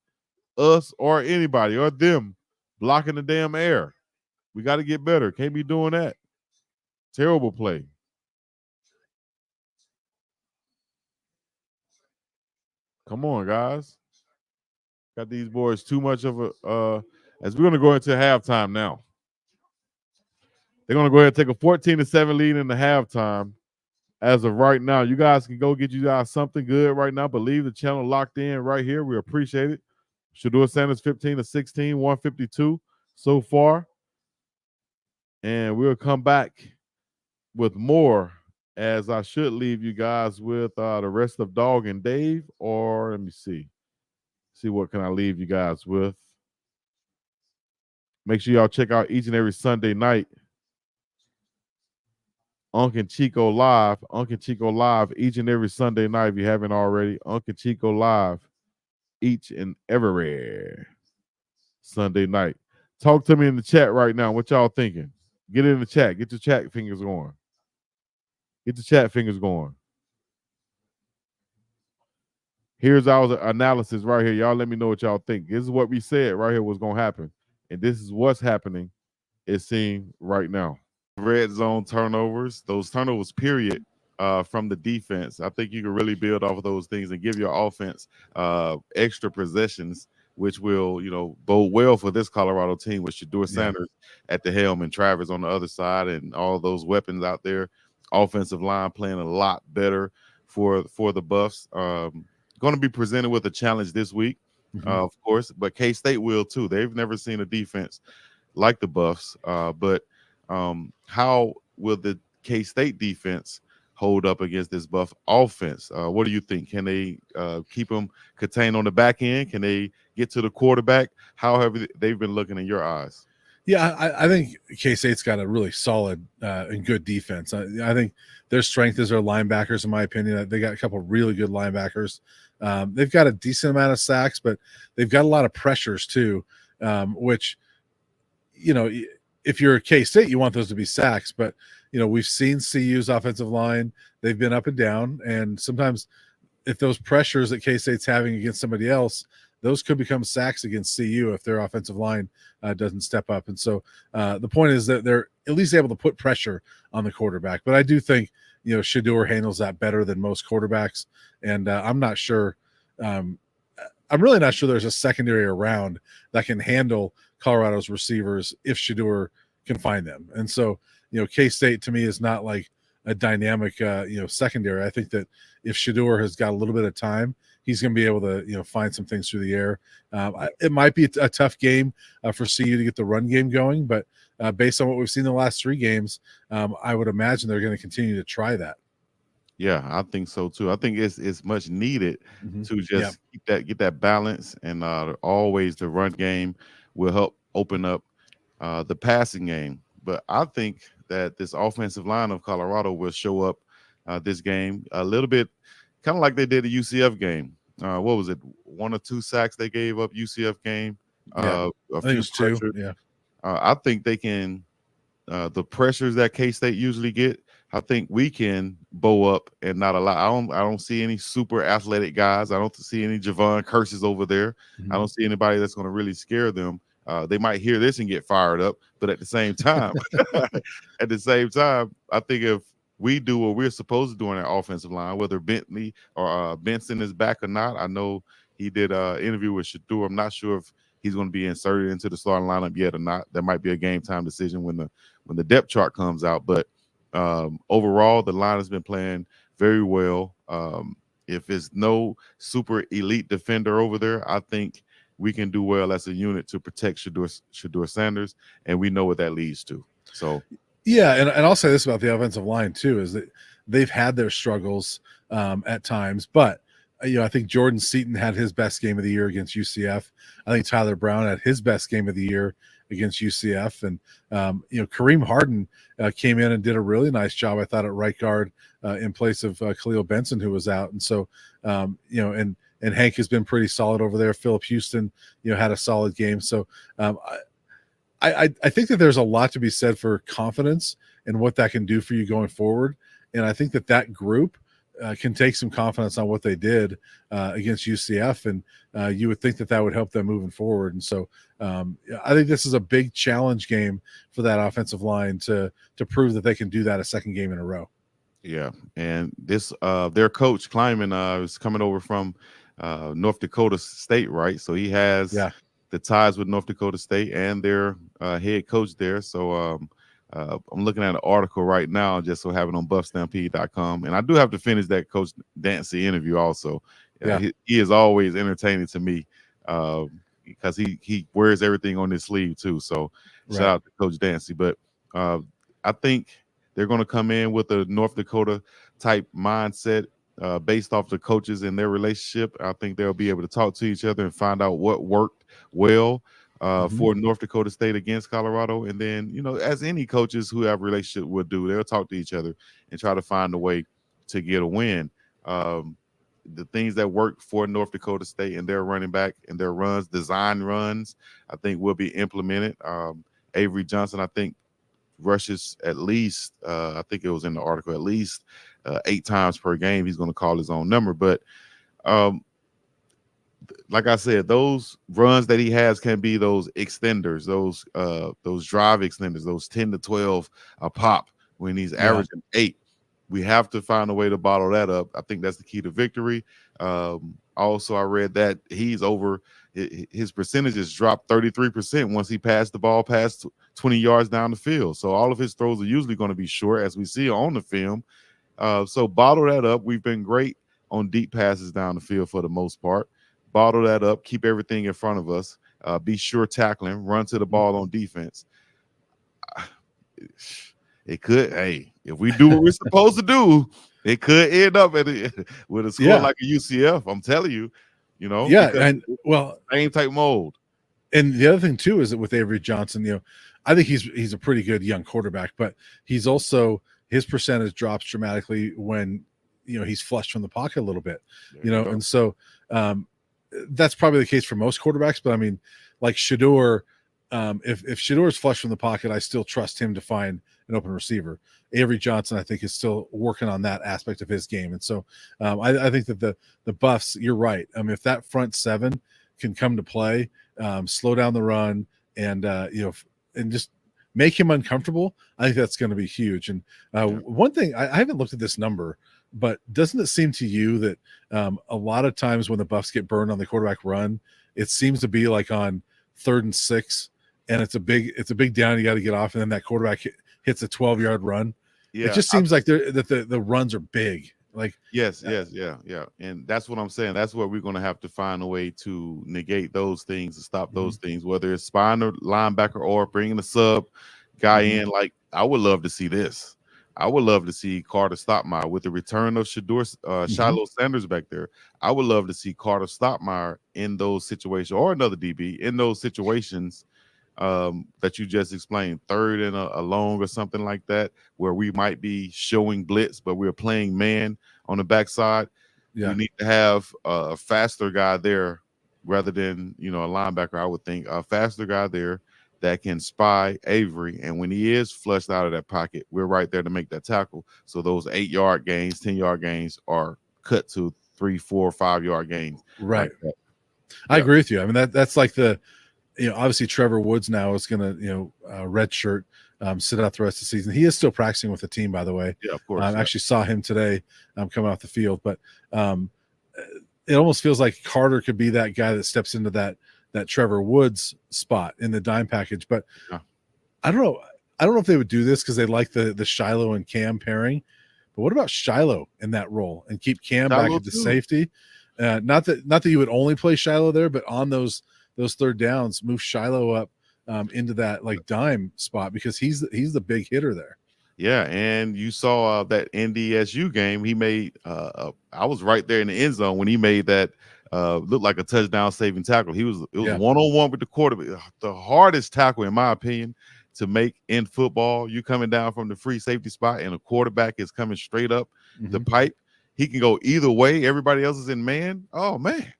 us or anybody or them blocking the damn air. We got to get better. Can't be doing that. Terrible play. Come on, guys. Got these boys too much of a as we're going to go into halftime now. They're going to go ahead and take a 14-7 lead in the halftime. As of right now, you guys can go get you guys something good right now, but leave the channel locked in right here. We appreciate it. Shedeur Sanders 15-16, 152 so far. And we'll come back with more, as I should leave you guys with the rest of Dog and Dave, or let me see. See what can I leave you guys with. Make sure y'all check out each and every Sunday night Unc and Chico Live. Unc and Chico Live each and every Sunday night if you haven't already. Unc and Chico Live each and every Sunday night. Talk to me in the chat right now. What y'all thinking? Get in the chat. Get your chat fingers going. Get the chat fingers going. Here's our analysis right here. Y'all let me know what y'all think. This is what we said right here was going to happen. And this is what's happening, it seems, right now. Red zone turnovers, those turnovers, period, from the defense. I think you can really build off of those things and give your offense extra possessions, which will, bode well for this Colorado team with Shedeur Sanders at the helm and Travers on the other side and all those weapons out there. Offensive line playing a lot better for the Buffs. Going to be presented with a challenge this week, of course, but K-State will too. They've never seen a defense like the Buffs, but how will the K-State defense hold up against this Buff offense? What do you think? Can they keep them contained on the back end? Can they get to the quarterback? How have they've been looking in your eyes? Yeah, I think K-State's got a really solid and good defense. I think their strength is their linebackers, in my opinion. They got a couple of really good linebackers. They've got a decent amount of sacks, but they've got a lot of pressures too, which, if you're K-State, you want those to be sacks. But, we've seen CU's offensive line. They've been up and down. And sometimes if those pressures that K-State's having against somebody else, those could become sacks against CU if their offensive line doesn't step up. And so the point is that they're at least able to put pressure on the quarterback. But I do think, Shedeur handles that better than most quarterbacks. And I'm not sure. I'm really not sure there's a secondary around that can handle Colorado's receivers if Shedeur can find them. And so, K-State to me is not like a dynamic, secondary. I think that if Shedeur has got a little bit of time, he's going to be able to, find some things through the air. It might be a tough game for CU to get the run game going, but based on what we've seen in the last 3 games, I would imagine they're going to continue to try that. Yeah, I think so too. I think it's much needed to just get that balance, and always the run game will help open up the passing game. But I think that this offensive line of Colorado will show up this game a little bit, kind of like they did the UCF game. What was it? 1 or 2 sacks they gave up UCF game. I think it was 2. Yeah. I think they can. The pressures that K-State usually get, I think we can bow up and not allow. I don't see any super athletic guys. I don't see any Javon Curses over there. I don't see anybody that's going to really scare them. They might hear this and get fired up, but at the same time, I think if we do what we're supposed to do on that offensive line, whether Bentley or Benson is back or not. I know he did an interview with Shedeur. I'm not sure if he's going to be inserted into the starting lineup yet or not. That might be a game time decision when the depth chart comes out. But overall, the line has been playing very well. If it's no super elite defender over there, I think we can do well as a unit to protect Shedeur Sanders, and we know what that leads to. So, yeah, and I'll say this about the offensive line too, is that they've had their struggles at times, but I think Jordan Seaton had his best game of the year against UCF. I think Tyler Brown had his best game of the year against UCF, and Kareem Harden came in and did a really nice job, I thought, at right guard in place of Khalil Benson, who was out. And so, and Hank has been pretty solid over there. Philip Houston, had a solid game. So I think that there's a lot to be said for confidence and what that can do for you going forward. And I think that group can take some confidence on what they did against UCF, and you would think that would help them moving forward. And so I think this is a big challenge game for that offensive line to prove that they can do that a second game in a row. Yeah, and this their coach Kleiman is coming over from North Dakota State, right? So he has the ties with North Dakota State and their head coach there. So I'm looking at an article right now, just so have it on buffstampede.com. And I do have to finish that Coach Dancy interview also. He is always entertaining to me because he wears everything on his sleeve too. So shout out to Coach Dancy. But I think they're going to come in with a North Dakota type mindset based off the coaches and their relationship. I think they'll be able to talk to each other and find out what worked well for North Dakota State against Colorado. And then, as any coaches who have a relationship would do, they'll talk to each other and try to find a way to get a win. The things that work for North Dakota State and their running back and their runs, design runs, I think will be implemented. Avery Johnson, I think, rushes at least, I think it was in the article, at least 8 times per game. He's going to call his own number. But like I said, those runs that he has can be those extenders, those drive extenders, those 10 to 12 a pop when he's averaging 8. We have to find a way to bottle that up. I think that's the key to victory. Also, I read that his percentages dropped 33% once he passed the ball past 20 yards down the field. So all of his throws are usually going to be short, as we see on the film. So bottle that up. We've been great on deep passes down the field for the most part. Bottle that up. Keep everything in front of us. Be sure tackling. Run to the ball on defense. It could, if we do what we're supposed to do, it could end up with a score like a UCF. I'm telling you, and same type mold. And the other thing too is that with Avery Johnson, I think he's a pretty good young quarterback, but he's also, his percentage drops dramatically when he's flushed from the pocket a little bit, and so that's probably the case for most quarterbacks. But I mean, like Shedeur, if Shedeur is flushed from the pocket, I still trust him to find an open receiver. Avery Johnson, I think, is still working on that aspect of his game. And so I think that the Buffs, you're right. I mean, if that front 7 can come to play, slow down the run and just make him uncomfortable, I think that's going to be huge. And one thing, I haven't looked at this number, but doesn't it seem to you that a lot of times when the Buffs get burned on the quarterback run, it seems to be like on 3rd and 6, and it's a big down, you got to get off, and then that quarterback hits a 12-yard run. Yeah, it just seems like the runs are big. Like yes, and that's what I'm saying. That's where we're going to have to find a way to negate those things, to stop those things, whether it's spying a linebacker or bringing a sub guy in. Like, I would love to see this. I would love to see Carter Stoppmeyer with the return of Shiloh Sanders back there. I would love to see Carter Stoppmeyer in those situations, or another DB in those situations that you just explained, 3rd and a long or something like that, where we might be showing blitz, but we're playing man on the backside. You need to have a faster guy there rather than, a linebacker. I would think a faster guy there that can spy Avery. And when he is flushed out of that pocket, we're right there to make that tackle. So those 8-yard gains, 10-yard gains are cut to 3, 4, 5-yard gains. Right. Like I agree with you. I mean, that's like obviously Trevor Woods now is going to, red shirt, sit out the rest of the season. He is still practicing with the team, by the way. Yeah, of course. I actually saw him today coming off the field, but it almost feels like Carter could be that guy that steps into that Trevor Woods spot in the dime package. But I don't know. I don't know if they would do this because they like the Shiloh and Cam pairing. But what about Shiloh in that role and keep Cam back at the safety? Not that you would only play Shiloh there, but on those 3rd downs, move Shiloh up into that like dime spot because he's the big hitter there. Yeah, and you saw that NDSU game. He made I was right there in the end zone when he made that looked like a touchdown saving tackle. It was one-on-one with the quarterback. The hardest tackle, in my opinion, to make in football. You coming down from the free safety spot and a quarterback is coming straight up the pipe. He can go either way. Everybody else is in man. Oh man.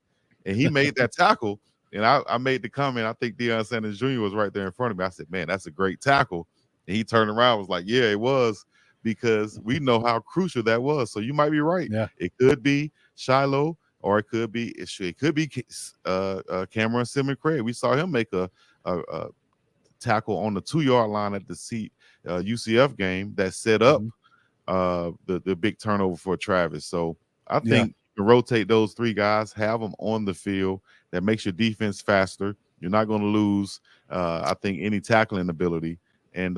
And he made that tackle. and I made the comment. I think Deion Sanders Jr. was right there in front of me. I said, "Man, that's a great tackle." And he turned around, was like, "Yeah, it was," because we know how crucial that was. So you might be right. Yeah, it could be Shiloh, or it could be Cameron Simmons Craig. We saw him make a tackle on the 2-yard line at the UCF game that set up the big turnover for Travis. So I think you can rotate those 3 guys, have them on the field. That makes your defense faster. You're not going to lose, I think, any tackling ability. And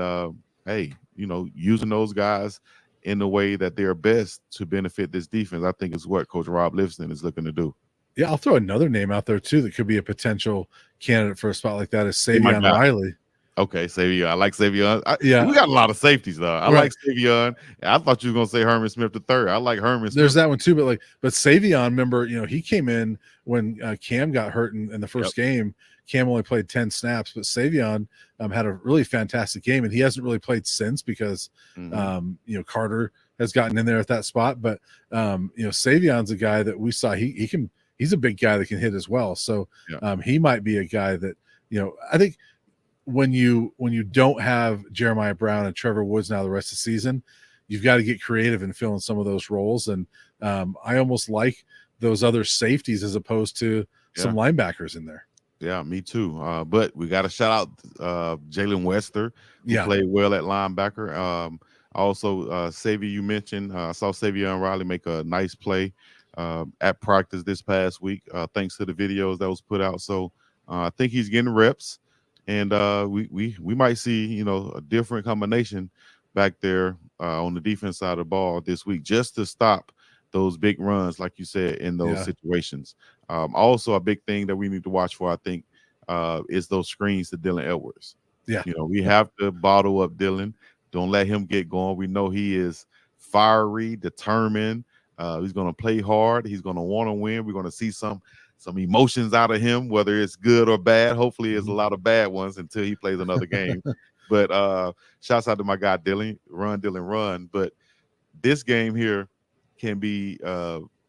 hey, using those guys in the way that they're best to benefit this defense, I think is what Coach Rob Livingston is looking to do. Yeah, I'll throw another name out there too that could be a potential candidate for a spot like that is Savion Riley. Okay, Savion. I like Savion. Yeah, we got a lot of safeties though. I like Savion. I thought you were gonna say Herman Smith III. I like Herman Smith. There's that one too, but Savion, remember, he came in when Cam got hurt in the first game. Cam only played 10 snaps, but Savion had a really fantastic game, and he hasn't really played since because Carter has gotten in there at that spot. But Savion's a guy that we saw he's a big guy that can hit as well. So he might be a guy that I think when you don't have Jeremiah Brown and Trevor Woods now the rest of the season, you've got to get creative and fill in some of those roles. And I almost like those other safeties as opposed to some linebackers in there. Yeah, me too. But we got to shout out Jalen Wester, who played well at linebacker. Also, Xavier, you mentioned, I saw Savion Riley make a nice play at practice this past week, thanks to the videos that was put out. So I think he's getting reps, and we might see a different combination back there on the defense side of the ball this week, just to stop those big runs, like you said, in those situations. Also, a big thing that we need to watch for, I think, is those screens to Dylan Edwards. Yeah, we have to bottle up Dylan. Don't let him get going. We know he is fiery, determined. He's going to play hard. He's going to want to win. We're going to see some emotions out of him, whether it's good or bad. Hopefully, it's a lot of bad ones until he plays another game. But shouts out to my guy Dylan, run. But this game here can be,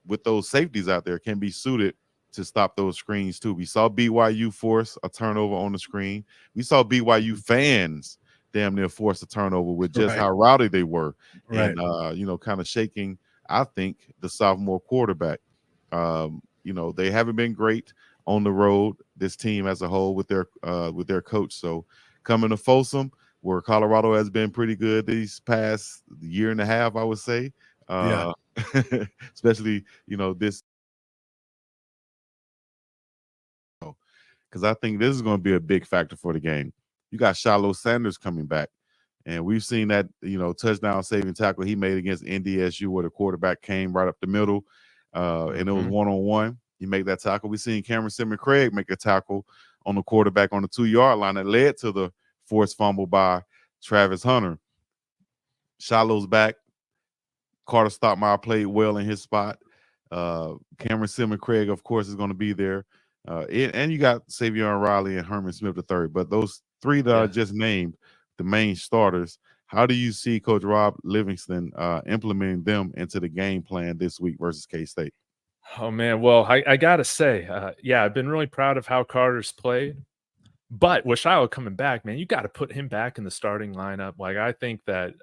with those safeties out there, can be suited to stop those screens too. We saw BYU force a turnover on the screen. We saw BYU fans damn near force a turnover with just how rowdy they were, and kind of shaking, I think, the sophomore quarterback. They haven't been great on the road, this team as a whole, with their coach. So coming to Folsom, where Colorado has been pretty good these past year and a half, I would say. Especially this, because I think this is going to be a big factor for the game. You got Shiloh Sanders coming back, and we've seen that touchdown saving tackle he made against NDSU, where the quarterback came right up the middle, and it was 1-on-1. He made that tackle. We've seen Cameron Simmons Craig make a tackle on the quarterback on the 2-yard line that led to the forced fumble by Travis Hunter. Shiloh's back. Carter Stockmeyer played well in his spot. Cameron Simmons Craig, of course, is going to be there. And you got Savion Riley and Herman Smith III. But those 3 that I just named, the main starters, how do you see Coach Rob Livingston implementing them into the game plan this week versus K-State? Oh, man. Well, I got to say, I've been really proud of how Carter's played. But with Shiloh coming back, man, you got to put him back in the starting lineup. Like, I think that,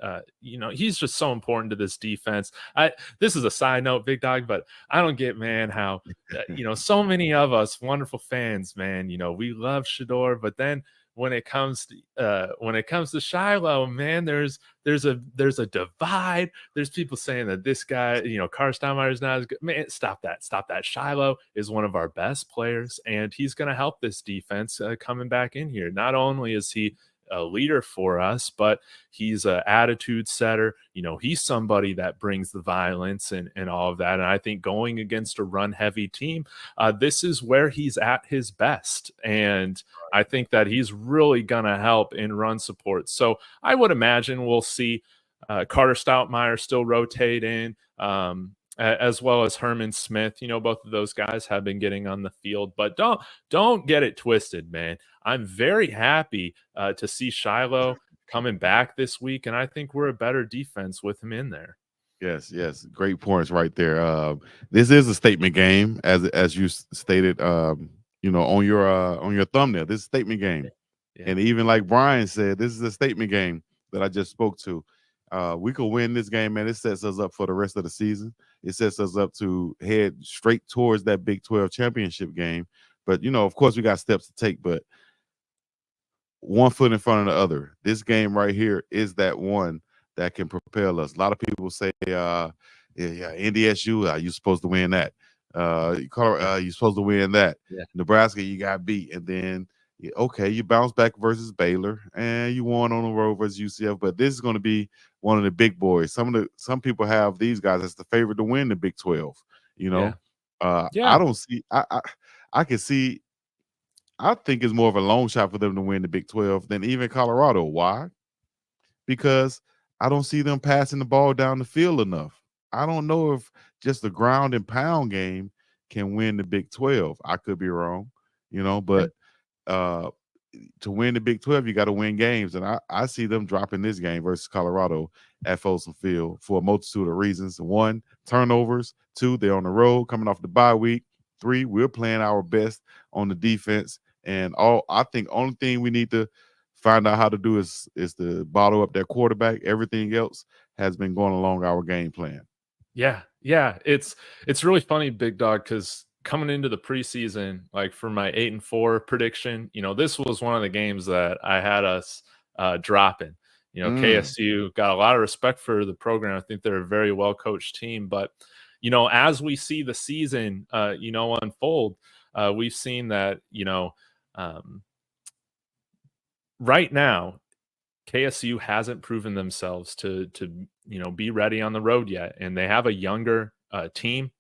he's just so important to this defense. This is a side note, Big Dog, but I don't get, man, how, so many of us wonderful fans, man, we love Shedeur, but then when it comes to Shiloh, man, there's a divide. There's people saying that this guy, Carter Stockmeyer is not as good. Man, stop that. Shiloh is one of our best players, and he's going to help this defense coming back in here. Not only is he a leader for us, but he's an attitude setter. He's somebody that brings the violence and all of that. And I think going against a run heavy team, this is where he's at his best. And I think that he's really going to help in run support. So I would imagine we'll see Carter Stockmeyer still rotate in, as well as Herman Smith. Both of those guys have been getting on the field, but don't get it twisted, man. I'm very happy to see Shiloh coming back this week, and I think we're a better defense with him in there. Yes. Great points right there. This is a statement game, as you stated, on your thumbnail. This is a statement game. Yeah. And even like Brian said, this is a statement game that I just spoke to. We could win this game, man. It sets us up for the rest of the season. It sets us up to head straight towards that Big 12 championship game. But, of course, we got steps to take, but one foot in front of the other. This game right here is that one that can propel us. A lot of people say, NDSU, you're supposed to win that. You're supposed to win that. Yeah. Nebraska, you got beat. And then, you bounce back versus Baylor, and you won on the road versus UCF. But this is going to be one of the big boys. Some people have these guys as the favorite to win the Big 12. I don't see. I can see. I think it's more of a long shot for them to win the Big 12 than even Colorado. Why? Because I don't see them passing the ball down the field enough. I don't know if just the ground and pound game can win the Big 12. I could be wrong, but to win the Big 12, you got to win games. And I see them dropping this game versus Colorado at Folsom Field for a multitude of reasons. 1, turnovers. 2, they're on the road coming off the bye week. 3, we're playing our best on the defense. And I think only thing we need to find out how to do is to bottle up their quarterback. Everything else has been going along our game plan. Yeah. It's really funny, Big Dog, because coming into the preseason, like for my 8-4 prediction, this was one of the games that I had us dropping. KSU got a lot of respect for the program. I think they're a very well coached team, but as we see the season, unfold, we've seen that, right now, KSU hasn't proven themselves to be ready on the road yet, and they have a younger team,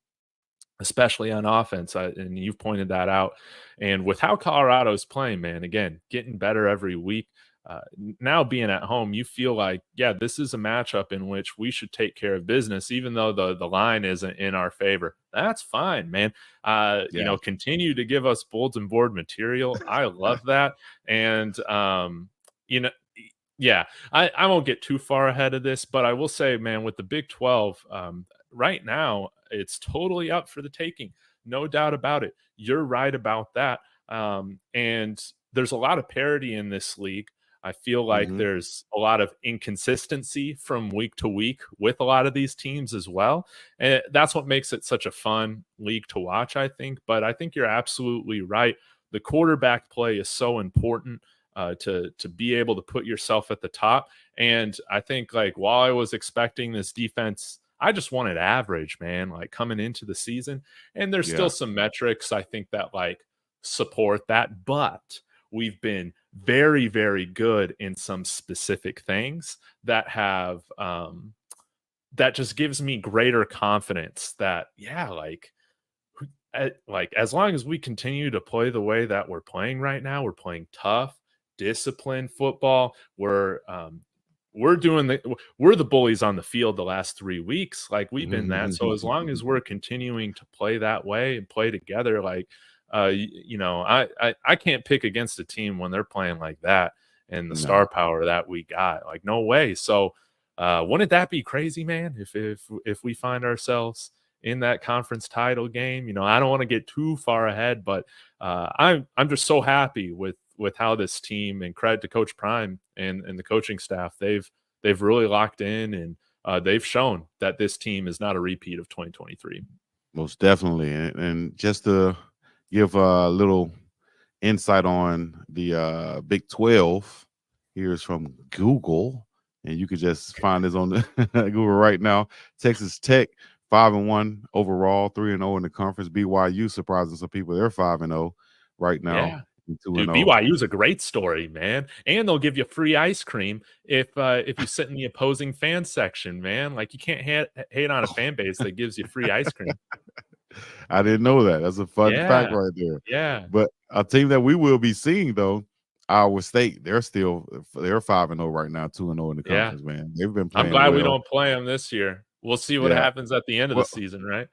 especially on offense. And you've pointed that out. And with how Colorado's playing, man, again, getting better every week. Now being at home, you feel like, this is a matchup in which we should take care of business, even though the line isn't in our favor. That's fine, man. Continue to give us bulletin board material. I love that. And, I won't get too far ahead of this, but I will say, man, with the Big 12, right now, it's totally up for the taking. No doubt about it. You're right about that. And there's a lot of parity in this league. I feel like there's a lot of inconsistency from week to week with a lot of these teams as well. And that's what makes it such a fun league to watch, I think. But I think you're absolutely right. The quarterback play is so important to be able to put yourself at the top. And I think, like, while I was expecting this defense, I just wanted average, man, like coming into the season. And there's still some metrics, I think, that like support that. But we've been very, very good in some specific things that have that just gives me greater confidence that, as long as we continue to play the way that we're playing right now, we're playing tough, disciplined football. We're the bullies on the field the last 3 weeks. Like, we've been that. So as long as we're continuing to play that way and play together, like, I can't pick against a team when they're playing like that and the star power that we got. Like, no way. So wouldn't that be crazy, man, if we find ourselves in that conference title game? I don't want to get too far ahead, but I'm just so happy with how this team, and credit to Coach Prime and the coaching staff, they've really locked in, and they've shown that this team is not a repeat of 2023. Most definitely. And just to give a little insight on the Big 12, here's from Google, and you could just find this on the Google right now. Texas Tech 5-1 overall, 3-0 in the conference. BYU surprising some people; they're 5-0 right now. Yeah. Dude, BYU is a great story, man, and they'll give you free ice cream if you sit in the opposing fan section, man. Like, you can't hate on a fan base that gives you free ice cream. I didn't know that. That's a fun fact right there. Yeah. But a team that we will be seeing, though, Iowa State, they're 5-0 right now, 2-0 in the conference, man. They've been playing. I'm glad we don't play them this year. We'll see what happens at the end of the season, right?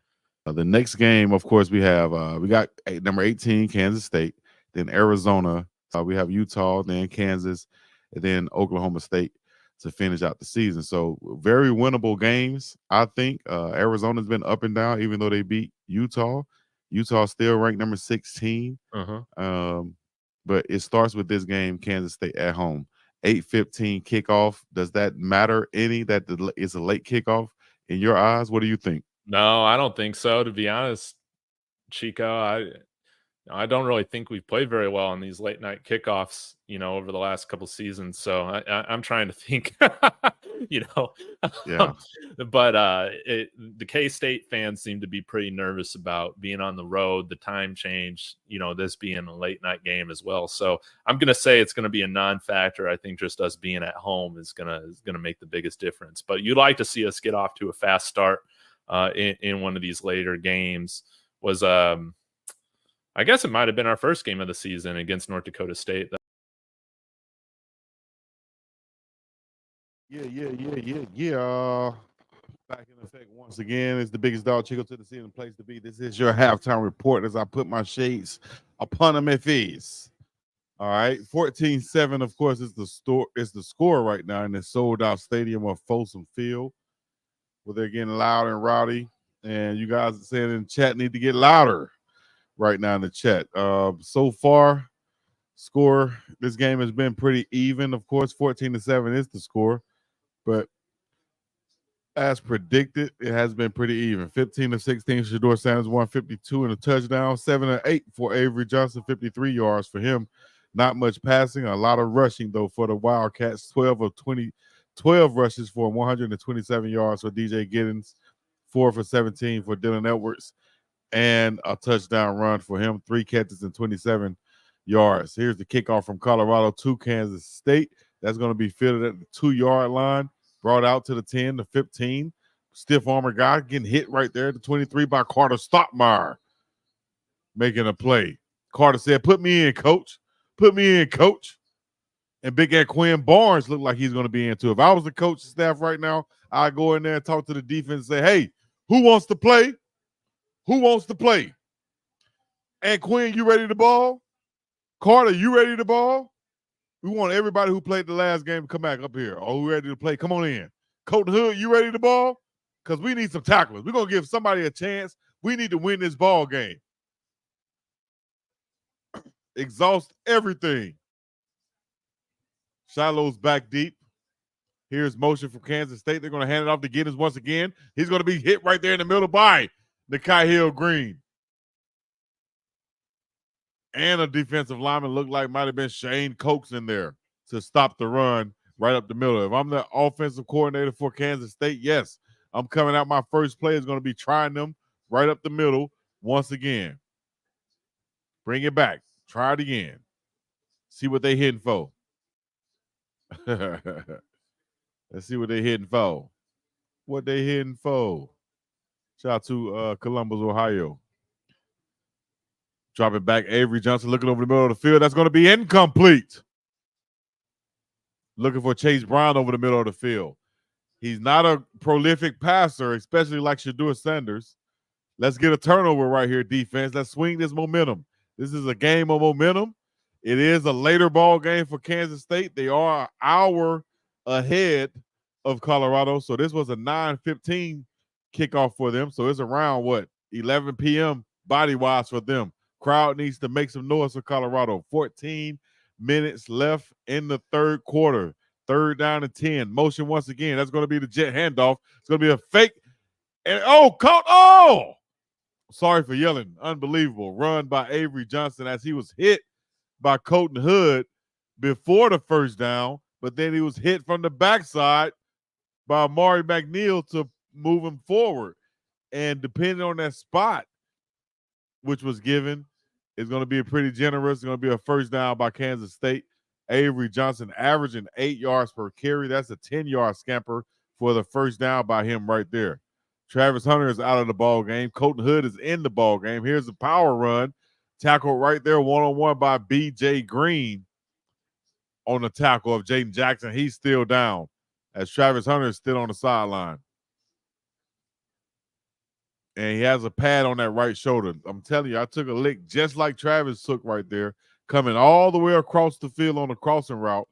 The next game, of course, we got number 18, Kansas State, then Arizona. We have Utah, then Kansas, and then Oklahoma State to finish out the season. So very winnable games, I think. Arizona's been up and down, even though they beat Utah. Utah still ranked number 16. Uh-huh. But it starts with this game, Kansas State at home. 8:15 kickoff. Does that matter any that it's a late kickoff in your eyes? What do you think? No, I don't think so, to be honest, Chico. I don't really think we've played very well on these late night kickoffs, over the last couple seasons. So I'm trying to think, Yeah. But the K-State fans seem to be pretty nervous about being on the road, the time change, this being a late night game as well. So I'm going to say it's going to be a non-factor. I think just us being at home is going to make the biggest difference. But you'd like to see us get off to a fast start in one of these later games. I guess it might have been our first game of the season against North Dakota State. Yeah. Back in effect once again. It's the biggest dog Chico to the city and the place to be. This is your halftime report as I put my shades upon them if is. All right. 14-7, of course, is the score right now in this sold-out stadium of Folsom Field, where they're getting loud and rowdy. And you guys are saying in the chat need to get louder right now in the chat. So far, score, this game has been pretty even. Of course, 14-7 is the score, but as predicted, it has been pretty even. 15-16, Shedeur Sanders 152 and a touchdown. 7-8 for Avery Johnson, 53 yards for him. Not much passing, a lot of rushing though for the Wildcats. 12 rushes for 127 yards for DJ Giddens, 4 for 17 for Dylan Edwards, and a touchdown run for him, 3 catches and 27 yards. Here's the kickoff from Colorado to Kansas State. That's going to be fielded at the 2-yard line, brought out to the 10, the 15. Stiff armor guy getting hit right there at the 23 by Carter Stockmeyer, making a play. Carter said, "Put me in, coach. Put me in, coach." And Big Ed Quinn Barnes looked like he's going to be in too. If I was the coaching staff right now, I'd go in there and talk to the defense and say, "Hey, who wants to play? Who wants to play? And Quinn, you ready to ball? Carter, you ready to ball? We want everybody who played the last game to come back up here. Oh, who ready to play? Come on in. Colton Hood, you ready to ball? Because we need some tacklers. We're going to give somebody a chance. We need to win this ball game. Exhaust everything." Shiloh's back deep. Here's motion from Kansas State. They're going to hand it off to Giddens once again. He's going to be hit right there in the middle by Nikai Hill-Green. And a defensive lineman looked like might have been Shane Cokes in there to stop the run right up the middle. If I'm the offensive coordinator for Kansas State, yes, I'm coming out. My first play is going to be trying them right up the middle once again. Bring it back. Try it again. See what they hitting for. Let's see what they hitting for. What they hitting for. Shout out to Columbus, Ohio. Drop it back. Avery Johnson looking over the middle of the field. That's going to be incomplete. Looking for Chase Brown over the middle of the field. He's not a prolific passer, especially like Shedeur Sanders. Let's get a turnover right here, defense. Let's swing this momentum. This is a game of momentum. It is a later ball game for Kansas State. They are an hour ahead of Colorado. So this was a 9:15 kickoff for them. So it's around, 11 p.m. body-wise for them. Crowd needs to make some noise for Colorado. 14 minutes left in the third quarter. 3rd down and 10. Motion once again. That's going to be the jet handoff. It's going to be a fake. And caught. Oh! Sorry for yelling. Unbelievable. Run by Avery Johnson as he was hit by Colton Hood before the first down, but then he was hit from the backside by Amari McNeil to move him forward. And depending on that spot, which was given, is going to be pretty generous. It's going to be a first down by Kansas State. Avery Johnson averaging 8 yards per carry. That's a 10-yard scamper for the first down by him right there. Travis Hunter is out of the ball game. Colton Hood is in the ball game. Here's the power run. Tackle right there, one-on-one by B.J. Green on the tackle of Jaden Jackson. He's still down as Travis Hunter is still on the sideline. And he has a pad on that right shoulder. I'm telling you, I took a lick just like Travis took right there, coming all the way across the field on the crossing route.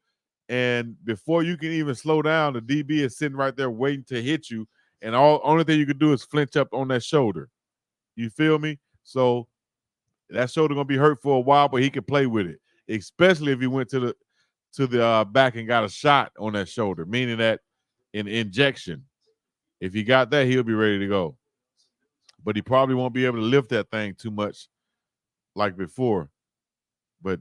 And before you can even slow down, the DB is sitting right there waiting to hit you. And only thing you can do is flinch up on that shoulder. You feel me? So that shoulder gonna be hurt for a while, but he can play with it, especially if he went to the back and got a shot on that shoulder, meaning that an injection. If he got that, he'll be ready to go. But he probably won't be able to lift that thing too much like before. But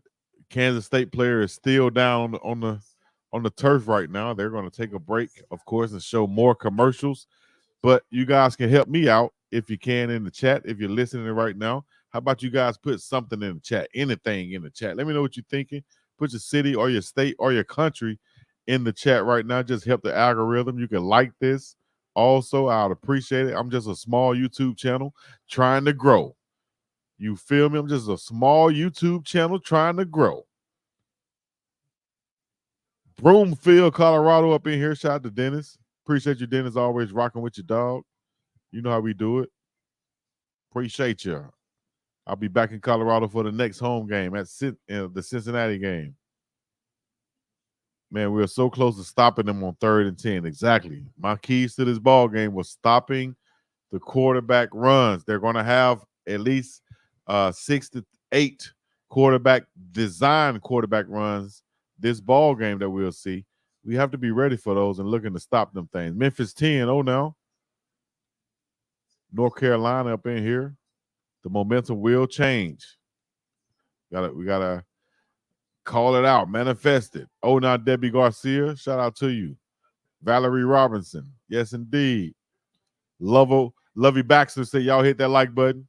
Kansas State player is still down on the turf right now. They're going to take a break, of course, and show more commercials. But you guys can help me out if you can in the chat. If you're listening right now, how about you guys put something in the chat, anything in the chat. Let me know what you're thinking. Put your city or your state or your country in the chat right now. Just help the algorithm. You can like this. Also, I'd appreciate it. I'm just a small YouTube channel trying to grow. You feel me? I'm just a small YouTube channel trying to grow. Broomfield, Colorado up in here. Shout out to Dennis. Appreciate you, Dennis, always rocking with your dog. You know how we do it. Appreciate you. I'll be back in Colorado for the next home game at the Cincinnati game. Man, we are so close to stopping them on 3rd and 10. Exactly. My keys to this ball game was stopping the quarterback runs. They're going to have at least 6 to 8 design quarterback runs this ball game that we'll see. We have to be ready for those and looking to stop them things. Memphis 10, now. North Carolina up in here. The momentum will change. We gotta call it out, manifest it. Now Debbie Garcia, shout out to you. Valerie Robinson, yes indeed. Lovey Baxter said y'all hit that like button.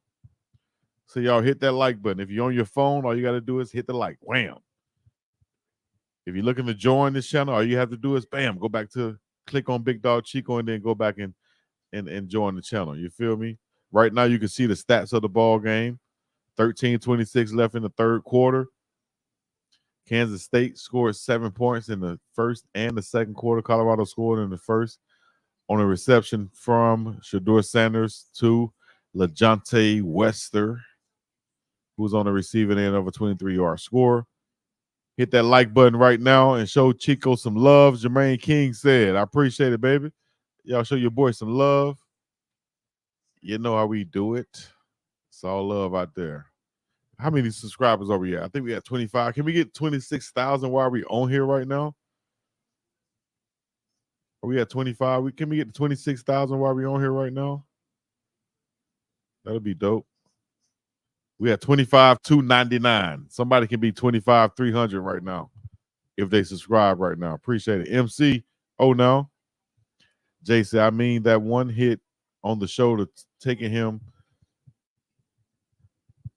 So y'all hit that like button. If you're on your phone, all you got to do is hit the like. Wham. If you're looking to join this channel, all you have to do is bam, go back to click on Big Dog Chico and then go back and join the channel. You feel me? Right now you can see the stats of the ball game. 13:26 left in the third quarter. Kansas State scored 7 points in the first and the second quarter. Colorado scored in the first on a reception from Shedeur Sanders to LaJohntay Wester, who's on the receiving end of a 23-yard score. Hit that like button right now and show Chico some love. Jermaine King said, I appreciate it, baby. Y'all show your boy some love. You know how we do it. It's all love out there. How many subscribers are we at? I think we got 25. Can we get 26,000 while we on here right now? Are we at 25? Can we get to 26,000 while we on here right now? That'll be dope. We at 25,299. Somebody can be 25,300 right now if they subscribe right now. Appreciate it. MC, no. Jay said, I mean that one hit on the shoulder taking him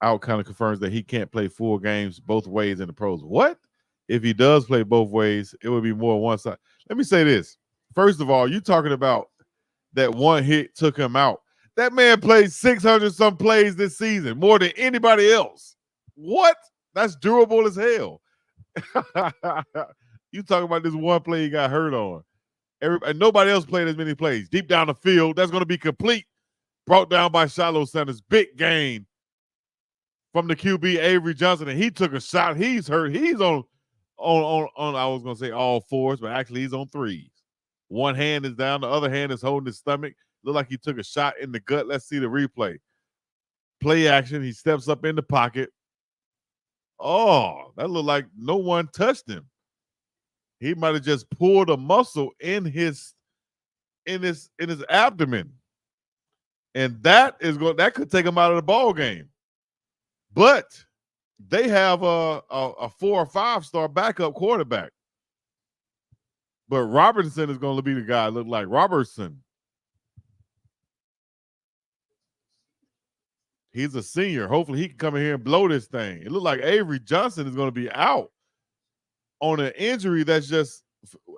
out kind of confirms that he can't play full games both ways in the pros. What? If he does play both ways, it would be more one side. Let me say this. First of all, you talking about that one hit took him out. That man played 600 some plays this season, more than anybody else. What? That's durable as hell. You talking about this one play he got hurt on. Nobody else played as many plays. Deep down the field, that's going to be complete. Brought down by Shiloh Sanders. Big gain from the QB Avery Johnson, and he took a shot. He's hurt. He's on I was going to say all fours, but actually he's on threes. One hand is down. The other hand is holding his stomach. Look like he took a shot in the gut. Let's see the replay. Play action. He steps up in the pocket. Oh, that looked like no one touched him. He might have just pulled a muscle in his abdomen. And that could take him out of the ball game. But they have a 4 or 5 star backup quarterback. But Robertson is going to be the guy. Look like Robertson. He's a senior. Hopefully he can come in here and blow this thing. It looked like Avery Johnson is going to be out on an injury that's just,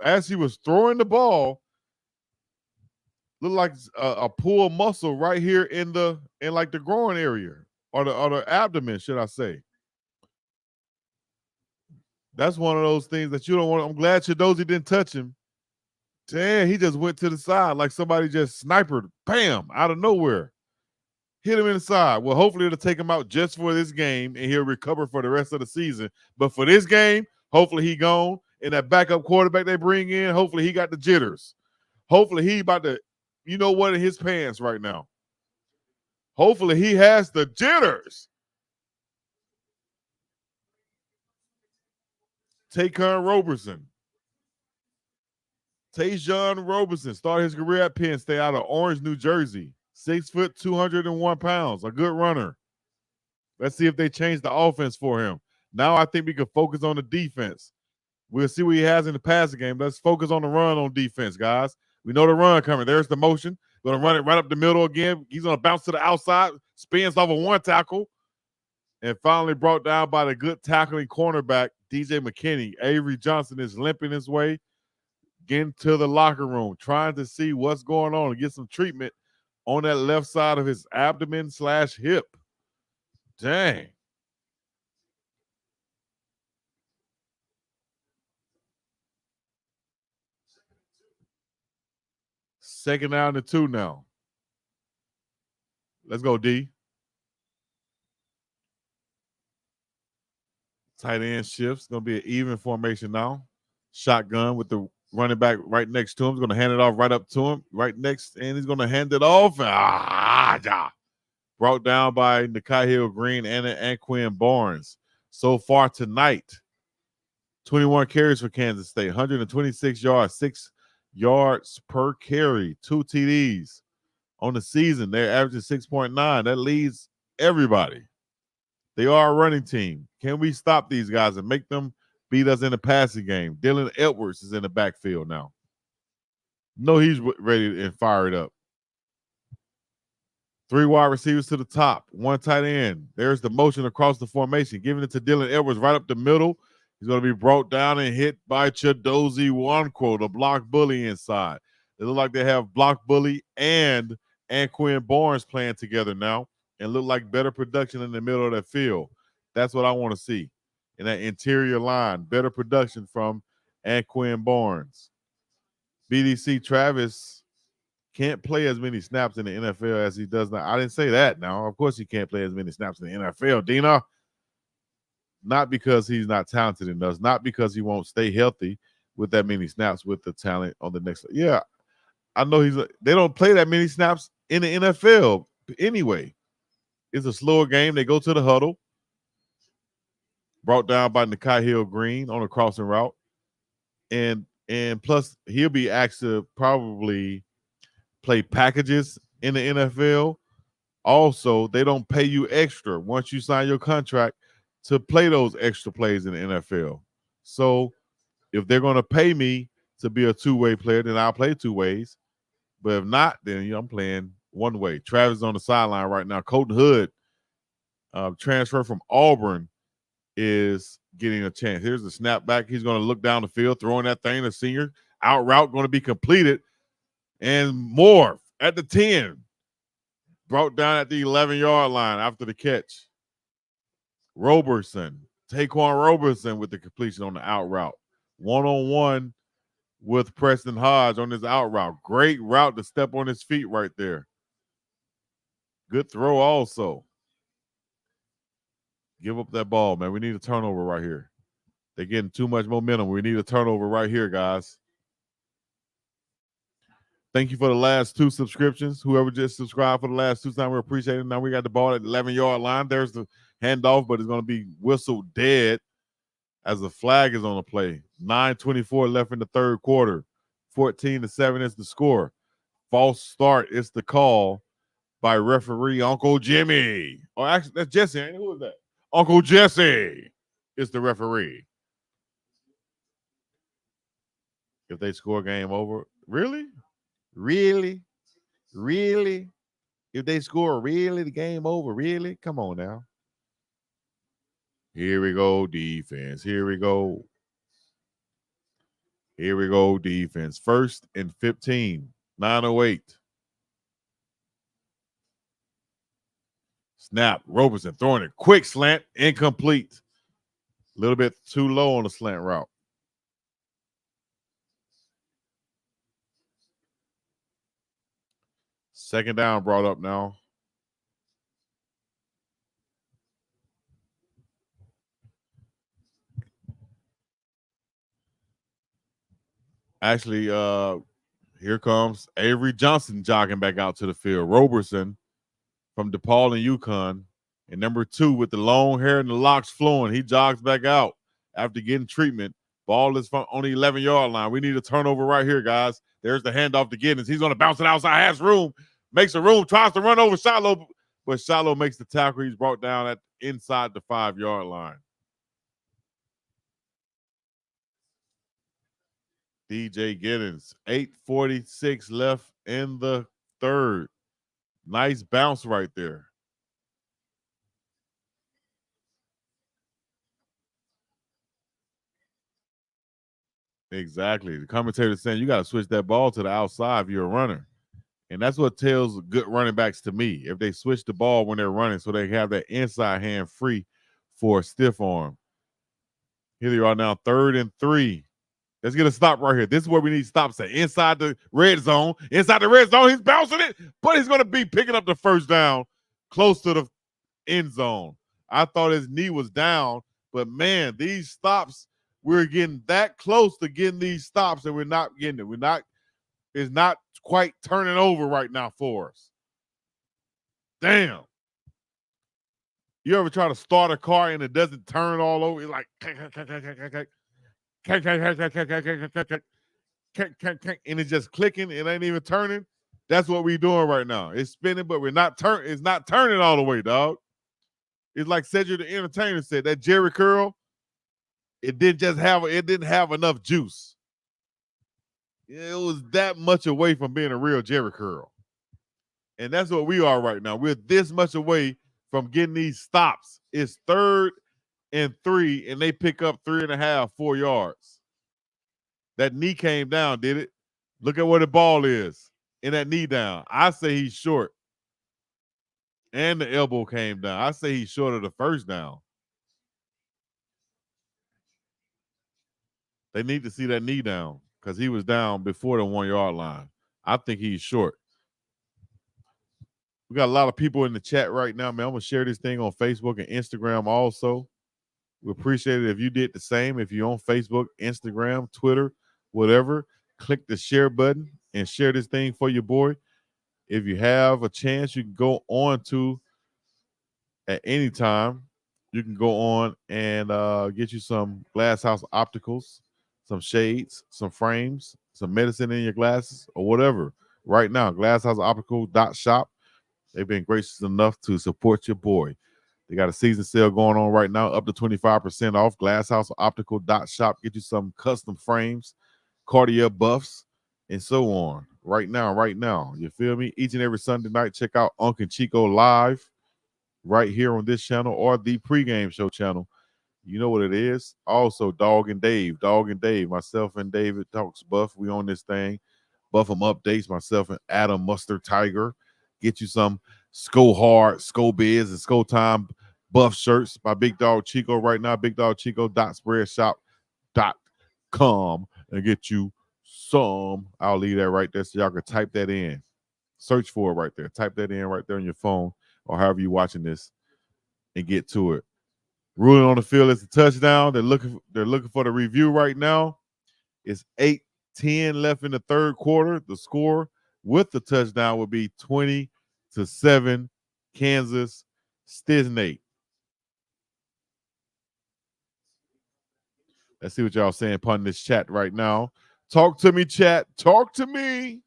as he was throwing the ball, looked like a pulled muscle right here in like the groin area or the abdomen, should I say. That's one of those things that you don't want. I'm glad Chidozie didn't touch him. Damn, he just went to the side like somebody just sniped, bam, out of nowhere. Hit him in the side. Well, hopefully it'll take him out just for this game and he'll recover for the rest of the season. But for this game, hopefully he gone. And that backup quarterback they bring in, hopefully he got the jitters. Hopefully he about to, in his pants right now. Hopefully he has the jitters. Taquan Roberson. Tajon Roberson started his career at Penn State out of Orange, New Jersey. 6 foot, 201 pounds. A good runner. Let's see if they change the offense for him. Now I think we can focus on the defense. We'll see what he has in the passing game. Let's focus on the run on defense, guys. We know the run coming. There's the motion. Going to run it right up the middle again. He's going to bounce to the outside, spins off of one tackle, and finally brought down by the good tackling cornerback, DJ McKinney. Avery Johnson is limping his way, getting to the locker room, trying to see what's going on and get some treatment on that left side of his abdomen/hip. Dang. Second down to 2 now. Let's go, D. Tight end shifts. Going to be an even formation now. Shotgun with the running back right next to him. He's going to hand it off right up to him. Right next, and he's going to hand it off. Brought down by Nikai Hill-Green and Anquin Barnes. So far tonight, 21 carries for Kansas State, 126 yards, 6 yards per carry, 2 TDs. On the season, they're averaging 6.9. That leads everybody. They are a running team. Can we stop these guys and make them beat us in the passing game? Dylan Edwards is in the backfield now. No, he's ready and fired up. 3 wide receivers to the top, 1 tight end. There's the motion across the formation, giving it to Dylan Edwards right up the middle. He's going to be brought down and hit by Chidozie Nwankwo, the block bully inside. It looks like they have block bully and Anquin Barnes playing together now and look like better production in the middle of that field. That's what I want to see in that interior line. Better production from Anquin Barnes. BDC Travis can't play as many snaps in the NFL as he does now. I didn't say that now. Of course he can't play as many snaps in the NFL, Dina. Not because he's not talented enough, not because he won't stay healthy with that many snaps with the talent on the next. Yeah, I know they don't play that many snaps in the NFL anyway. It's a slower game. They go to the huddle. Brought down by Nikai Hill-Green on a crossing route. And plus he'll be asked to probably play packages in the NFL. Also, they don't pay you extra once you sign your contract to play those extra plays in the NFL. So if they're going to pay me to be a two-way player, then I'll play 2 ways. But if not, then I'm playing 1 way. Travis is on the sideline right now. Colton Hood, transfer from Auburn, is getting a chance. Here's the snap back. He's going to look down the field, throwing that thing. The senior out route going to be completed. And more at the 10. Brought down at the 11-yard line after the catch. Roberson, Taquan Roberson with the completion on the out route. 1-on-1 with Preston Hodge on his out route. Great route to step on his feet right there. Good throw also. Give up that ball, man. We need a turnover right here. They're getting too much momentum. We need a turnover right here, guys. Thank you for the last 2 subscriptions. Whoever just subscribed for the last 2 times, we appreciate it. Now we got the ball at the 11-yard line. There's the handoff, but it's going to be whistled dead as the flag is on the play. 9:24 left in the third quarter. 14-7 is the score. False start is the call by referee Uncle Jimmy. Oh, actually, that's Jesse. Ain't it? Who is that? Uncle Jesse is the referee. If they score, game over. Really? Really? Really? If they score, really, the game over? Really? Come on now. Here we go, defense. Here we go. Here we go, defense. 1st and 15. 9:08. Snap. Roberson throwing a quick slant. Incomplete. A little bit too low on the slant route. Second down brought up now. Actually, here comes Avery Johnson jogging back out to the field. Roberson from DePaul and UConn. And number 2 with the long hair and the locks flowing. He jogs back out after getting treatment. Ball is on the 11-yard line. We need a turnover right here, guys. There's the handoff to Giddens. He's going to bounce it outside, has room, makes a room, tries to run over Shiloh, but Shiloh makes the tackle. He's brought down at inside the 5-yard line. DJ Giddens, 8:46 left in the third. Nice bounce right there. Exactly. The commentator saying you got to switch that ball to the outside if you're a runner. And that's what tells good running backs to me. If they switch the ball when they're running so they have that inside hand free for a stiff arm. Here they are now, 3rd and 3. Let's get a stop right here. This is where we need stops at. Inside the red zone. Inside the red zone, he's bouncing it, but he's going to be picking up the first down close to the end zone. I thought his knee was down, but man, these stops, we're getting that close to getting these stops, and we're not getting it. It's not quite turning over right now for us. Damn. You ever try to start a car and it doesn't turn all over? It's like, and it's just clicking. It ain't even turning. That's what we're doing right now. It's spinning, but it's not turning all the way, dog. It's like Cedric the Entertainer said, that Jerry curl, it didn't have enough juice. It was that much away from being a real Jerry curl. And that's what we are right now. We're this much away from getting these stops. It's 3rd and 3, and they pick up 3.5, 4 yards. That knee came down, did it? Look at where the ball is in that knee down. I say he's short. And the elbow came down. I say he's short of the first down. They need to see that knee down because he was down before the 1-yard line. I think he's short. We got a lot of people in the chat right now, man. I'm going to share this thing on Facebook and Instagram also. We appreciate it if you did the same. If you're on Facebook, Instagram, Twitter, whatever, click the share button and share this thing for your boy. If you have a chance, you can go on to, at any time, you can go on and get you some Glass House Opticals, some shades, some frames, some medicine in your glasses, or whatever. Right now, glasshouseoptical.shop. They've been gracious enough to support your boy. They got a season sale going on right now, up to 25% off. Glasshouseoptical.shop. Get you some custom frames, Cartier buffs, and so on. Right now. You feel me? Each and every Sunday night, check out Unc and Chico live right here on this channel or the Pregame Show channel. You know what it is. Also, Dog and Dave, myself and David Talks Buff. We on this thing. Buff 'em updates, myself and Adam Mustard Tiger. Get you some Sko Hard, Sko Biz, and Sko Time buff shirts by Big Dog Chico right now. BiggDoggChico.spreadshop.com and get you some. I'll leave that right there so y'all can type that in. Search for it right there. Type that in right there on your phone or however you're watching this and get to it. Ruling on the field is a touchdown. They're looking for the review right now. It's 8:10 left in the third quarter. The score with the touchdown would be 20-7 Kansas State. Let's see what y'all saying upon this chat right now. Talk to me, chat. Talk to me.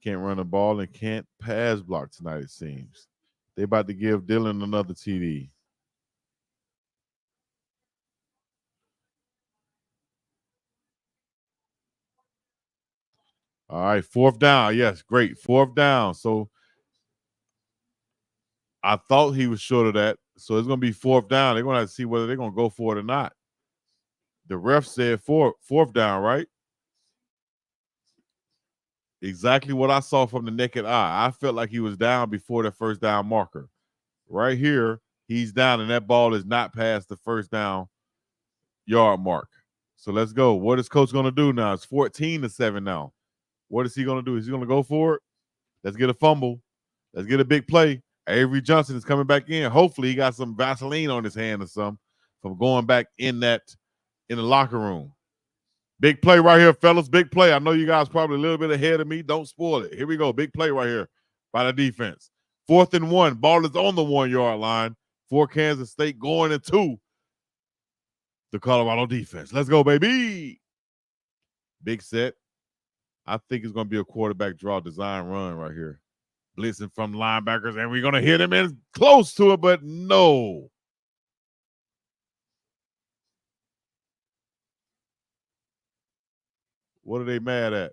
Can't run the ball and can't pass block tonight, it seems. They about to give Dylan another TD. All right, 4th down. Yes, great. 4th down. So I thought he was short of that. So it's going to be 4th down. They're going to have to see whether they're going to go for it or not. The ref said 4th down, right? Exactly what I saw from the naked eye. I felt like he was down before the first down marker. Right here, he's down, and that ball is not past the first down yard mark. So let's go. What is Coach going to do now? It's 14-7 now. What is he going to do? Is he going to go for it? Let's get a fumble. Let's get a big play. Avery Johnson is coming back in. Hopefully he got some Vaseline on his hand or something from going back in the locker room. Big play right here, fellas. Big play. I know you guys probably a little bit ahead of me. Don't spoil it. Here we go. Big play right here by the defense. 4th and 1. Ball is on the 1-yard line for Kansas State, going into the Colorado defense. Let's go, baby. Big set. I think it's going to be a quarterback draw design run right here. Blitzing from linebackers, and we're going to hit him in close to it, but no. What are they mad at?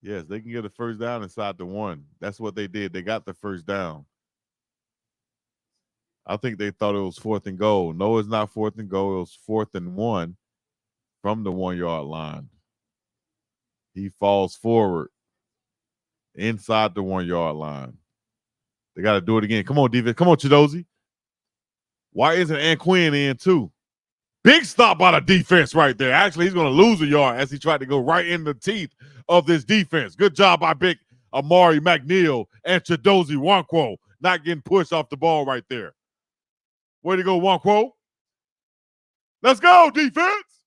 Yes, they can get a first down inside the 1. That's what they did. They got the first down. I think they thought it was 4th and goal. No, it's not 4th and goal. It was 4th and 1 from the 1-yard line. He falls forward inside the 1-yard line. They got to do it again. Come on, defense. Come on, Chidozie. Why isn't Anquin in too? Big stop by the defense right there. Actually, he's going to lose a yard as he tried to go right in the teeth of this defense. Good job by big Amari McNeil and Chidozie Nwankwo not getting pushed off the ball right there. Way to go, Nwankwo. Let's go, defense.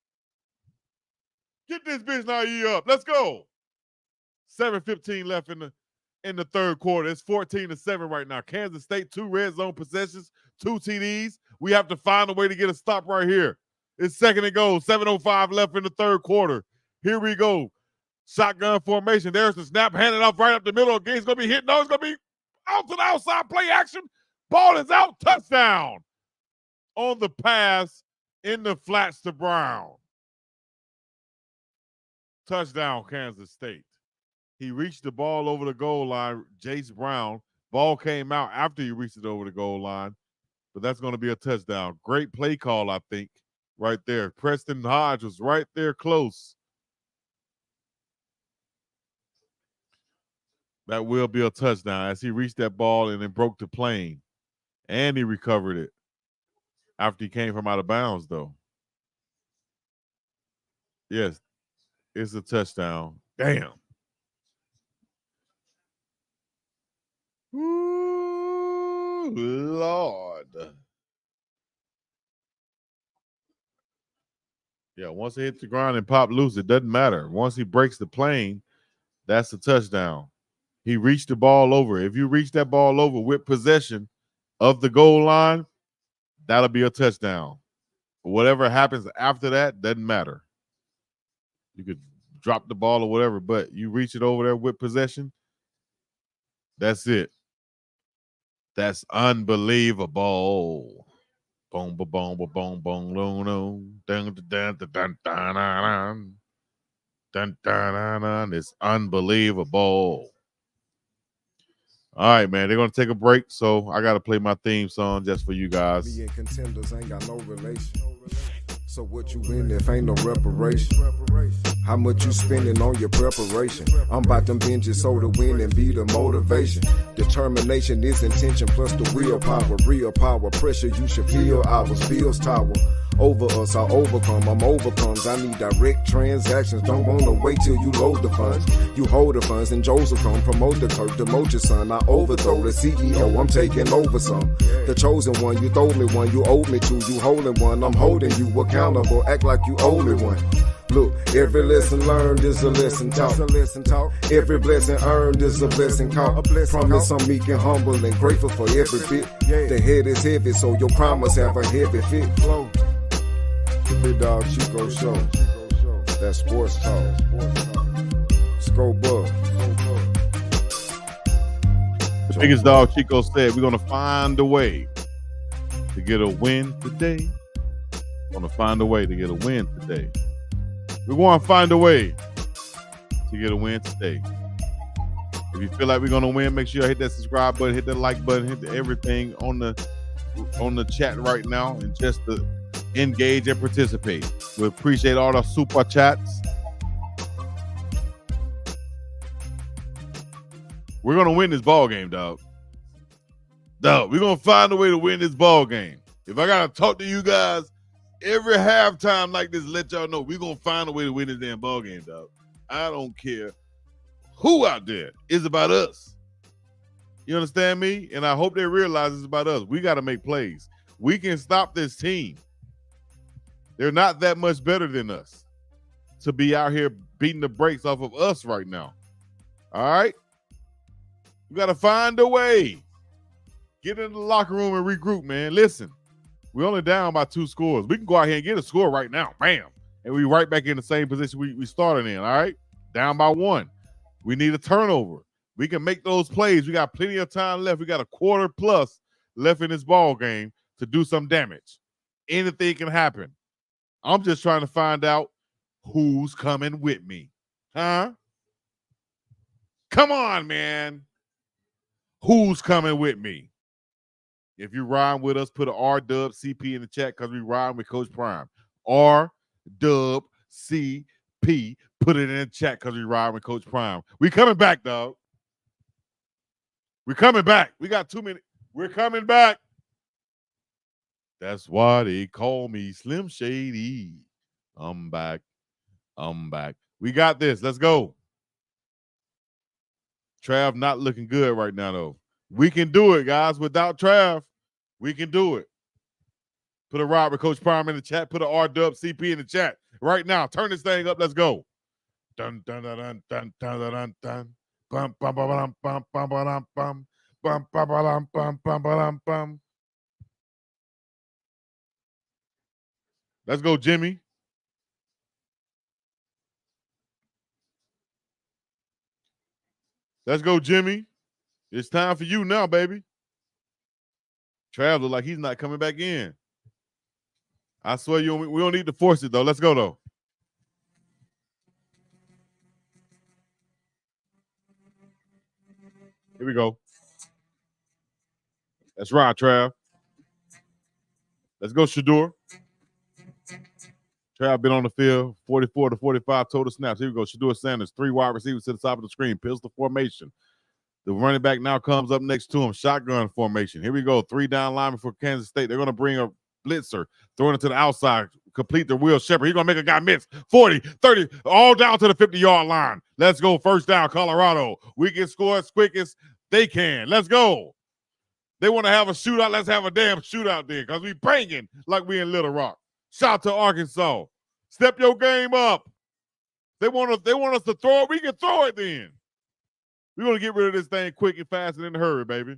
Get this bitch now up. Let's go. 7:15 left in the third quarter. It's 14-7 right now. Kansas State, 2 red zone possessions, 2 TDs. We have to find a way to get a stop right here. It's 2nd and goal. 7:05 left in the third quarter. Here we go. Shotgun formation. There's the snap. Handed off right up the middle. It's going to be hit. No, it's going to be out to the outside. Play action. Ball is out. Touchdown. On the pass in the flats to Brown. Touchdown, Kansas State. He reached the ball over the goal line, Jace Brown. Ball came out after he reached it over the goal line, but that's going to be a touchdown. Great play call, I think, right there. Preston Hodge was right there close. That will be a touchdown as he reached that ball and then broke the plane, and he recovered it after he came from out of bounds, though. Yes, it's a touchdown. Damn. Ooh, Lord. Yeah, once it hits the ground and pop loose, it doesn't matter. Once he breaks the plane, that's a touchdown. He reached the ball over. If you reach that ball over with possession of the goal line, that'll be a touchdown. Whatever happens after that doesn't matter. You could drop the ball or whatever, but you reach it over there with possession, that's it. That's unbelievable. Boom, boom, boom, boom, boom, boom, boom, dun, dun, dun, dun, dun, dun, dun, dun. It's unbelievable. All right, man. They're gonna take a break, so I gotta play my theme song just for you guys. Me and contenders ain't got no relation. So what you win if ain't no reparation? How much you spending on your preparation? I'm about them binges so to win and be the motivation. Determination is intention plus the willpower. Real power, pressure you should feel ours. Bills tower. Over us, I overcome, I'm overcomes. I need direct transactions, don't wanna wait till you load the funds. You hold the funds and Joe's will come, promote the curve, demote your son. I overthrow the CEO, I'm taking over some. The chosen one, you throw me one, you owe me two, you holding one, I'm holding you accountable, act like you owe me one. Look, every lesson learned is a lesson taught. Every blessing earned is a blessing caught. Promise I'm meek and humble and grateful for every bit. The head is heavy, so your promise have a heavy fit. The BiggDoggChico Show. That's sports talk. Scope up. The biggest dog Chico said, we're going to find a way to get a win today. We're going to find a way to get a win today. We're going to find a way to get a win today. If you feel like we're going to win, make sure you hit that subscribe button, hit that like button, hit everything on the chat right now, and just to engage and participate. We appreciate all the super chats. We're going to win this ball game, dog. Dog, we're going to find a way to win this ball game. If I got to talk to you guys every halftime like this, let y'all know we're going to find a way to win this damn ball game, dog. I don't care who out there. It's about us. You understand me? And I hope they realize it's about us. We got to make plays. We can stop this team. They're not that much better than us to be out here beating the brakes off of us right now. All right? We got to find a way. Get in the locker room and regroup, man. Listen, we're only down by 2 scores. We can go out here and get a score right now. Bam. And we right back in the same position we started in, all right? Down by 1. We need a turnover. We can make those plays. We got plenty of time left. We got a quarter plus left in this ball game to do some damage. Anything can happen. I'm just trying to find out who's coming with me. Huh? Come on, man. Who's coming with me? If you rhyme with us, put an RDubCP in the chat because we rhyme with Coach Prime. RDubCP. Put it in the chat because we rhyme with Coach Prime. We coming back, dog. We're coming back. We got 2 minutes. We're coming back. That's why they call me Slim Shady. I'm back. I'm back. We got this. Let's go. Trav not looking good right now, though. We can do it, guys. Without Trav, we can do it. Put a ride with Coach Prime in the chat. Put an RDubCP in the chat right now. Turn this thing up. Let's go. Dun dun dun dun dun dun dun dun. Bum bum bum bum bum bum bum bum bum bum bum bum bum bum. Let's go, Jimmy. Let's go, Jimmy. It's time for you now, baby. Trav look like he's not coming back in. I swear we don't need to force it, though. Let's go, though. Here we go. That's right, Trav. Let's go, Shador. Trav been on the field, 44 to 45 total snaps. Here we go. Shador Sanders, 3 wide receivers to the top of the screen. Pistol formation. The running back now comes up next to him. Shotgun formation. Here we go. 3 down linemen for Kansas State. They're going to bring a blitzer, throwing it to the outside, complete the Will Shepherd. He's going to make a guy miss. 40, 30, all down to the 50-yard line. Let's go. First down, Colorado. We can score as quick as they can. Let's go. They want to have a shootout. Let's have a damn shootout there because we banging like we in Little Rock. Shout out to Arkansas. Step your game up. They want us to throw it. We can throw it then. We're going to get rid of this thing quick and fast and in a hurry, baby.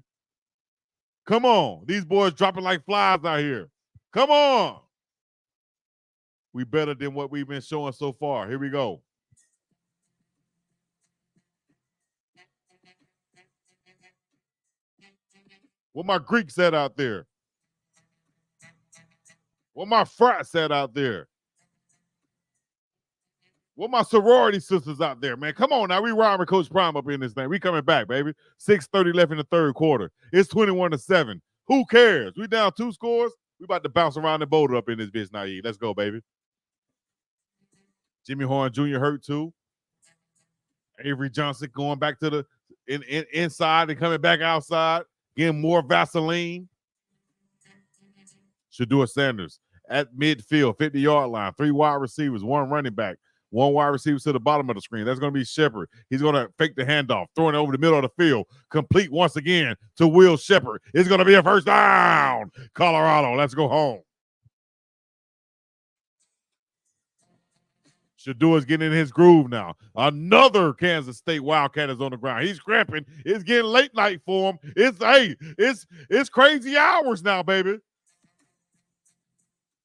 Come on. These boys dropping like flies out here. Come on. We better than what we've been showing so far. Here we go. What my Greek said out there. What my frat said out there. What my sorority sisters out there, man. Come on now. We riding with Coach Prime up in this thing. We coming back, baby. 6:30 left in the third quarter. It's 21-7. Who cares? We down 2 scores. We about to bounce around the boulder up in this bitch now. Let's go, baby. Jimmy Horn Jr. hurt too. Avery Johnson going back to the inside and coming back outside. Getting more Vaseline. Shador Sanders at midfield, 50-yard line. 3 wide receivers, 1 running back. 1 wide receiver to the bottom of the screen. That's going to be Shepherd. He's going to fake the handoff, throwing it over the middle of the field. Complete once again to Will Shepherd. It's going to be a first down. Colorado, let's go home. Shador's getting in his groove now. Another Kansas State Wildcat is on the ground. He's cramping. It's getting late night for him. It's crazy hours now, baby.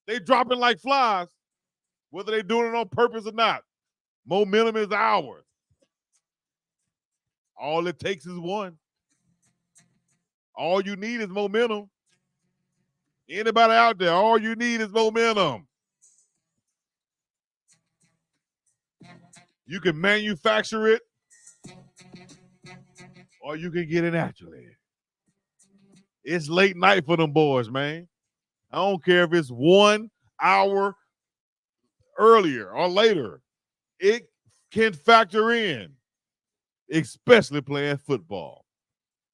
They dropping like flies. Whether they're doing it on purpose or not. Momentum is ours. All it takes is 1. All you need is momentum. Anybody out there, all you need is momentum. You can manufacture it, or you can get it naturally. It's late night for them boys, man. I don't care if it's 1 hour earlier or later. It can factor in, especially playing football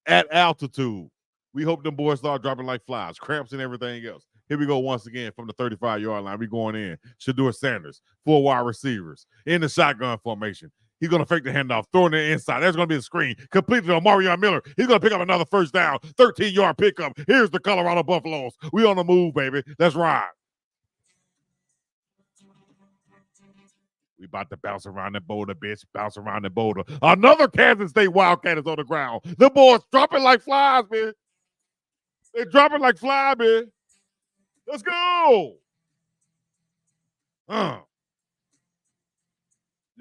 at altitude. We hope them boys start dropping like flies, cramps and everything else. Here we go once again from the 35-yard line. We going in. Shador Sanders, 4 wide receivers in the shotgun formation. He's going to fake the handoff, throwing it inside. There's going to be a screen. Completed on Mario Miller. He's going to pick up another first down. 13-yard pickup. Here's the Colorado Buffaloes. We on the move, baby. Let's ride. We about to bounce around the boulder, bitch. Bounce around the boulder. Another Kansas State Wildcat is on the ground. The boys dropping like flies, man. They're dropping like flies, man. Let's go. You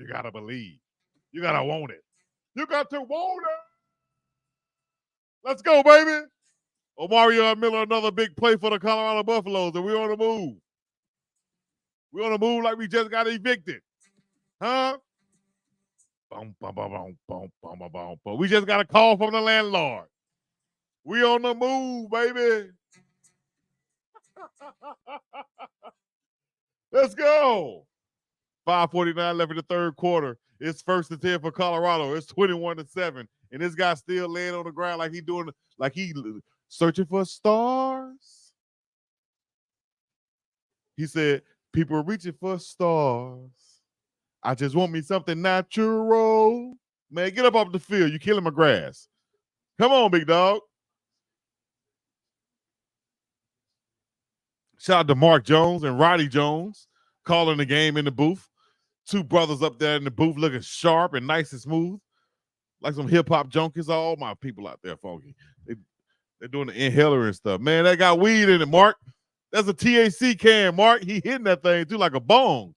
got to believe. You got to want it. You got to want it. Let's go, baby. Mario Miller, another big play for the Colorado Buffaloes, and we're on the move. We're on the move like we just got evicted. Huh? Boom, boom, boom, boom, boom, boom, boom, boom. But we just got a call from the landlord. We on the move, baby. Let's go. 5:49 left in the third quarter. It's 1st and 10 for Colorado. It's 21-7. And this guy's still laying on the ground like he searching for stars. He said, people are reaching for stars. I just want me something natural. Man, get up off the field. You're killing my grass. Come on, big dog. Shout out to Mark Jones and Roddy Jones calling the game in the booth. Two brothers up there in the booth looking sharp and nice and smooth. Like some hip-hop junkies. All my people out there, funky. They're doing the inhaler and stuff. Man, that got weed in it, Mark. That's a THC can, Mark. He hitting that thing, too, like a bong.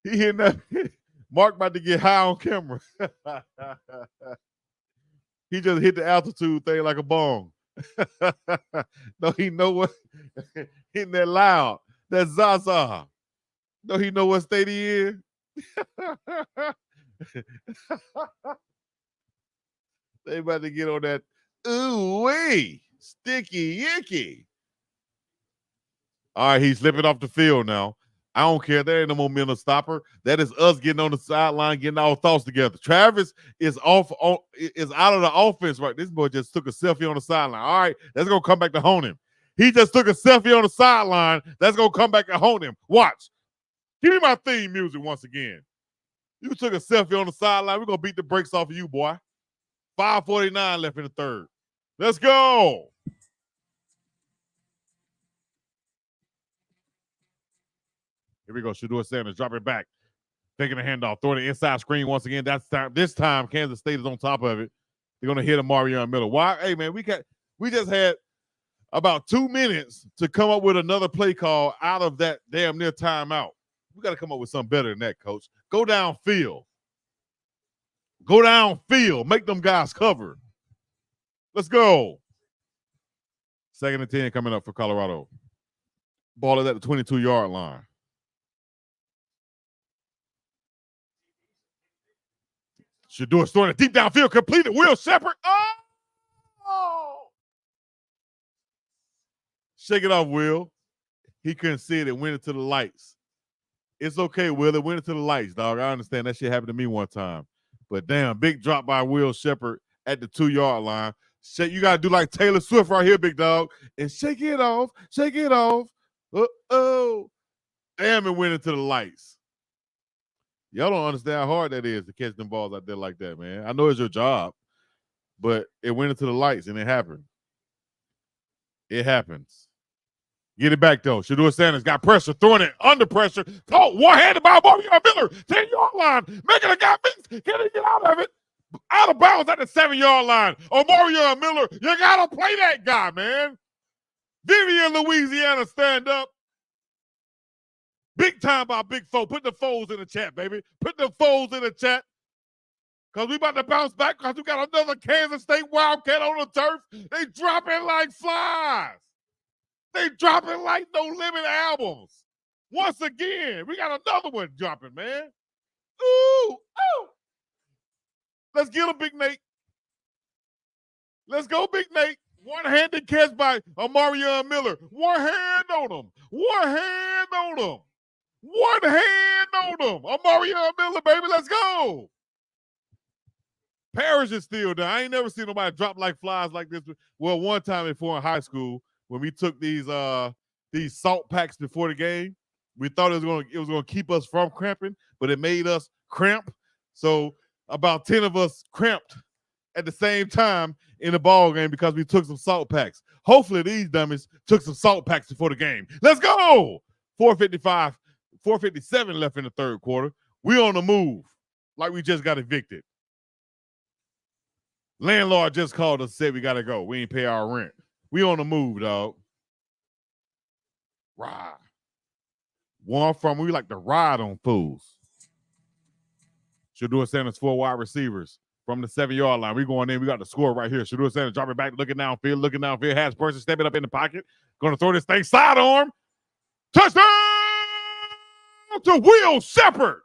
He hitting that. Mark about to get high on camera. He just hit the altitude thing like a bong. No, he know what. Hitting that loud. That Zaza. No, he know what state he in. They about to get on that ooh-wee, sticky icky. All right, he's slipping off the field now. I don't care. There ain't no momentum stopper. That is us getting on the sideline, getting our thoughts together. Travis is out of the offense right. This boy just took a selfie on the sideline. All right, that's going to come back to haunt him. He just took a selfie on the sideline. That's going to come back and haunt him. Watch. Give me my theme music once again. You took a selfie on the sideline. We're going to beat the brakes off of you, boy. 5:49 left in the third. Let's go. Here we go. Shedeur Sanders drop it back. Taking the handoff. Throwing the inside screen once again. This time, Kansas State is on top of it. They're going to hit a Mario Miller. Why? Hey, man, we just had about 2 minutes to come up with another play call out of that damn near timeout. We got to come up with something better than that, coach. Go downfield. Go downfield. Make them guys cover. Let's go. 2nd and 10 coming up for Colorado. Ball is at the 22-yard line. Shedeur throwing it deep downfield. Completed. Will Shepherd. Oh! Shake it off, Will. He couldn't see it. It went into the lights. It's okay, Will. It went into the lights, dog. I understand that shit happened to me one time. But damn, big drop by Will Shepherd at the 2-yard line. You got to do like Taylor Swift right here, big dog. And shake it off. Shake it off. Uh-oh. Damn, it went into the lights. Y'all don't understand how hard that is to catch them balls out there like that, man. I know it's your job, but it went into the lights and it happened. It happens. Get it back, though. Shedeur Sanders got pressure, throwing it under pressure. Oh, one-handed by Mario Miller. 10-yard line. Making a guy miss. Can he get out of it? Out of bounds at the 7-yard line. Mario Miller, you got to play that guy, man. Vivian, Louisiana, stand up. Big time by Big Foe. Put the foes in the chat, baby. Put the foes in the chat. Because we about to bounce back because we got another Kansas State Wildcat on the turf. They dropping like flies. They dropping like No Limit albums. Once again, we got another one dropping, man. Ooh, ooh. Let's get him, Big Nate. Let's go, Big Nate. One-handed catch by Mario Miller. One hand on him. One hand on him. One hand on him. Mario Miller, baby. Let's go. Parrish is still down. I ain't never seen nobody drop like flies like this. Well, one time before in high school, when we took these salt packs before the game, We thought it was gonna keep us from cramping, but it made us cramp. So about 10 of us cramped at the same time in the ball game because we took some salt packs. Hopefully these dummies took some salt packs before the game. Let's go! 4:57 left in the third quarter. We on the move like we just got evicted. Landlord just called us, said we got to go. We ain't pay our rent. We on the move, dog. Ride. We like to ride on fools. Shador Sanders, 4 wide receivers from the 7-yard line. We going in. We got the score right here. Shador Sanders drop it back, looking downfield. Has person stepping up in the pocket. Going to throw this thing sidearm. Touchdown to Will Shepherd,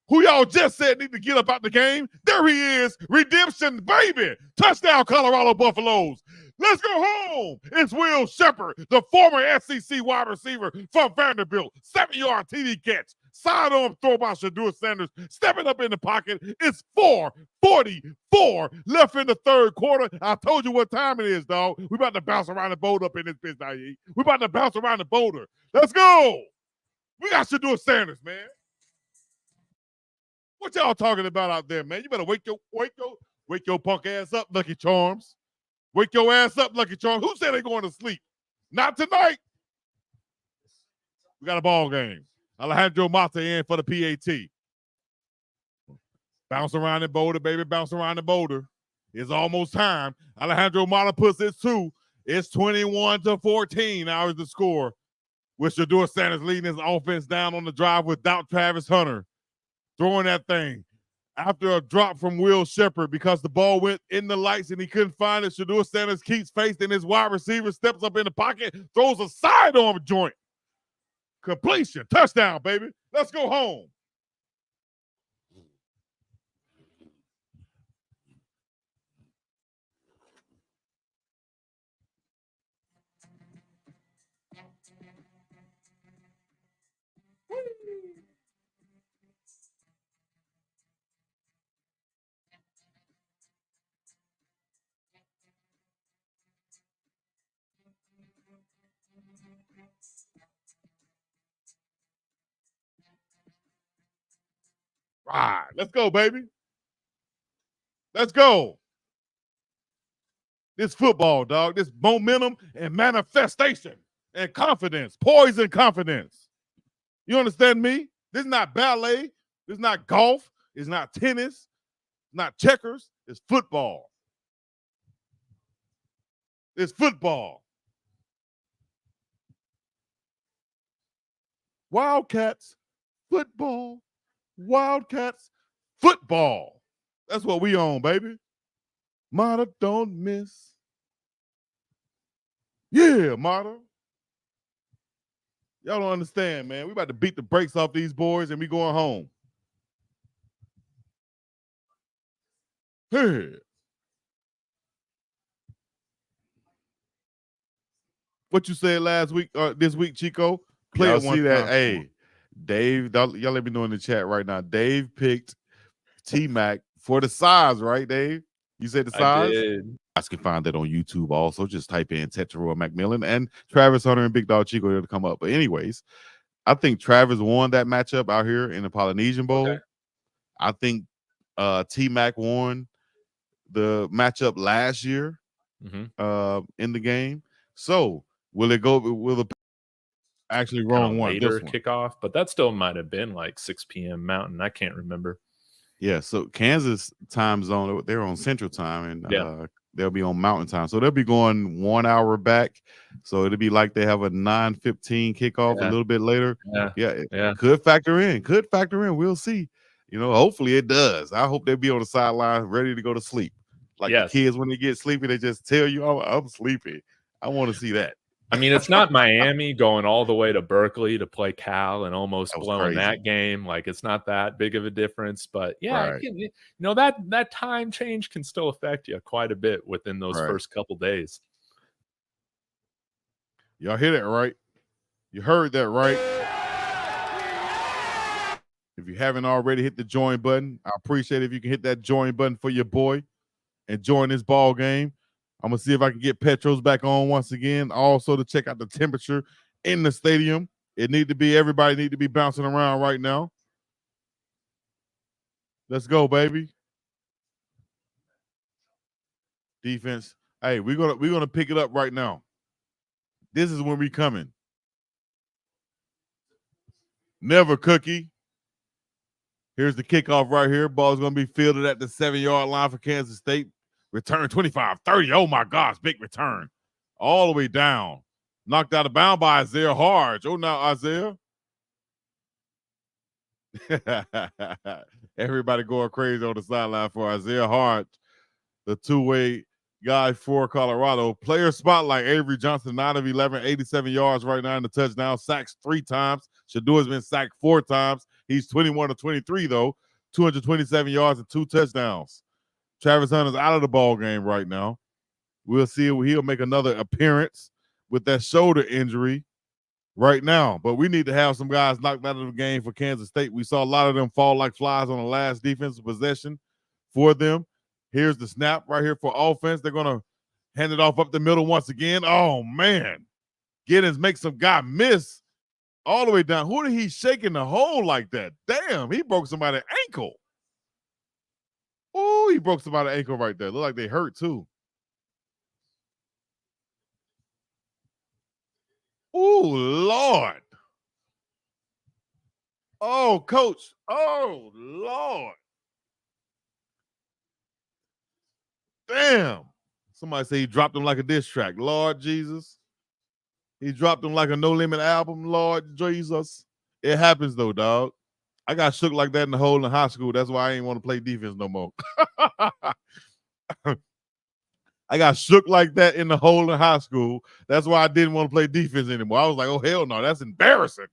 who y'all just said need to get up out the game. There he is. Redemption, baby. Touchdown, Colorado Buffaloes. Let's go home. It's Will Shepherd, the former SEC wide receiver from Vanderbilt. 7-yard TD catch. Sidearm throw by Shador Sanders. Stepping up in the pocket. It's 4:44 left in the third quarter. I told you what time it is, dog. We about to bounce around the boat up in this bitch now. We about to bounce around the boulder. Let's go. We got Shador Sanders, man. What y'all talking about out there, man? You better wake your punk ass up, Lucky Charms. Wake your ass up, Lucky Charms. Who said they going to sleep? Not tonight. We got a ball game. Alejandro Mata in for the PAT. Bounce around the boulder, baby. Bounce around the boulder. It's almost time. Alejandro Mata puts it 2. It's 21-14. Now is the score. With Shador Sanders leading his offense down on the drive without Travis Hunter. Throwing that thing after a drop from Will Shepherd because the ball went in the lights and he couldn't find it. Shador Sanders keeps facing his wide receiver, steps up in the pocket, throws a sidearm joint. Completion. Touchdown, baby. Let's go home. Right. Let's go, baby. Let's go. This football, dog. This momentum and manifestation and confidence. Poise and confidence. You understand me? This is not ballet. This is not golf. It's not tennis. It's not checkers. It's football. It's football. Wildcats, football. Wildcats, football. That's what we own, baby. Mata, don't miss. Yeah, Mata. Y'all don't understand, man. We about to beat the brakes off these boys and we going home. Hey. What you said last week, this week, Chico? Play it one time. Hey, Dave, y'all let me know in the chat right now. Dave picked T-Mac for the size, right, Dave? You said the size? I did. You guys can find that on YouTube also. Just type in Teteroy McMillan and Travis Hunter and Big Dog Chico here to come up. But anyways, I think Travis won that matchup out here in the Polynesian Bowl. Okay. I think T-Mac won the matchup last year in the game. So will the actually wrong one later kickoff, but that still might have been like 6 p.m. Mountain. I can't remember. Yeah, so Kansas time zone, they're on Central Time, and they'll be on Mountain Time. So they'll be going 1 hour back. So it'll be like they have a 9:15 kickoff a little bit later. Yeah. Could factor in. We'll see. You know, hopefully it does. I hope they'll be on the sideline ready to go to sleep. Like the kids, when they get sleepy, they just tell you, "Oh, I'm sleepy." I want to see that. I mean, it's not Miami going all the way to Berkeley to play Cal and almost blowing that game. Like, it's not that big of a difference. But yeah, you know, that time change can still affect you quite a bit within those first couple days. Y'all hear that right? You heard that right? If you haven't already, hit the join button. I appreciate it if you can hit that join button for your boy and join this ball game. I'm going to see if I can get Petros back on once again. Also to check out the temperature in the stadium. Everybody need to be bouncing around right now. Let's go, baby. Defense. Hey, we're gonna pick it up right now. This is when we coming. Never cookie. Here's the kickoff right here. Ball's going to be fielded at the 7-yard line for Kansas State. Return 25-30. Oh, my gosh. Big return. All the way down. Knocked out of bounds by Isaiah Harge. Oh, now Isaiah. Everybody going crazy on the sideline for Isaiah Harge, the two-way guy for Colorado. Player spotlight, Avery Johnson, 9 of 11, 87 yards right now in the touchdown. Sacks 3 times. Shadour's been sacked 4 times. He's 21 of 23, though. 227 yards and 2 touchdowns. Travis Hunter's out of the ball game right now. We'll see if he'll make another appearance with that shoulder injury right now. But we need to have some guys knocked out of the game for Kansas State. We saw a lot of them fall like flies on the last defensive possession for them. Here's the snap right here for offense. They're going to hand it off up the middle once again. Oh, man. Giddens makes some guy miss all the way down. Who did he shake in the hole like that? Damn, he broke somebody's ankle. Oh, he broke somebody's ankle right there. Look like they hurt, too. Oh, Lord. Oh, coach. Oh, Lord. Damn. Somebody say he dropped him like a diss track. Lord Jesus. He dropped him like a No Limit album. Lord Jesus. It happens, though, dog. I got shook like that in the hole in high school. That's why I ain't want to play defense no more. I got shook like that in the hole in high school. That's why I didn't want to play defense anymore. I was like, oh, hell no. That's embarrassing.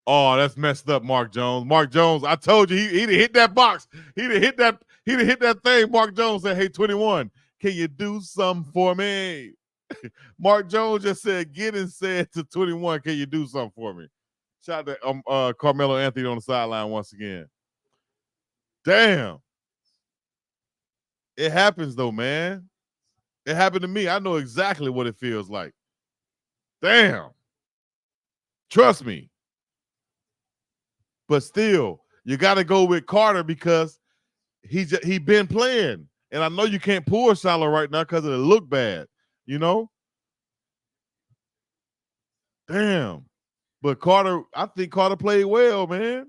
Oh, that's messed up, Mark Jones. Mark Jones, I told you he done hit that box. He done hit that thing. Mark Jones said, hey, 21, can you do something for me? Mark Jones just said, Giddens said to 21, can you do something for me? Shout out to Carmelo Anthony on the sideline once again. Damn. It happens, though, man. It happened to me. I know exactly what it feels like. Damn. Trust me. But still, you got to go with Carter because he been playing. And I know you can't pull Shiloh right now because it'll look bad, you know? Damn. But Carter, I think Carter played well, man.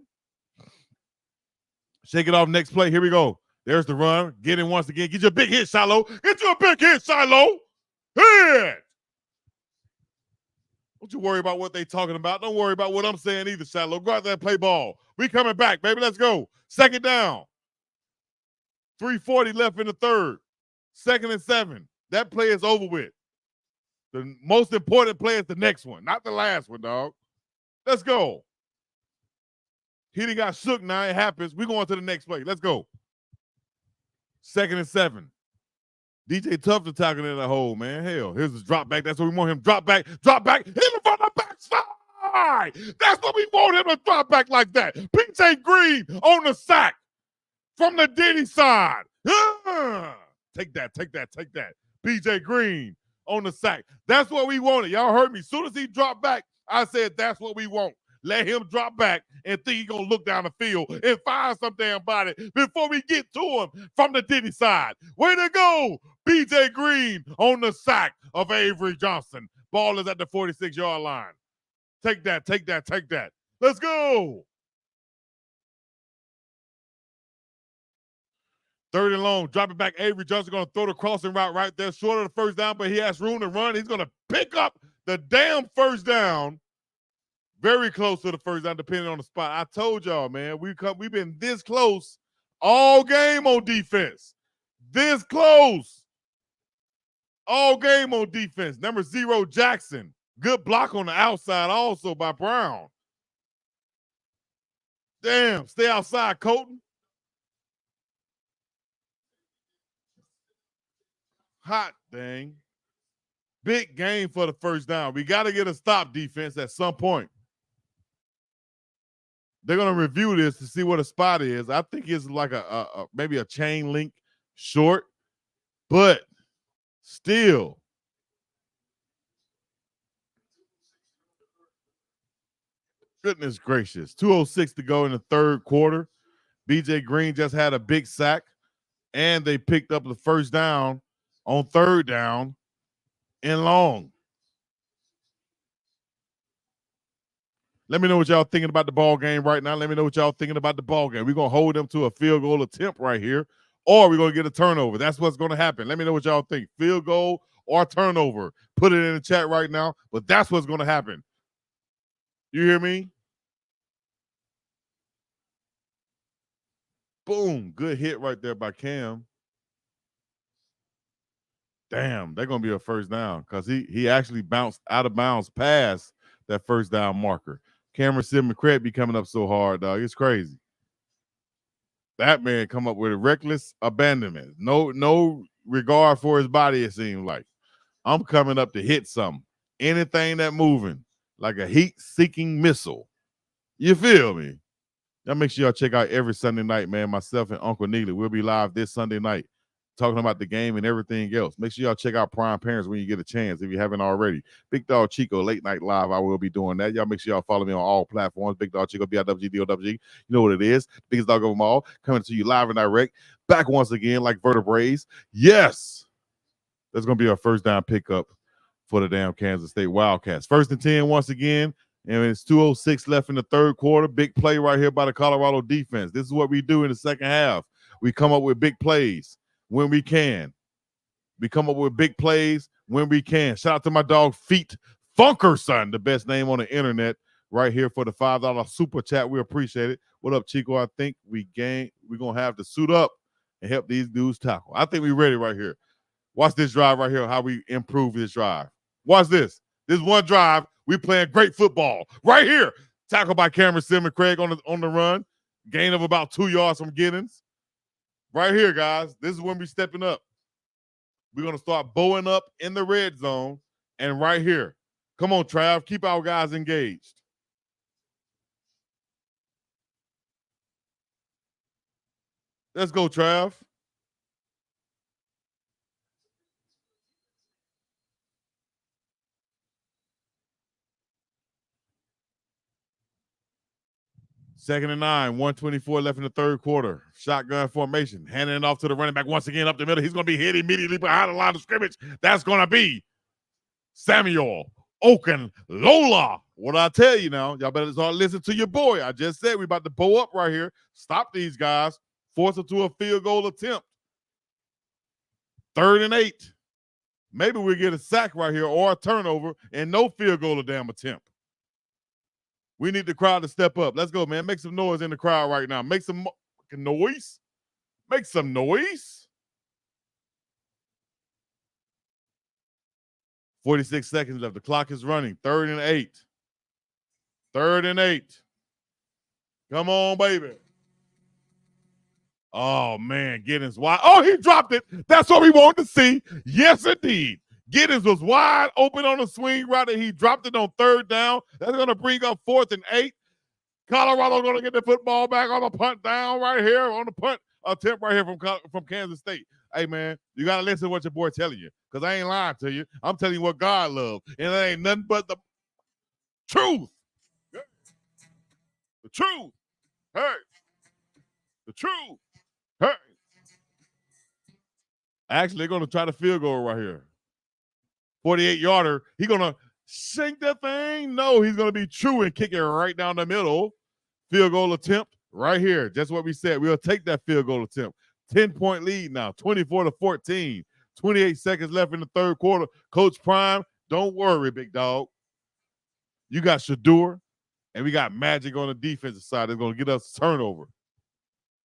Shake it off next play. Here we go. There's the run. Get in once again. Get you a big hit, Shiloh. Get you a big hit, Shiloh. Hit! Don't you worry about what they talking about. Don't worry about what I'm saying either, Shiloh. Go out there and play ball. We coming back, baby. Let's go. Second down. 3:40 left in the third. 2nd and 7. That play is over with. The most important play is the next one, not the last one, dog. Let's go. He done got shook now. It happens. We're going to the next play. Let's go. 2nd and 7. DJ Tough to tackle in the hole, man. Hell, here's his drop back. That's what we want him. Drop back. Hit him from the backside. That's what we want him to drop back like that. PJ Green on the sack from the Diddy side. Take that. PJ Green on the sack. That's what we wanted. Y'all heard me. As soon as he dropped back, I said that's what we want. Let him drop back and think he's going to look down the field and find some damn body before we get to him from the Diddy side. Way to go, BJ Green on the sack of Avery Johnson. Ball is at the 46-yard line. Take that. Let's go. 3rd and long. Drop it back. Avery Johnson going to throw the crossing route right there. Short of the first down, but he has room to run. He's going to pick up the damn first down. Very close to the first down, depending on the spot. I told y'all, man, we've been this close all game on defense. This close. All game on defense. Number 0, Jackson. Good block on the outside also by Brown. Damn, stay outside, Colton. Hot dang. Big game for the first down. We got to get a stop defense at some point. They're going to review this to see what a spot is. I think it's like maybe a chain link short, but Still. Goodness gracious. 2:06 to go in the third quarter. BJ Green just had a big sack, and they picked up the first down on third down and long. Let me know what y'all thinking about the ball game right now. Let me know what y'all thinking about the ball game. We're going to hold them to a field goal attempt right here, or we're going to get a turnover. That's what's going to happen. Let me know what y'all think. Field goal or turnover. Put it in the chat right now, but that's what's going to happen. You hear me? Boom. Good hit right there by Cam. Damn, they're going to be a first down because he actually bounced out of bounds past that first down marker. Cameron Sidman be coming up so hard, dog. It's crazy. That man come up with a reckless abandonment. No regard for his body, it seems like. I'm coming up to hit something. Anything that moving, like a heat-seeking missile. You feel me? Y'all make sure y'all check out every Sunday night, man. Myself and Uncle Neely. We'll be live this Sunday night talking about the game and everything else. Make sure y'all check out Prime Parents when you get a chance if you haven't already. Big Dog Chico, late night live. I will be doing that. Y'all make sure y'all follow me on all platforms. Big Dog Chico, BIWGDOWG. You know what it is. Biggest dog of them all. Coming to you live and direct. Back once again like vertebrae. Yes. That's going to be our first down pickup for the damn Kansas State Wildcats. 1st and 10 once again. And it's 2:06 left in the third quarter. Big play right here by the Colorado defense. This is what we do in the second half. We come up with big plays when we can. We come up with big plays when we can. Shout out to my dog Feet Funkerson, the best name on the internet, right here for the $5 super chat. We appreciate it. What up, Chico? I think we're gonna have to suit up and help these dudes tackle. I think we're ready right here. Watch this drive right here, how we improve this drive. Watch this. This one drive, we playing great football. Right here. Tackle by Cameron Sidman Craig on the run. Gain of about 2 yards from Giddens. Right here, guys. This is when we stepping up. We're going to start bowing up in the red zone and right here. Come on, Trav. Keep our guys engaged. Let's go, Trav. Second and 9, 124 left in the third quarter. Shotgun formation. Handing it off to the running back once again up the middle. He's going to be hit immediately behind the line of scrimmage. That's going to be Samuel Okunlola. What I tell you now, y'all better start listening to your boy. I just said we about to bow up right here. Stop these guys. Force them to a field goal attempt. 3rd and 8. Maybe we'll get a sack right here or a turnover and no field goal or damn attempt. We need the crowd to step up. Let's go, man. Make some noise in the crowd right now. Make some noise. Make some noise. 46 seconds left. The clock is running. 3rd and 8. 3rd and 8. Come on, baby. Oh, man. Giddens wide. Oh, he dropped it. That's what we wanted to see. Yes, indeed. Giddens was wide open on the swing route, and he dropped it on 3rd down. That's going to bring up 4th and 8. Colorado's going to get the football back on the punt down right here, on the punt attempt right here from Kansas State. Hey, man, you got to listen to what your boy telling you, because I ain't lying to you. I'm telling you what God loves, and it ain't nothing but the truth. The truth. Hey. The truth. Hey. Actually, they're going to try the field goal right here. 48-yarder. He's going to sink that thing. No, he's going to be true and kick it right down the middle. Field goal attempt right here. Just what we said. We'll take that field goal attempt. 10-point lead now. 24-14. 28 seconds left in the third quarter. Coach Prime, don't worry, big dog. You got Shador, and we got Magic on the defensive side that's going to get us a turnover.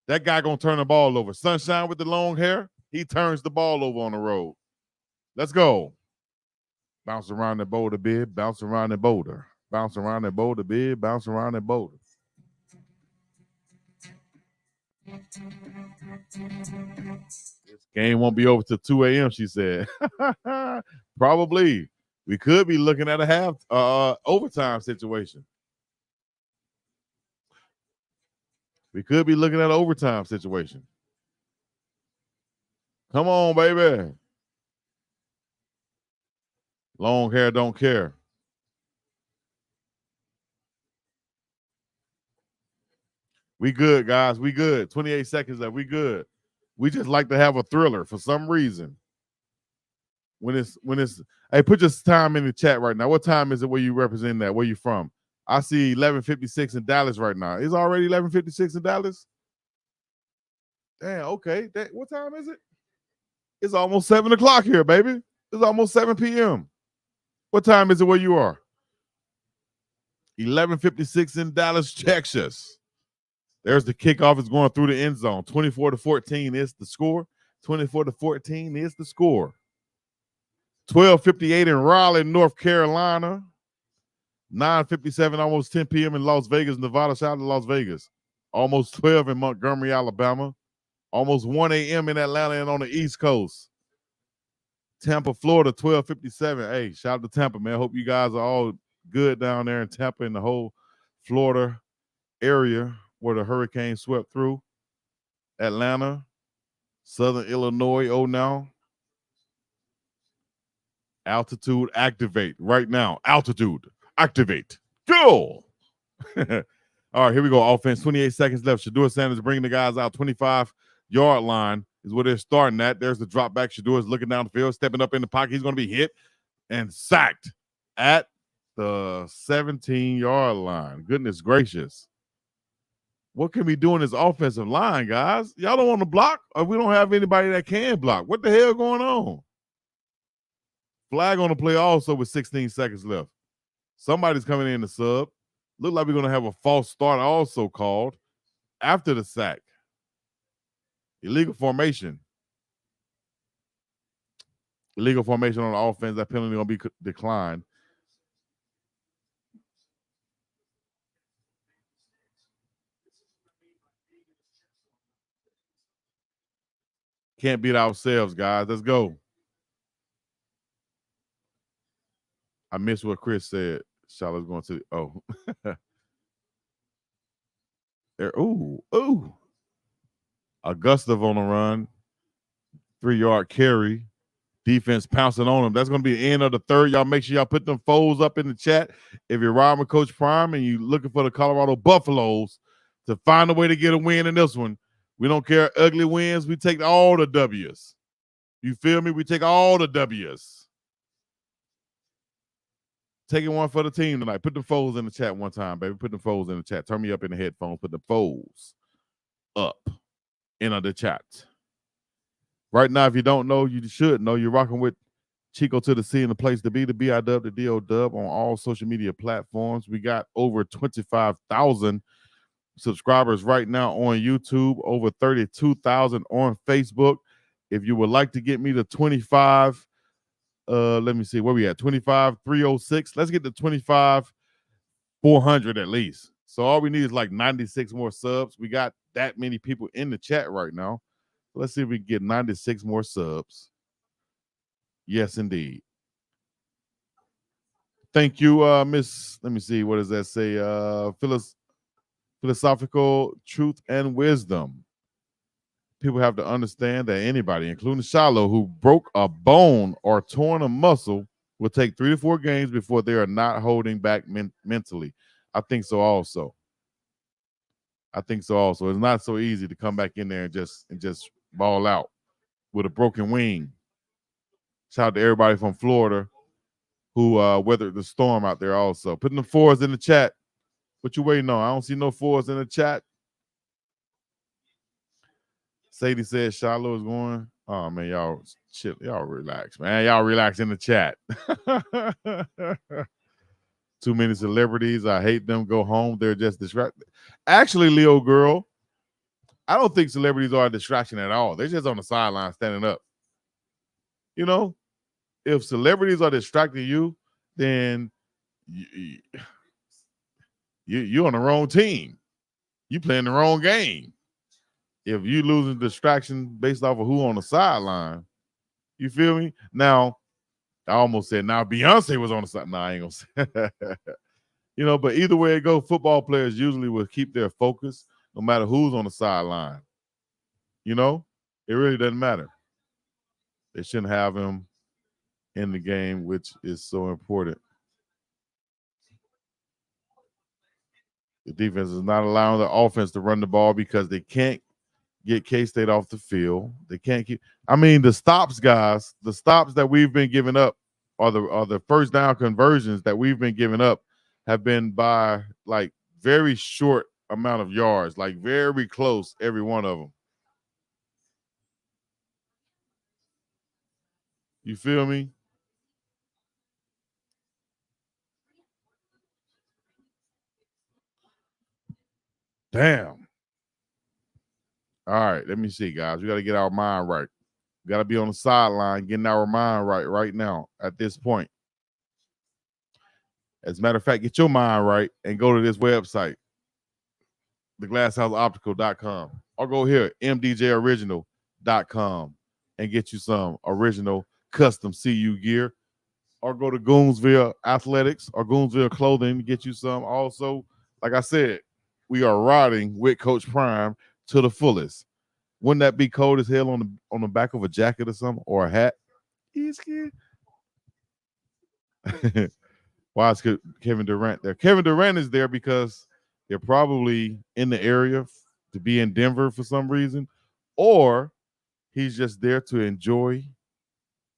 That guy going to turn the ball over. Sunshine with the long hair, he turns the ball over on the road. Let's go. Bounce around the boulder, bid. Bounce around the boulder. Bounce around the boulder, bid. Bounce around the boulder. This game won't be over till 2 a.m., she said. Probably. We could be looking at a overtime situation. We could be looking at an overtime situation. Come on, baby. Long hair don't care. We good, guys. We good. 28 seconds left. We good. We just like to have a thriller for some reason. When it's hey, put your time in the chat right now. What time is it where you represent that? Where you from? I see 11:56 in Dallas right now. It's already 11:56 in Dallas? Damn, okay. What time is it? It's almost 7 o'clock here, baby. It's almost 7 p.m. What time is it where you are? 11:56 in Dallas, Texas. There's the kickoff. It's going through the end zone. 24-14 is the score. 24-14 is the score. 12:58 in Raleigh, North Carolina. 9:57, almost 10 p.m. in Las Vegas, Nevada. Shout out to Las Vegas. Almost 12 in Montgomery, Alabama. Almost 1 a.m. in Atlanta and on the East Coast. Tampa, Florida, 12:57. Hey, shout out to Tampa, man. Hope you guys are all good down there in Tampa and the whole Florida area where the hurricane swept through. Atlanta, Southern Illinois, now. Altitude activate right now. Altitude activate. Go! All right, here we go. Offense, 28 seconds left. Shedeur Sanders bringing the guys out. 25-yard line is where they're starting at. There's the drop back. Shedeur is looking down the field, stepping up in the pocket. He's going to be hit and sacked at the 17-yard line. Goodness gracious. What can we do in this offensive line, guys? Y'all don't want to block, or we don't have anybody that can block. What the hell going on? Flag on the play also with 16 seconds left. Somebody's coming in to sub. Look like we're going to have a false start also called after the sack. Illegal formation. Illegal formation on the offense. That penalty going to be declined. Can't beat ourselves, guys. Let's go. I missed what Chris said. Charlotte's going to there. Ooh. Augusta on the run. 3-yard carry. Defense pouncing on them. That's going to be the end of the third. Y'all make sure y'all put them foes up in the chat. If you're riding with Coach Prime and you're looking for the Colorado Buffaloes to find a way to get a win in this one, we don't care ugly wins. We take all the W's. You feel me? We take all the W's. Taking one for the team tonight. Put the foes in the chat one time, baby. Put the foes in the chat. Turn me up in the headphones. Put the foes up in the chat. Right now, if you don't know, you should know. You're rocking with Chico to the C and the place to be, the B-I-W, the D-O-W on all social media platforms. We got over 25,000 subscribers right now on YouTube, over 32,000 on Facebook. If you would like to get me to 25, let me see where we at. 25,306. Let's get to 25,400 at least. So all we need is like 96 more subs. We got that many people in the chat right now. Let's see if we can get 96 more subs. Yes, indeed. Thank you, Miss. Let me see. What does that say? Philosophical truth and wisdom. People have to understand that anybody, including Shiloh, who broke a bone or torn a muscle, will take 3 to 4 games before they are not holding back mentally. I think so also. It's not so easy to come back in there and just ball out with a broken wing. Shout out to everybody from Florida who weathered the storm out there also. Putting the 4s in the chat. What you waiting on? I don't see no 4s in the chat. Sadie said Shiloh is going. Oh, man, y'all chill. Y'all relax, man. Y'all relax in the chat. Too many celebrities. I hate them. Go home. They're just distracted. Actually, Leo girl, I don't think celebrities are a distraction at all. They're just on the sideline standing up. You know, if celebrities are distracting you, then you're on the wrong team. You playing the wrong game. If you losing distraction based off of who on the sideline, you feel me? Now, I almost said now Beyonce was on the side. No, I ain't gonna say. You know, but either way it go, football players usually will keep their focus no matter who's on the sideline. You know, it really doesn't matter. They shouldn't have him in the game, which is so important. The defense is not allowing the offense to run the ball because they can't get K-State off the field. They can't keep. I mean, the stops, guys. The stops that we've been giving up, or the first down conversions that we've been giving up, have been by like very short amount of yards, like very close, every one of them. You feel me? Damn. All right, let me see, guys. We got to get our mind right. We got to be on the sideline, getting our mind right now at this point. As a matter of fact, get your mind right and go to this website, theglasshouseoptical.com, or go here, mdjoriginal.com, and get you some original custom CU gear, or go to Goonsville Athletics or Goonsville Clothing, get you some. Also, like I said, we are riding with Coach Prime to the fullest. Wouldn't that be cold as hell on the back of a jacket or something, or a hat? Why is Kevin Durant there? Kevin Durant is there because they're probably in the area to be in Denver for some reason, or he's just there to enjoy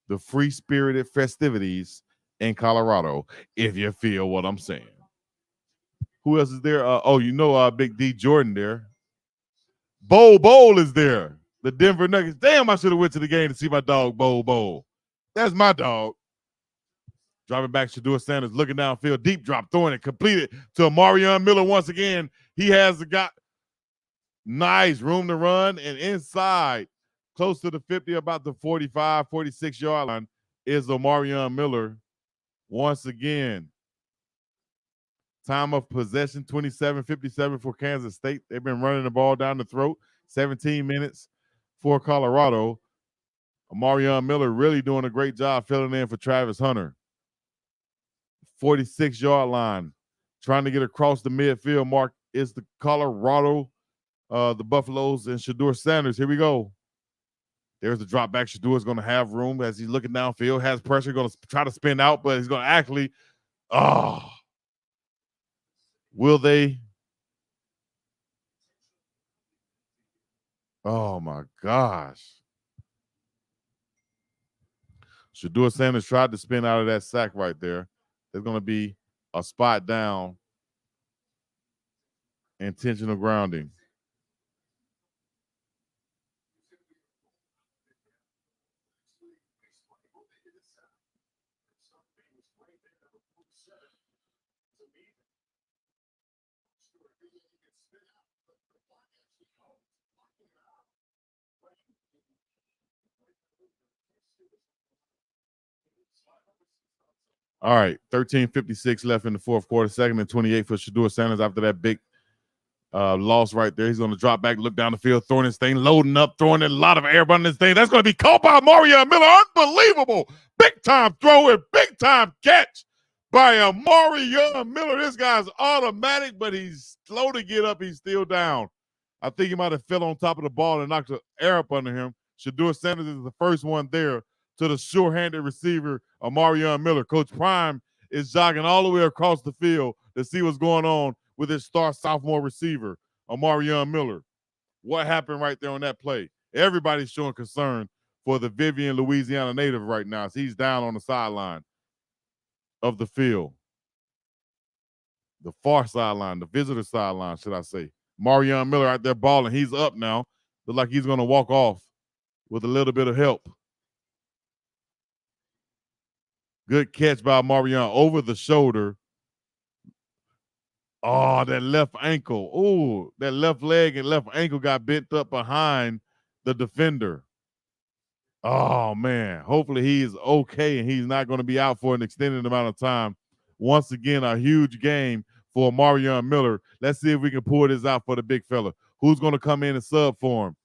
the free-spirited festivities in Colorado, if you feel what I'm saying. Who else is there? Big D Jordan there. Bowl is there. The Denver Nuggets. Damn, I should have went to the game to see my dog, Bowl. That's my dog. Driving back, Shedeur Sanders looking downfield, deep drop, throwing it, completed to Amarion Miller once again. He has got nice room to run, and inside, close to the 50, about the 45, 46-yard line, is Amarion Miller once again. Time of possession, 27-57 for Kansas State. They've been running the ball down the throat, 17 minutes for Colorado. Amarion Miller really doing a great job filling in for Travis Hunter. 46-yard line, trying to get across the midfield mark is the Colorado, the Buffaloes, and Shedeur Sanders. Here we go. There's the drop back. Shadeur's going to have room as he's looking downfield, has pressure, going to try to spin out, but he's going to actually, will they? Oh, my gosh. Shedeur Sanders tried to spin out of that sack right there. There's going to be a spot down, intentional grounding. All right, 13:56 left in the fourth quarter. 2nd and 28 for Shedeur Sanders after that big loss right there. He's going to drop back, look down the field, throwing his thing, loading up, throwing a lot of air behind this thing. That's going to be caught by Amarion Miller. Unbelievable. Big-time throw and big-time catch by Amarion Miller. This guy's automatic, but he's slow to get up. He's still down. I think he might have fell on top of the ball and knocked the air up under him. Shedeur Sanders is the first one there to the sure-handed receiver, Amarion Miller. Coach Prime is jogging all the way across the field to see what's going on with his star sophomore receiver, Amarion Miller. What happened right there on that play? Everybody's showing concern for the Vivian, Louisiana native right now. So he's down on the sideline of the field. The far sideline, the visitor sideline, should I say. Amarion Miller out there balling. He's up now. Looks like he's going to walk off with a little bit of help. Good catch by Amarion over the shoulder. Oh, that left ankle. Oh, that left leg and left ankle got bent up behind the defender. Oh, man. Hopefully he's okay and he's not going to be out for an extended amount of time. Once again, a huge game for Amarion Miller. Let's see if we can pull this out for the big fella. Who's going to come in and sub for him?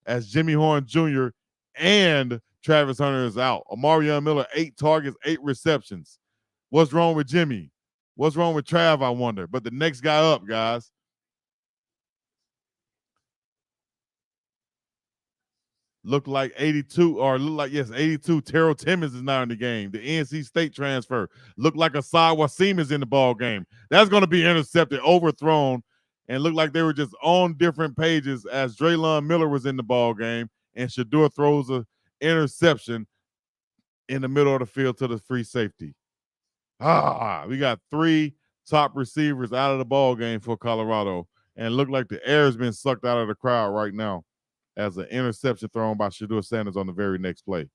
As Jimmy Horn Jr. and Travis Hunter is out. Amarion Miller, 8 targets, 8 receptions. What's wrong with Jimmy? What's wrong with Trav, I wonder? But the next guy up, guys. Look like 82, or look like, yes, 82. Terrell Timmons is now in the game. The NC State transfer. Look like Asad Wasim is in the ball game. That's going to be intercepted, overthrown, and look like they were just on different pages as Draylon Miller was in the ball game, and Shador throws an interception in the middle of the field to the free safety. We got 3 top receivers out of the ball game for Colorado, and look like the air has been sucked out of the crowd right now as an interception thrown by Shador Sanders on the very next play.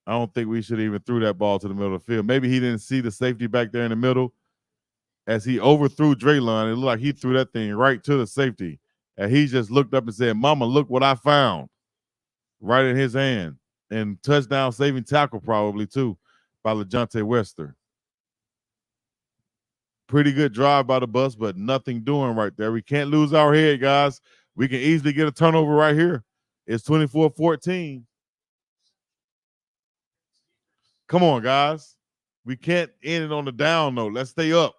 I don't think we should even threw that ball to the middle of the field. Maybe he didn't see the safety back there in the middle as he overthrew Draylon. It looked like he threw that thing right to the safety, and he just looked up and said, "Mama, look what I found," right in his hand. And touchdown saving tackle probably too by LeJontay Wester. Pretty good drive by the bus, but nothing doing right there. We can't lose our head, guys. We can easily get a turnover right here. It's 24-14. Come on, guys. We can't end it on the down note. Let's stay up.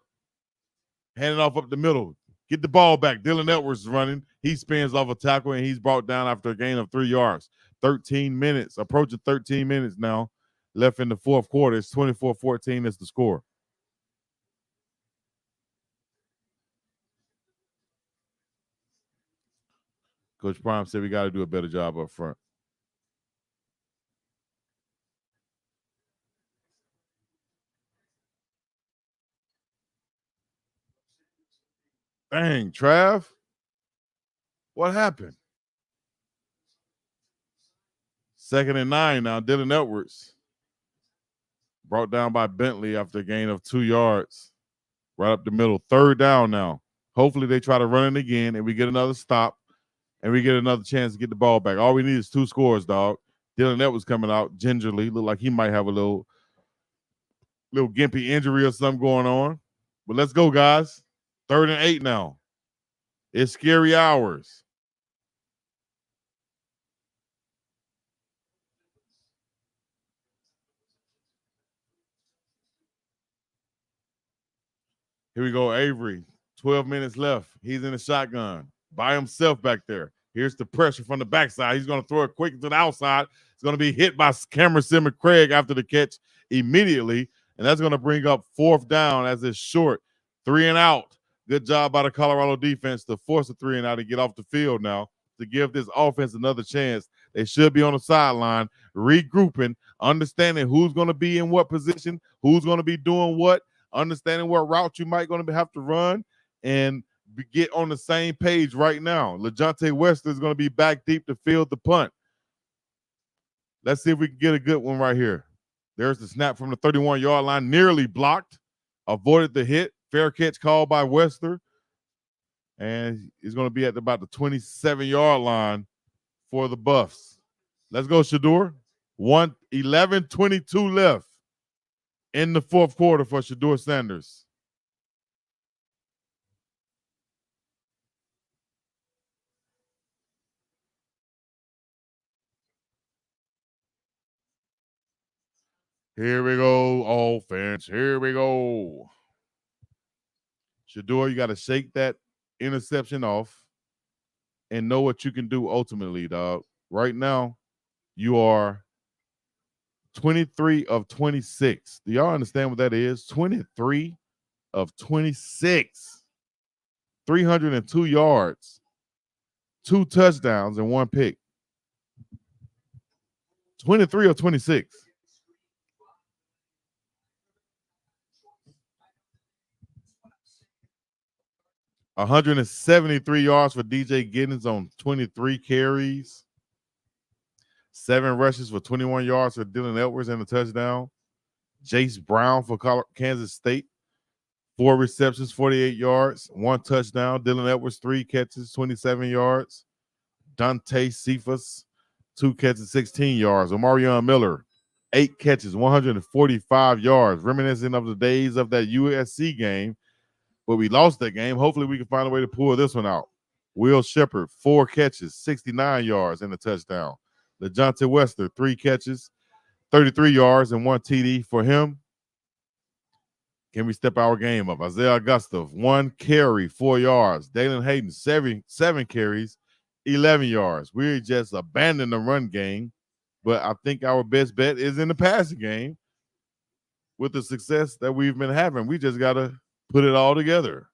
Hand it off up the middle. Get the ball back. Dylan Edwards is running. He spins off a tackle, and he's brought down after a gain of 3 yards. 13 minutes, approaching 13 minutes now left in the fourth quarter. It's 24-14 is the score. Coach Prime said we got to do a better job up front. Dang, Trav. What happened? 2nd and 9 now. Dylan Edwards brought down by Bentley after a gain of 2 yards. Right up the middle. 3rd down now. Hopefully they try to run it again and we get another stop and we get another chance to get the ball back. All we need is 2 scores, dog. Dylan Edwards coming out gingerly. Look like he might have a little gimpy injury or something going on. But let's go, guys. 3rd and 8 now. It's scary hours. Here we go, Avery. 12 minutes left. He's in the shotgun by himself back there. Here's the pressure from the backside. He's going to throw it quick to the outside. It's going to be hit by Cameron Craig after the catch immediately, and that's going to bring up 4th down as it's short. 3 and out. Good job by the Colorado defense to force a 3 and out and get off the field now to give this offense another chance. They should be on the sideline, regrouping, understanding who's going to be in what position, who's going to be doing what, understanding what route you might going to have to run, and get on the same page right now. LeJontay Wester is going to be back deep to field the punt. Let's see if we can get a good one right here. There's the snap from the 31-yard line, nearly blocked, avoided the hit. Fair catch called by Wester, and he's going to be at about the 27-yard line for the Buffs. Let's go, Shador. 11:22 left in the fourth quarter for Shador Sanders. Here we go, offense. Here we go. Shador, you got to shake that interception off and know what you can do ultimately, dog. Right now, you are 23 of 26. Do y'all understand what that is? 23 of 26. 302 yards, 2 touchdowns, and 1 pick. 23 of 26. $173 yards for DJ Giddens on 23 carries. 7 rushes for 21 yards for Dylan Edwards and a touchdown. Jace Brown for Kansas State. 4 receptions, 48 yards, 1 touchdown. Dylan Edwards, 3 catches, 27 yards. Dante Cephas, 2 catches, 16 yards. Omarion Miller, 8 catches, 145 yards. Reminiscent of the days of that USC game, but we lost that game. Hopefully we can find a way to pull this one out. Will Shepard, 4 catches, 69 yards and a touchdown. LeJontay Wester, 3 catches, 33 yards and 1 TD for him. Can we step our game up? Isaiah Augusta, 1 carry, 4 yards. Dalen Hayden, 7 carries, 11 yards. We just abandoned the run game, but I think our best bet is in the passing game with the success that we've been having. We just got to put it all together.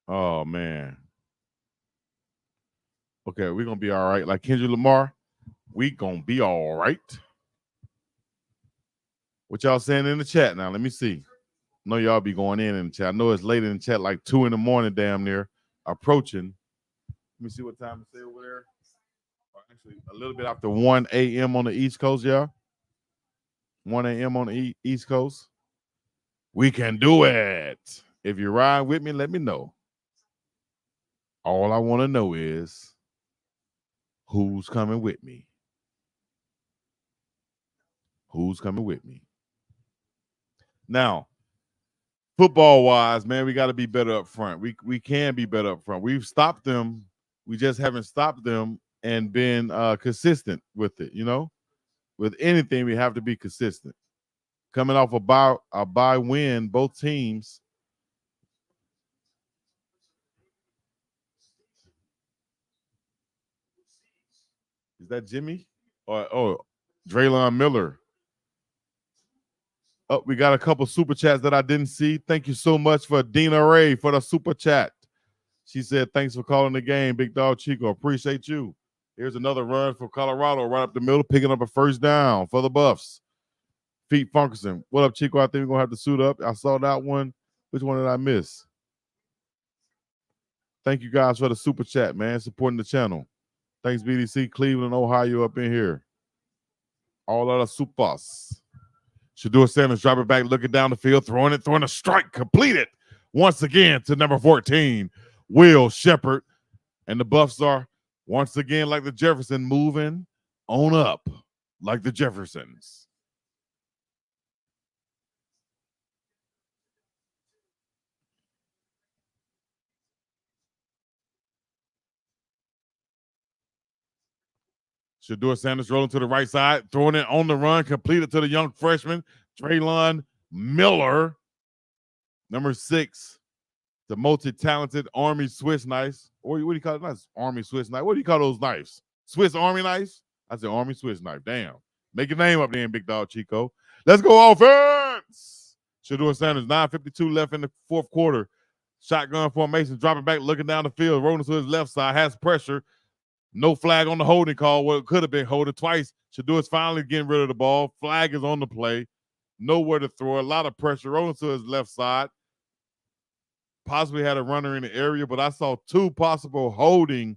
Oh, man. Okay, we're going to be all right. Like Kendrick Lamar, we going to be all right. What y'all saying in the chat now? Let me see. I know y'all be going in the chat. I know it's late in the chat, like 2 in the morning, damn near, approaching. Let me see what time it say over there. Actually, a little bit after 1 a.m. on the East Coast, y'all. 1 a.m. on the East Coast. We can do it. If you ride with me, let me know. All I want to know is who's coming with me. Who's coming with me? Now, football-wise, man, we got to be better up front. We can be better up front. We've stopped them. We just haven't stopped them and been consistent with it, you know? With anything, we have to be consistent. Coming off a bye win, both teams. Is that Jimmy? Or Draylon Miller? Oh, we got a couple super chats that I didn't see. Thank you so much for Dina Ray for the super chat. She said, thanks for calling the game, Big Dog Chico. Appreciate you. Here's another run for Colorado right up the middle, picking up a first down for the Buffs. Pete Funkerson. What up, Chico? I think we're going to have to suit up. I saw that one. Which one did I miss? Thank you guys for the super chat, man, supporting the channel. Thanks, BDC, Cleveland, Ohio, up in here. All of the supers. Shedeur Sanders dropping back, looking down the field, throwing a strike, completed once again to number 14, Will Shepherd. And the Buffs are once again, like the Jefferson, moving on up like the Jeffersons. Shedeur Sanders rolling to the right side, throwing it on the run, completed to the young freshman, Draylon Miller. Number 6, the multi-talented Army Swiss knife. Or what do you call it? Not Army Swiss knife. What do you call those knives? Swiss Army knives? I said Army Swiss knife. Damn. Make your name up there, Big Dog Chico. Let's go offense. Shedeur Sanders, 9:52 left in the fourth quarter. Shotgun formation, dropping back, looking down the field, rolling to his left side, has pressure. No flag on the holding call. Well, it could have been holding twice. Shedeur's finally getting rid of the ball. Flag is on the play. Nowhere to throw. A lot of pressure. Rolling to his left side. Possibly had a runner in the area, but I saw 2 possible holding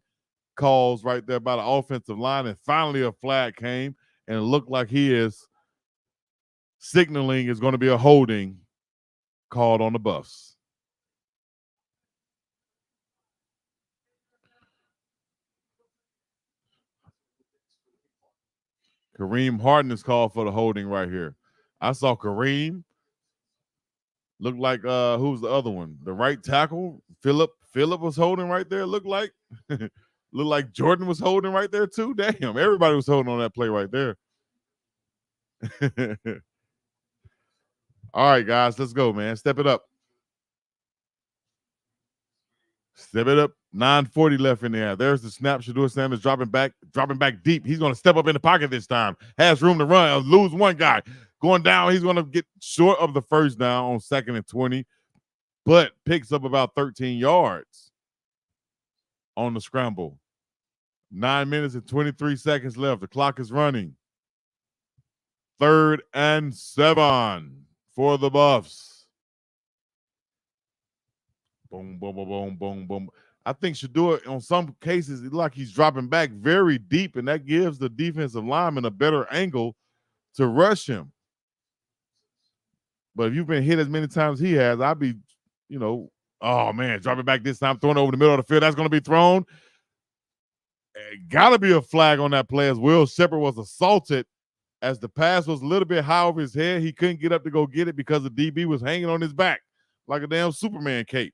calls right there by the offensive line, and finally a flag came, and it looked like he is signaling is going to be a holding called on the Buffs. Kareem Harden is called for the holding right here. I saw Kareem. Looked like who's the other one? The right tackle. Phillip was holding right there. Looked like Jordan was holding right there too. Damn, everybody was holding on that play right there. All right, guys, let's go, man. Step it up. Step it up. 9:40 left in there. There's the snap. Shedeur Sanders dropping back deep. He's going to step up in the pocket this time. Has room to run. Lose one guy. Going down, he's going to get short of the first down on 2nd and 20, but picks up about 13 yards on the scramble. 9 minutes and 23 seconds left. The clock is running. 3rd and 7 for the Buffs. Boom, boom, boom, boom, boom, boom. I think Shedeur, on some cases, it's like he's dropping back very deep, and that gives the defensive lineman a better angle to rush him. But if you've been hit as many times as he has, I'd be, oh, man, dropping back this time, throwing it over the middle of the field. That's going to be thrown. Got to be a flag on that play as Will Shepherd was assaulted As the pass was a little bit high over his head, he couldn't get up to go get it because the DB was hanging on his back like a damn Superman cape.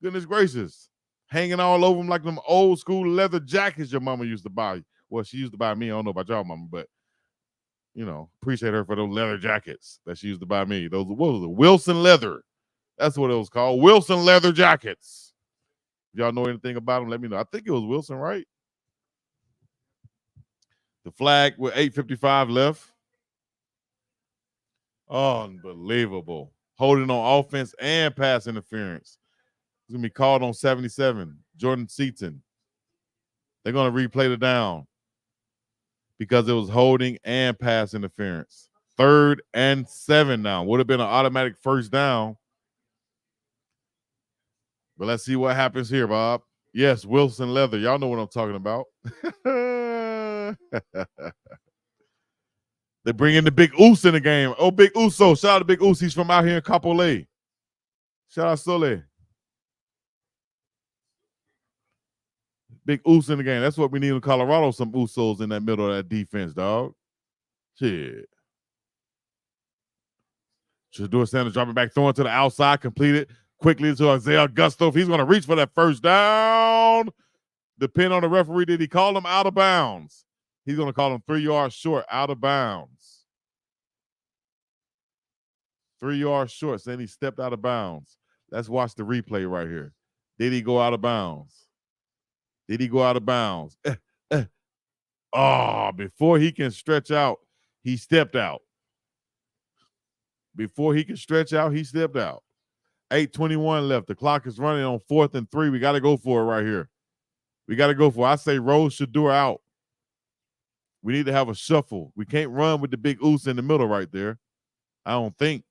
Goodness gracious. Hanging all over him like them old school leather jackets your mama used to buy. Well, she used to buy me. I don't know about y'all mama, but, appreciate her for those leather jackets that she used to buy me. Those, what was it? Wilson leather. That's what it was called. Wilson leather jackets. If y'all know anything about them, let me know. I think it was Wilson, right? The flag with 8:55 left. Unbelievable. Holding on offense and pass interference. It's going to be called on 77, Jordan Seaton. They're going to replay the down because it was holding and pass interference. 3rd and 7 now. Would have been an automatic first down. But let's see what happens here, Bob. Yes, Wilson leather. Y'all know what I'm talking about. They bring in the Big Oos in the game. Oh, Big Uso. Shout out to Big Oos. He's from out here in Capole. Shout out Sole. Big Oos in the game. That's what we need in Colorado, some Usos in that middle of that defense, dog. Shit. Shador Sanders dropping back, throwing to the outside, completed quickly to Isaiah Augusto. If he's going to reach for that first down, depending on the referee, did he call him out of bounds? He's going to call him 3 yards short, out of bounds. 3 yards short, saying he stepped out of bounds. Let's watch the replay right here. Did he go out of bounds? Did he go out of bounds? Before he can stretch out, he stepped out. Before he can stretch out, he stepped out. 8:21 left. The clock is running on 4th and 3. We got to go for it right here. We got to go for it. I say roll Shador out. We need to have a shuffle. We can't run with the Big Oos in the middle right there. I don't think.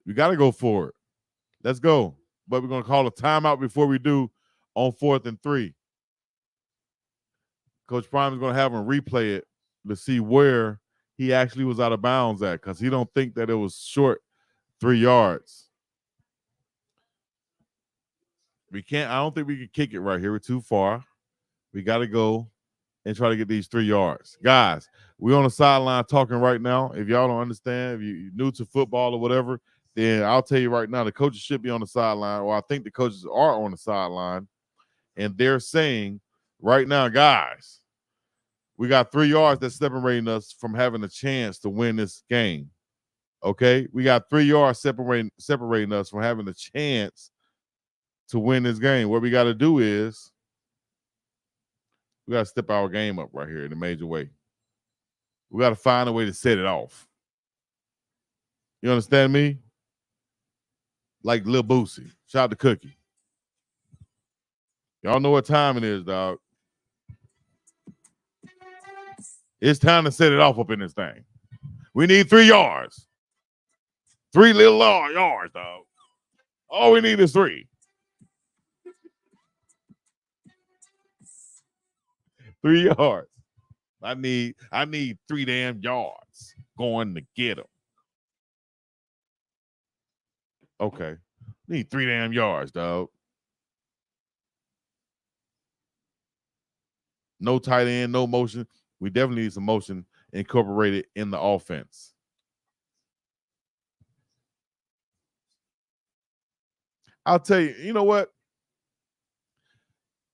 We got to go for it. Let's go. But we're going to call a timeout before we do on 4th and 3. Coach Prime is going to have him replay it to see where he actually was out of bounds at, because he don't think that it was short 3 yards. I don't think we can kick it right here. We're too far. We got to go and try to get these 3 yards. Guys, we're on the sideline talking right now. If y'all don't understand, if you're new to football or whatever, then I'll tell you right now, the coaches should be on the sideline, or I think the coaches are on the sideline, and they're saying right now, guys, we got 3 yards that's separating us from having a chance to win this game. Okay? We got 3 yards separating us from having a chance to win this game. What we got to do is we got to step our game up right here in a major way. We got to find a way to set it off. You understand me? Like Lil Boosie. Shout out to Cookie. Y'all know what time it is, dog. It's time to set it off up in this thing. We need 3 yards. 3 little yards, dog. All we need is 3. 3 yards. I need 3 damn yards going to get them. Okay. Need 3 damn yards, dog. No tight end, no motion. We definitely need some motion incorporated in the offense. I'll tell you, you know what?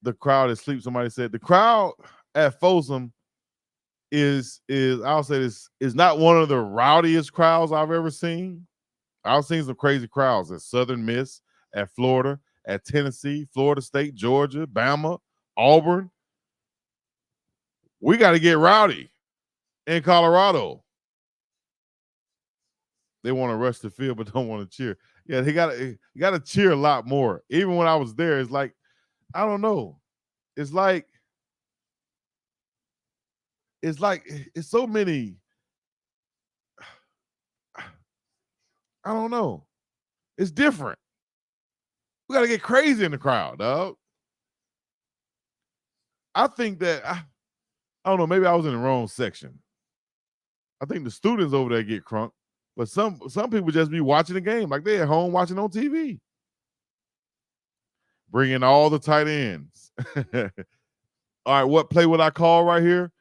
The crowd is asleep. Somebody said the crowd at Folsom is I'll say this, is not one of the rowdiest crowds I've ever seen. I've seen some crazy crowds at Southern Miss, at Florida, at Tennessee, Florida State, Georgia, Bama, Auburn. We got to get rowdy in Colorado. They want to rush the field but don't want to cheer. Yeah, you got to cheer a lot more. Even when I was there, it's like, I don't know. It's so many. I don't know. It's different. We got to get crazy in the crowd, dog. I think that, I don't know, maybe I was in the wrong section. I think the students over there get crunk, but some people just be watching the game like they're at home watching on TV. Bring in all the tight ends. All right, what play would I call right here?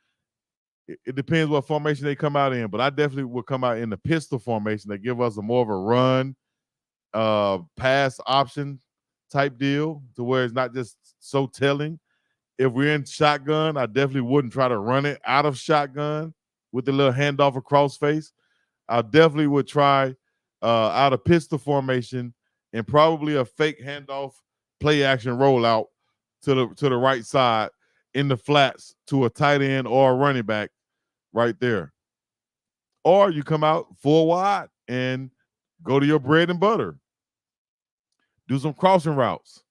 it depends what formation they come out in, but I definitely would come out in the pistol formation that give us a more of a run, pass option type deal to where it's not just so telling. If we're in shotgun, I definitely wouldn't try to run it out of shotgun with the little handoff across face. I definitely would try out of pistol formation and probably a fake handoff play action rollout to the right side in the flats to a tight end or a running back right there. Or you come out full wide and go to your bread and butter. Do some crossing routes.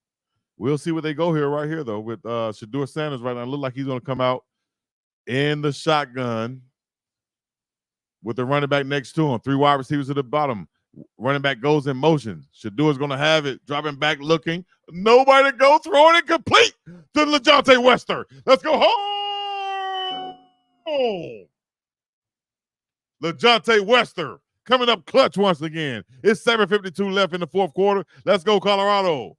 We'll see what they go here right here, though, with Shedeur Sanders right now. Look like he's going to come out in the shotgun with the running back next to him. 3 wide receivers at the bottom. Running back goes in motion. Shedeur's going to have it. Dropping back, looking. Nobody to go. Throwing it complete to LeJohntay Wester. Let's go home. LeJohntay Wester coming up clutch once again. It's 7:52 left in the fourth quarter. Let's go, Colorado.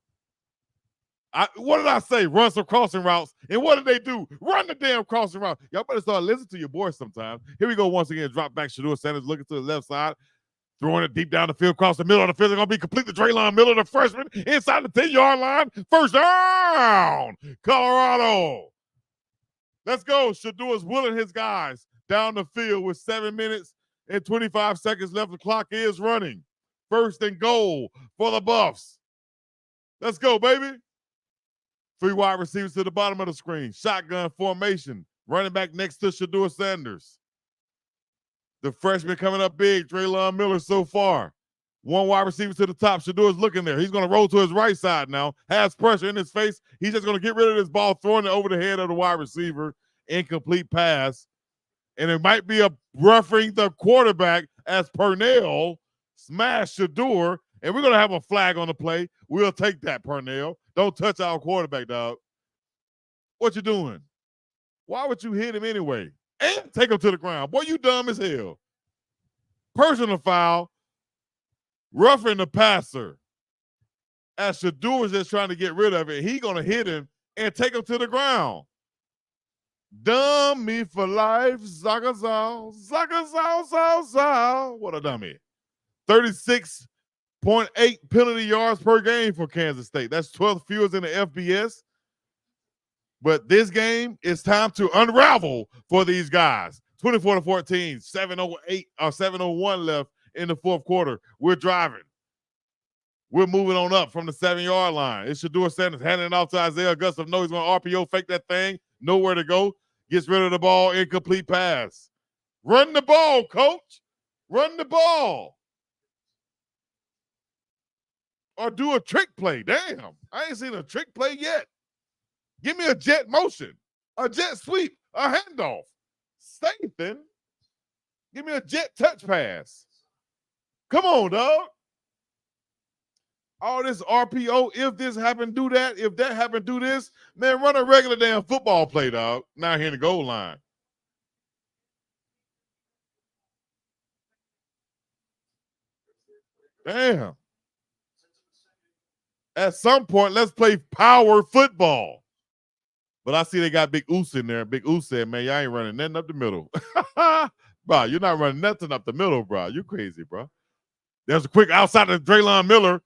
What did I say? Run some crossing routes. And what did they do? Run the damn crossing route. Y'all better start listening to your boys sometimes. Here we go once again. Drop back. Shedeur Sanders looking to the left side. Throwing it deep down the field, across the middle of the field. They're going to be complete. The Draylon Miller, the freshman, inside the 10-yard line. First down, Colorado. Let's go. Shedeur's willing his guys down the field with 7 minutes and 25 seconds left. The clock is running. First and goal for the Buffs. Let's go, baby. 3 wide receivers to the bottom of the screen. Shotgun formation. Running back next to Shedeur Sanders. The freshman coming up big, Draylon Miller so far. 1 wide receiver to the top. Shedeur's looking there. He's going to roll to his right side now. Has pressure in his face. He's just going to get rid of this ball, throwing it over the head of the wide receiver. Incomplete pass. And it might be a roughing the quarterback as Purnell smashed Shedeur. And we're going to have a flag on the play. We'll take that, Purnell. Don't touch our quarterback, dog. What you doing? Why would you hit him anyway? And take him to the ground. Boy, you dumb as hell. Personal foul. Roughing the passer. As Shedeur is just trying to get rid of it, he going to hit him and take him to the ground. Dummy for life. Zagazal. Zagazal. Zagazal. What a dummy. 36.8 penalty yards per game for Kansas State. That's 12th fewest in the FBS. But this game, it's time to unravel for these guys. 24-14, 7:08 or 7:01 left in the fourth quarter. We're driving. We're moving on up from the 7-yard line. It's Shedeur Sanders handing it off to Isaiah Augusta. No, he's going to RPO, fake that thing. Nowhere to go. Gets rid of the ball. Incomplete pass. Run the ball, coach. Run the ball. Or do a trick play. Damn. I ain't seen a trick play yet. Give me a jet motion, a jet sweep, a handoff. Something. Give me a jet touch pass. Come on, dog. All this RPO, if this happened, do that. If that happened, do this. Man, run a regular damn football play, dog. Now here in the goal line. Damn. At some point, let's play power football. But I see they got Big Oos in there. Big Oos said, man, y'all ain't running nothing up the middle. Bro, you're not running nothing up the middle, bro. You crazy, bro. There's a quick outside of Draylon Miller.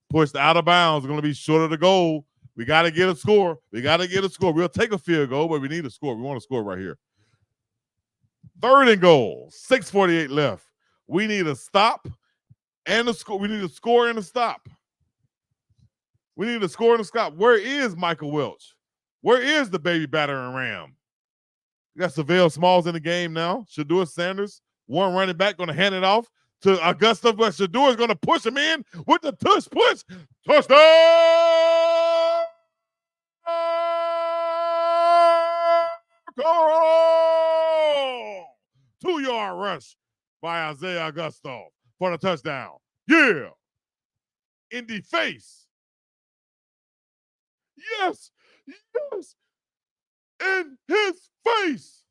Pushed out of bounds. Going to be short of the goal. We got to get a score. We got to get a score. We'll take a field goal, but we need a score. We want to score right here. 3rd and goal. 6:48 left. We need a stop and a score. We need a score and a stop. We need a score and a stop. Where is Michael Welch? Where is the baby battering ram? We got Savell Smalls in the game now. Shedeur Sanders, 1 running back, going to hand it off to Augusta, but Shedeur is going to push him in with the tush push. Touchdown! 2-yard rush by Isaiah Augusto for the touchdown. Yeah! In the face. Yes! Yes! In his face!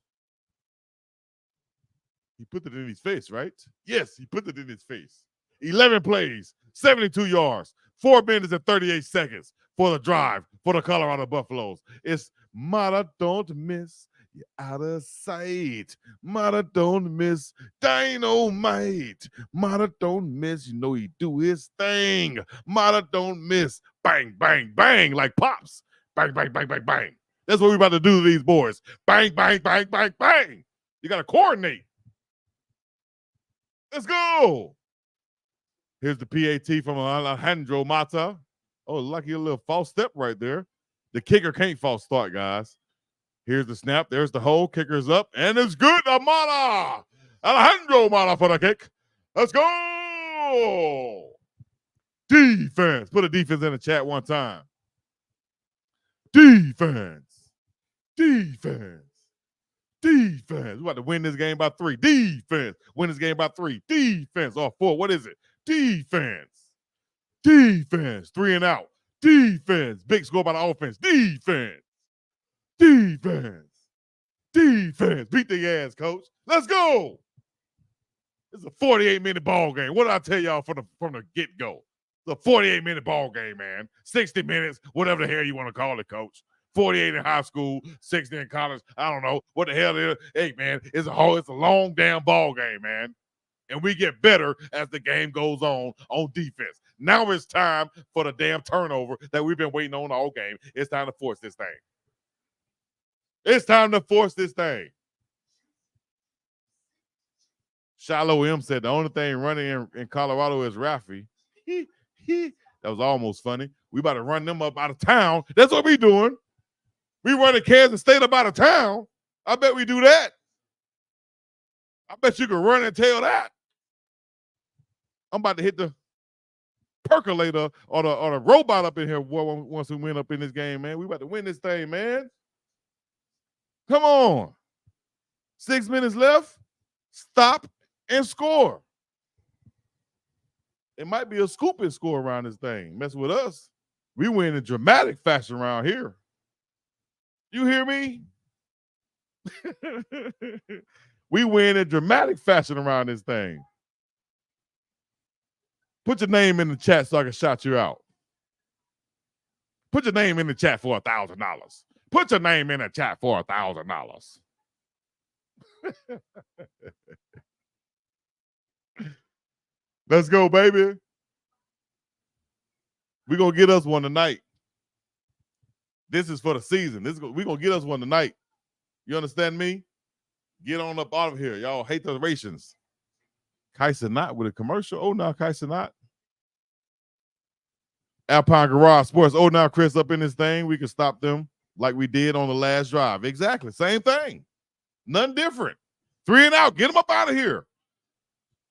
He put it in his face, right? Yes, he put it in his face. 11 plays, 72 yards, 4 minutes and 38 seconds for the drive for the Colorado Buffaloes. It's Mata, don't miss. You're out of sight. Mata don't miss. Dynamite. Mata don't miss. You know he do his thing. Mata don't miss. Bang, bang, bang, like pops. Bang, bang, bang, bang, bang. That's what we're about to do to these boys. Bang, bang, bang, bang, bang. You got to coordinate. Let's go. Here's the PAT from Alejandro Mata. Oh, lucky a little false step right there. The kicker can't false start, guys. Here's the snap. There's the hole. Kicker's up. And it's good. Mata. Alejandro Mata for the kick. Let's go. Defense. Put a defense in the chat one time. Defense. Defense. Defense. We're about to win this game by 3. Defense. Win this game by 3. Defense. Or 4. What is it? Defense. Defense. 3 and out. Defense. Big score by the offense. Defense. Defense. Defense. Beat the ass, coach. Let's go. It's a 48-minute ball game. What did I tell y'all from the get-go? It's a 48-minute ball game, man. 60 minutes, whatever the hell you want to call it, coach. 48 in high school, 60 in college. I don't know what the hell it is. Hey, man, it's a long damn ball game, man. And we get better as the game goes on defense. Now it's time for the damn turnover that we've been waiting on all game. It's time to force this thing. It's time to force this thing. Shiloh M said the only thing running in Colorado is Rafi. That was almost funny. We about to run them up out of town. That's what we doing. We running Kansas State up out of town. I bet we do that. I bet you can run and tell that. I'm about to hit the percolator or the robot up in here once we win up in this game, man. We about to win this thing, man. Come on. 6 minutes left. Stop and score. It might be a scooping score around this thing. Mess with us. We win in dramatic fashion around here. You hear me? We win in dramatic fashion around this thing. Put your name in the chat so I can shout you out. Put your name in the chat for $1,000. Put your name in the chat for $1,000. Let's go, baby. We're going to get us one tonight. This is for the season. We're going to get us one tonight. You understand me? Get on up out of here. Y'all hate the rations. Kaisa Knott with a commercial. Oh, now Kaisa Knott. Alpine Garage Sports. Oh, now Chris up in this thing. We can stop them like we did on the last drive. Exactly. Same thing. Nothing different. 3 and out. Get them up out of here.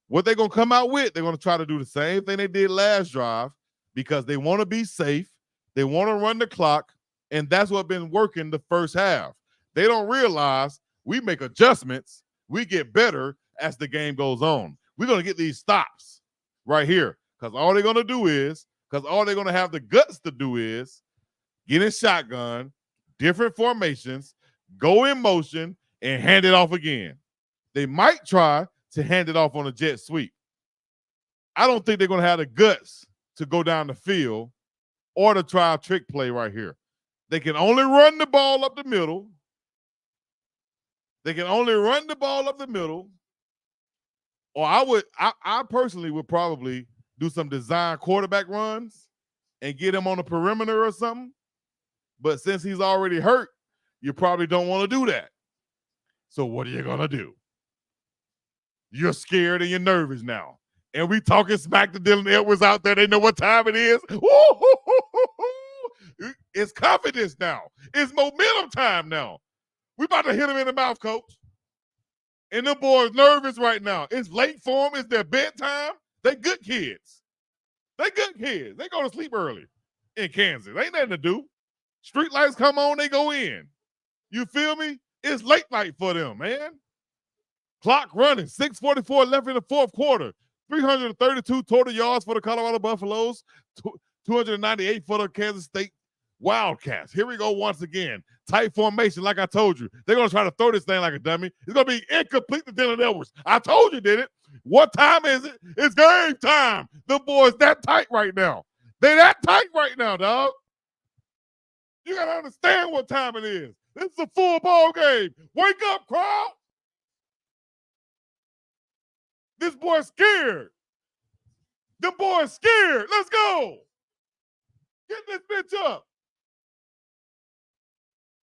What they're going to come out with, they're going to try to do the same thing they did last drive because they want to be safe. They want to run the clock, and that's what's been working the first half. They don't realize we make adjustments. We get better as the game goes on. We're going to get these stops right here because all they're going to do is, because all they're going to have the guts to do is get in shotgun, different formations, go in motion, and hand it off again. They might try to hand it off on a jet sweep. I don't think they're going to have the guts to go down the field or to try a trick play right here. They can only run the ball up the middle. They can only run the ball up the middle. Or I personally would probably do some design quarterback runs and get him on the perimeter or something. But since he's already hurt, you probably don't want to do that. So what are you going to do? You're scared and you're nervous now. And we talking smack to Dylan Edwards out there. They know what time it is. It's confidence now. It's momentum time now. We about to hit him in the mouth, coach. And them boys nervous right now. It's late for them. It's their bedtime. They good kids. They good kids. They go to sleep early in Kansas. Ain't nothing to do. Street lights come on, they go in. You feel me? It's late night for them, man. Clock running. 6:44 left in the fourth quarter. 332 total yards for the Colorado Buffaloes. 298 for the Kansas State Wildcats. Here we go once again. Tight formation, like I told you. They're going to try to throw this thing like a dummy. It's going to be incomplete to Dylan Edwards. I told you, did it? What time is it? It's game time. The boys that tight right now. They that tight right now, dog. You got to understand what time it is. This is a full ball game. Wake up, crowd. This boy's scared. Them boys scared. Let's go. Get this bitch up.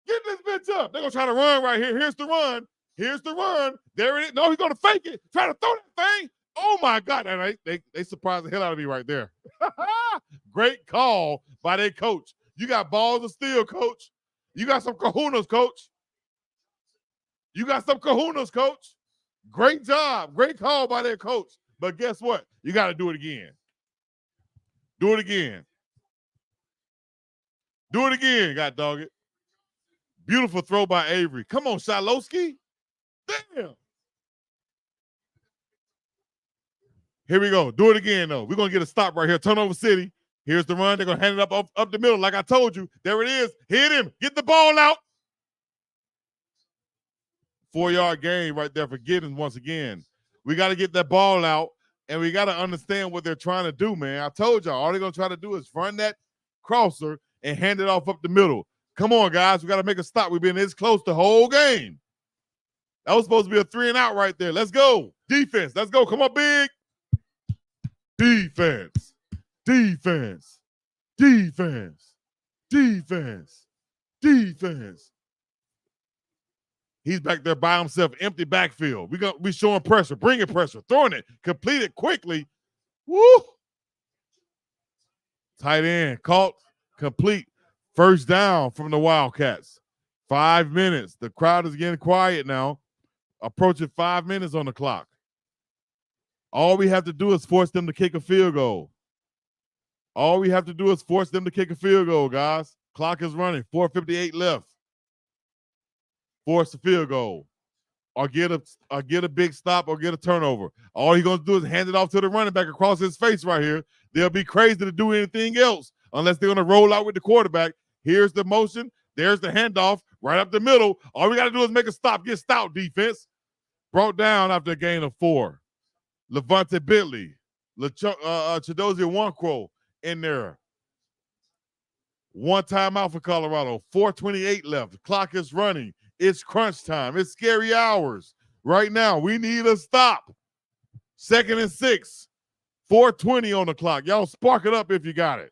Get this bitch up. They're going to try to run right here. Here's the run. Here's the run. There it is. No, he's going to fake it. Try to throw that thing. Oh, my God. And they surprised the hell out of me right there. Great call by their coach. You got balls of steel, coach. You got some kahunas, coach. You got some kahunas, coach. Great job. Great call by their coach. But guess what? You got to do it again. Do it again. Do it again, God dog it. Beautiful throw by Avery. Come on, Shiloski. Damn. Here we go. Do it again, though. We're going to get a stop right here. Turnover City. Here's the run. They're going to hand it up the middle like I told you. There it is. Hit him. Get the ball out. 4-yard gain right there for Giddens once again. We got to get that ball out, and we got to understand what they're trying to do, man. I told y'all, all they're going to try to do is run that crosser and hand it off up the middle. Come on, guys. We got to make a stop. We've been this close the whole game. That was supposed to be a 3-and-out right there. Let's go. Defense. Let's go. Come on, big. Defense. Defense. Defense. Defense. Defense. He's back there by himself, empty backfield. We showing pressure, bringing pressure, throwing it, complete it quickly. Woo! Tight end, caught, complete. First down from the Wildcats. 5 minutes. The crowd is getting quiet now. Approaching 5 minutes on the clock. All we have to do is force them to kick a field goal. All we have to do is force them to kick a field goal, guys. Clock is running. 4:58 left. Force the field goal. Or get a big stop or get a turnover. All he's going to do is hand it off to the running back across his face right here. They'll be crazy to do anything else unless they're going to roll out with the quarterback. Here's the motion. There's the handoff right up the middle. All we got to do is make a stop. Get stout, defense. Brought down after a gain of 4. Levante Bentley. Chidozie Nwankwo in there. One timeout for Colorado. 4:28 left. The clock is running. It's crunch time. It's scary hours. Right now, we need a stop. 2nd and 6. 4:20 on the clock. Y'all spark it up if you got it.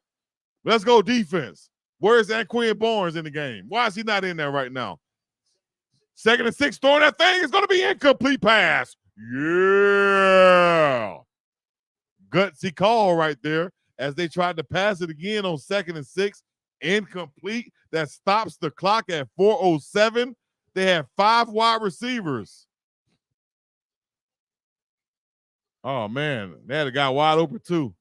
Let's go defense. Where's Anquan Barnes in the game? Why is he not in there right now? 2nd and 6, throwing that thing. It's going to be incomplete pass. Yeah. Gutsy call right there as they tried to pass it again on 2nd and 6. Incomplete. That stops the clock at 4:07. They have 5 wide receivers. Oh, man. They had a guy wide open, too.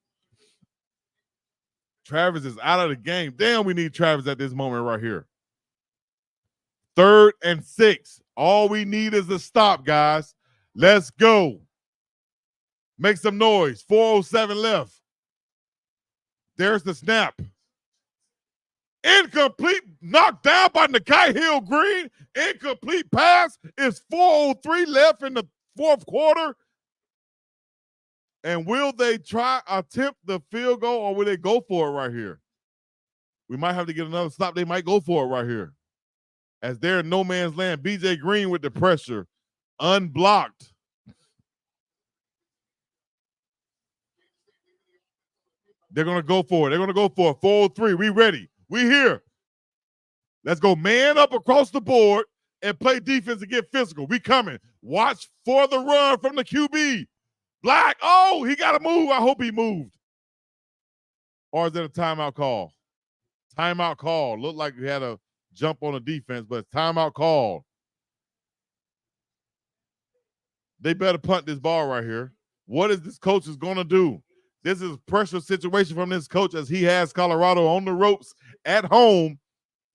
Travis is out of the game. Damn, we need Travis at this moment right here. 3rd and 6. All we need is a stop, guys. Let's go. Make some noise. 4:07 left. There's the snap. Incomplete, knocked down by Nakai Hill-Green. Incomplete pass. It's 4:03 left in the 4th quarter. And will they attempt the field goal, or will they go for it right here? We might have to get another stop. They might go for it right here. As they're in no man's land. BJ Green with the pressure. Unblocked. They're going to go for it. They're going to go for it. 4:03. We ready. We here. Let's go man up across the board and play defense and get physical. We coming. Watch for the run from the QB. Black. Oh, he got to move. I hope he moved. Or is it a timeout call? Timeout call. Looked like we had a jump on the defense, but timeout call. They better punt this ball right here. What is this coach is going to do? This is a pressure situation from this coach as he has Colorado on the ropes at home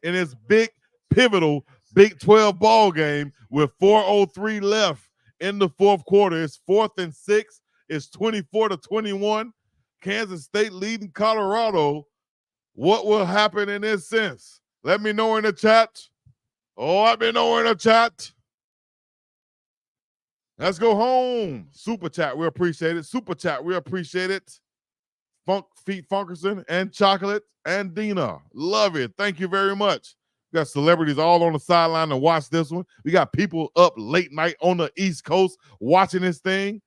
in his big, pivotal Big 12 ball game with 4:03 left in the 4th quarter. It's 4th and 6. It's 24-21. Kansas State leading Colorado. What will happen in this sense? Let me know in the chat. Oh, let me know in the chat. Let's go home. Super chat, we appreciate it. Super chat, we appreciate it. Funk Feet Funkerson and Chocolate and Dina. Love it. Thank you very much. We got celebrities all on the sideline to watch this one. We got people up late night on the East Coast watching this thing,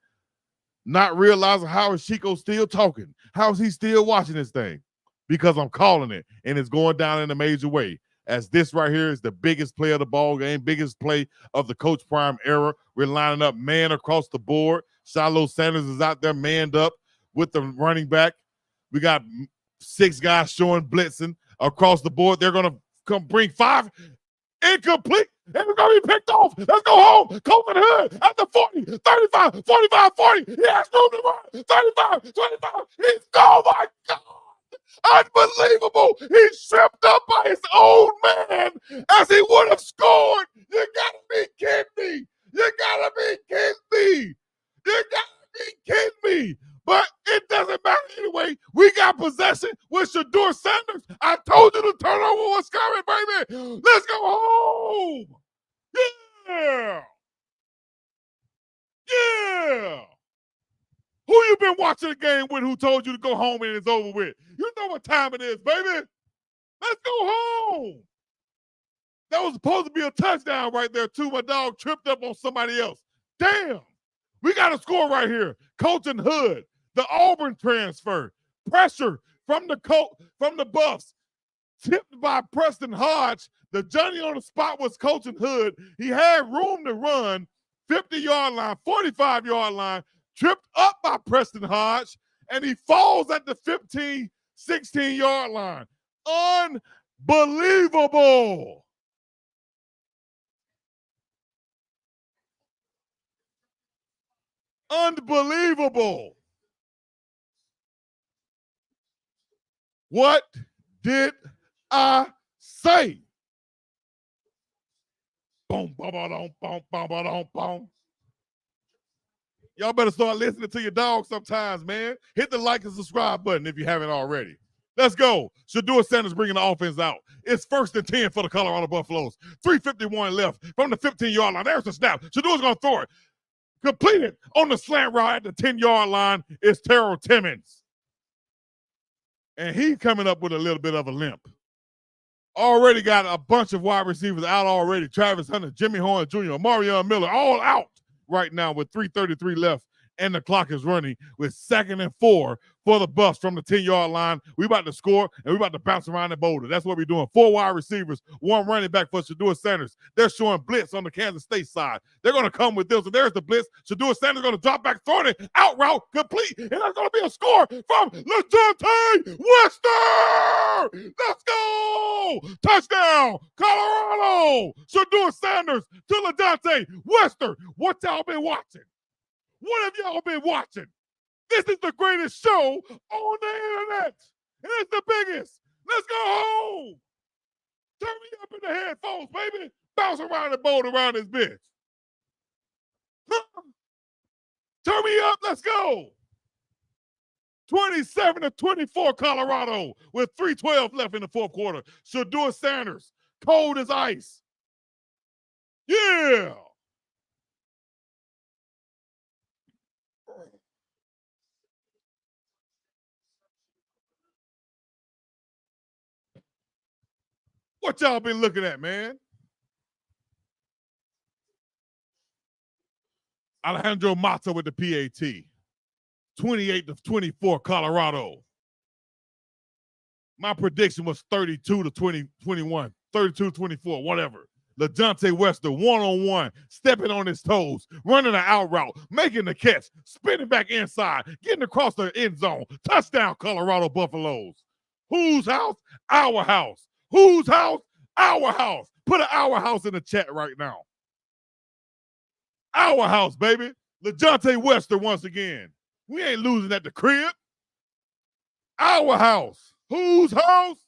not realizing how is Chico still talking. How is he still watching this thing? Because I'm calling it, and it's going down in a major way. As this right here is the biggest play of the ball game, biggest play of the Coach Prime era. We're lining up man across the board. Shiloh Sanders is out there manned up with the running back. We got 6 guys showing blitzing across the board. They're going to come bring 5 incomplete. And we're going to be picked off. Let's go home. Colton Hood at the 40, 35, 45, 40. He has room to run. 35, 25. Oh, my God. Unbelievable. He's tripped up by his own man as he would have scored. You got to be kidding me. You got to be kidding me. You got to be kidding me. But it doesn't matter anyway. We got possession with Shedeur Sanders. I told you the turnover was coming, baby. Let's go home. Yeah. Yeah. Who you been watching the game with who told you to go home and it's over with? You know what time it is, baby. Let's go home. That was supposed to be a touchdown right there, too. My dog tripped up on somebody else. Damn. We got a score right here. Colton Hood, the Auburn transfer. Pressure from the Buffs. Tipped by Preston Hodge. The Johnny on the spot was Colton Hood. He had room to run. 50-yard line, 45-yard line. Tripped up by Preston Hodge. And he falls at the 15, 16-yard line. Unbelievable. Unbelievable. What did I say? Boom, boom, boom, boom, boom, boom, boom. Y'all better start listening to your dog sometimes, man. Hit the like and subscribe button if you haven't already. Let's go. Shedeur Sanders bringing the offense out. It's 1st and 10 for the Colorado Buffaloes. 3:51 left from the 15-yard line. There's the snap. Shedeur's going to throw it. Completed on the slant route at the 10-yard line is Terrell Timmons. And he's coming up with a little bit of a limp. Already got a bunch of wide receivers out already. Travis Hunter, Jimmy Horn Jr., Marion Miller, all out right now with 3:33 left. And the clock is running with 2nd and 4 for the Buffs from the 10-yard line. We about to score, and we about to bounce around the boulder. That's what we're doing. 4 wide receivers, 1 running back for Shedeur Sanders. They're showing blitz on the Kansas State side. They're going to come with this. So there's the blitz. Shedeur Sanders going to drop back, throwing it, out route, complete. And that's going to be a score from LeJontay Wester. Let's go. Touchdown, Colorado. Shedeur Sanders to LeJontay Wester. What y'all been watching? What have y'all been watching? This is the greatest show on the internet. And it's the biggest. Let's go home. Turn me up in the headphones, baby. Bounce around the boat around this bitch. Turn me up. Let's go. 27-24 Colorado with 3:12 left in the 4th quarter. Shedeur Sanders, cold as ice. Yeah. What y'all been looking at, man? Alejandro Mata with the PAT. 28-24 Colorado. My prediction was 32-21, 32-24, whatever. LeJontay Wester, one-on-one, stepping on his toes, running an out route, making the catch, spinning back inside, getting across the end zone. Touchdown, Colorado Buffaloes. Whose house? Our house. Whose house? Our house. Put an our house in the chat right now. Our house, baby. LeJontay Wester once again. We ain't losing at the crib. Our house. Whose house?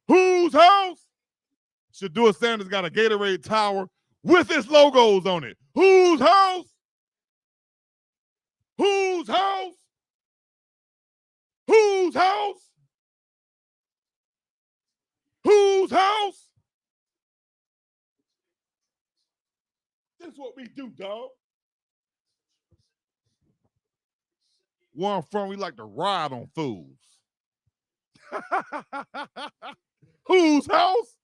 Whose house? Shedeur Sanders got a Gatorade tower with its logos on it. Whose house? Whose house? Whose house? Whose house? That's what we do, dog. Where I'm from, we like to ride on fools. Whose house?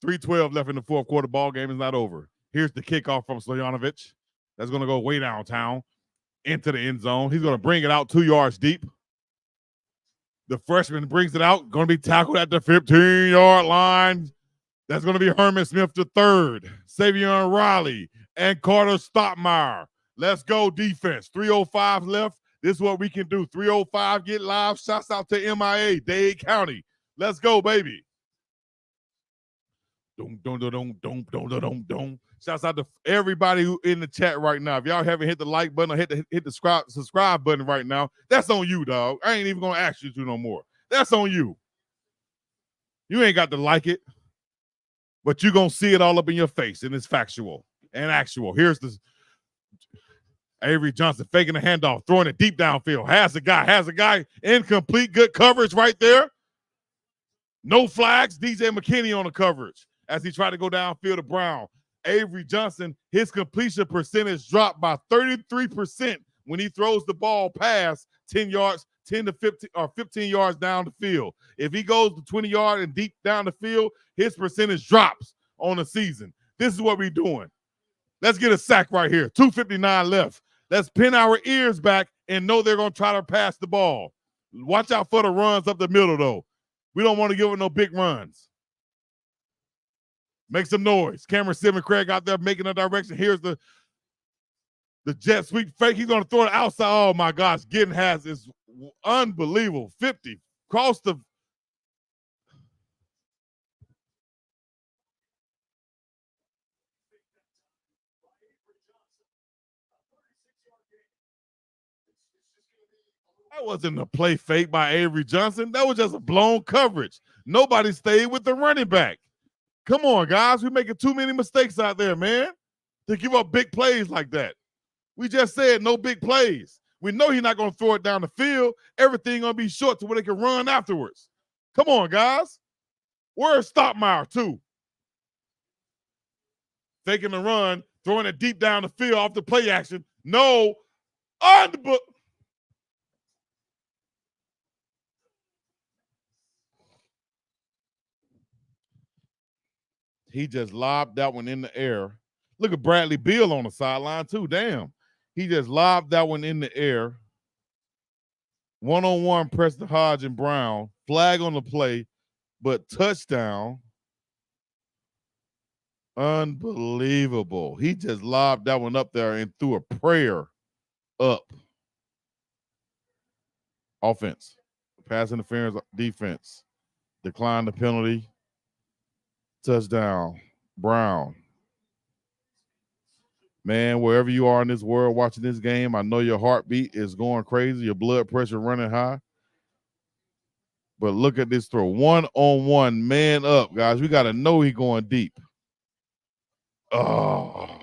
3:12 left in the fourth quarter. Ball game is not over. Here's the kickoff from Stojanovic. That's going to go way downtown into the end zone. He's going to bring it out 2 yards deep. The freshman brings it out. Going to be tackled at the 15-yard line. That's going to be Herman Smith III, Savion Riley, and Carter Stottmeyer. Let's go defense. 3:05 left. This is what we can do. 3:05, get live. Shouts out to MIA, Dade County. Let's go, baby. Shouts out to everybody who in the chat right now. If y'all haven't hit the like button or hit the subscribe button right now, that's on you, dog. I ain't even going to ask you to no more. That's on you. You ain't got to like it, but you're going to see it all up in your face, and it's factual and actual. Here's the Avery Johnson faking the handoff, throwing it deep downfield. Has a guy. Incomplete, good coverage right there. No flags. DJ McKinney on the coverage as he tried to go downfield to Brown. Avery Johnson, his completion percentage dropped by 33% when he throws the ball past 10 to 15 or 15 yards down the field. If he goes to 20 yards and deep down the field, his percentage drops on the season. This is what we're doing. Let's get a sack right here. 2:59 left. Let's pin our ears back and know they're going to try to pass the ball. Watch out for the runs up the middle, though. We don't want to give them no big runs. Make some noise. Cameron Simon Craig out there making a direction. Here's the jet sweep fake. He's going to throw it outside. Oh, my gosh. Giddens has is unbelievable. 50. Cross the – that wasn't a play fake by Avery Johnson. That was just a blown coverage. Nobody stayed with the running back. Come on, guys. We're making too many mistakes out there, man, to give up big plays like that. We just said no big plays. We know he's not going to throw it down the field. Everything going to be short to where they can run afterwards. Come on, guys. Where's Stottmeyer, too? Faking the run, throwing it deep down the field off the play action. No. He just lobbed that one in the air. Look at Bradley Beal on the sideline, too. Damn. He just lobbed that one in the air. One-on-one, Preston Hodge and Brown. Flag on the play, but touchdown. Unbelievable. He just lobbed that one up there and threw a prayer up. Offense. Pass interference, defense. Decline the penalty. Touchdown, Brown. Man, wherever you are in this world watching this game, I know your heartbeat is going crazy, your blood pressure running high. But look at this throw. One-on-one, man up, guys. We got to know he's going deep. Oh,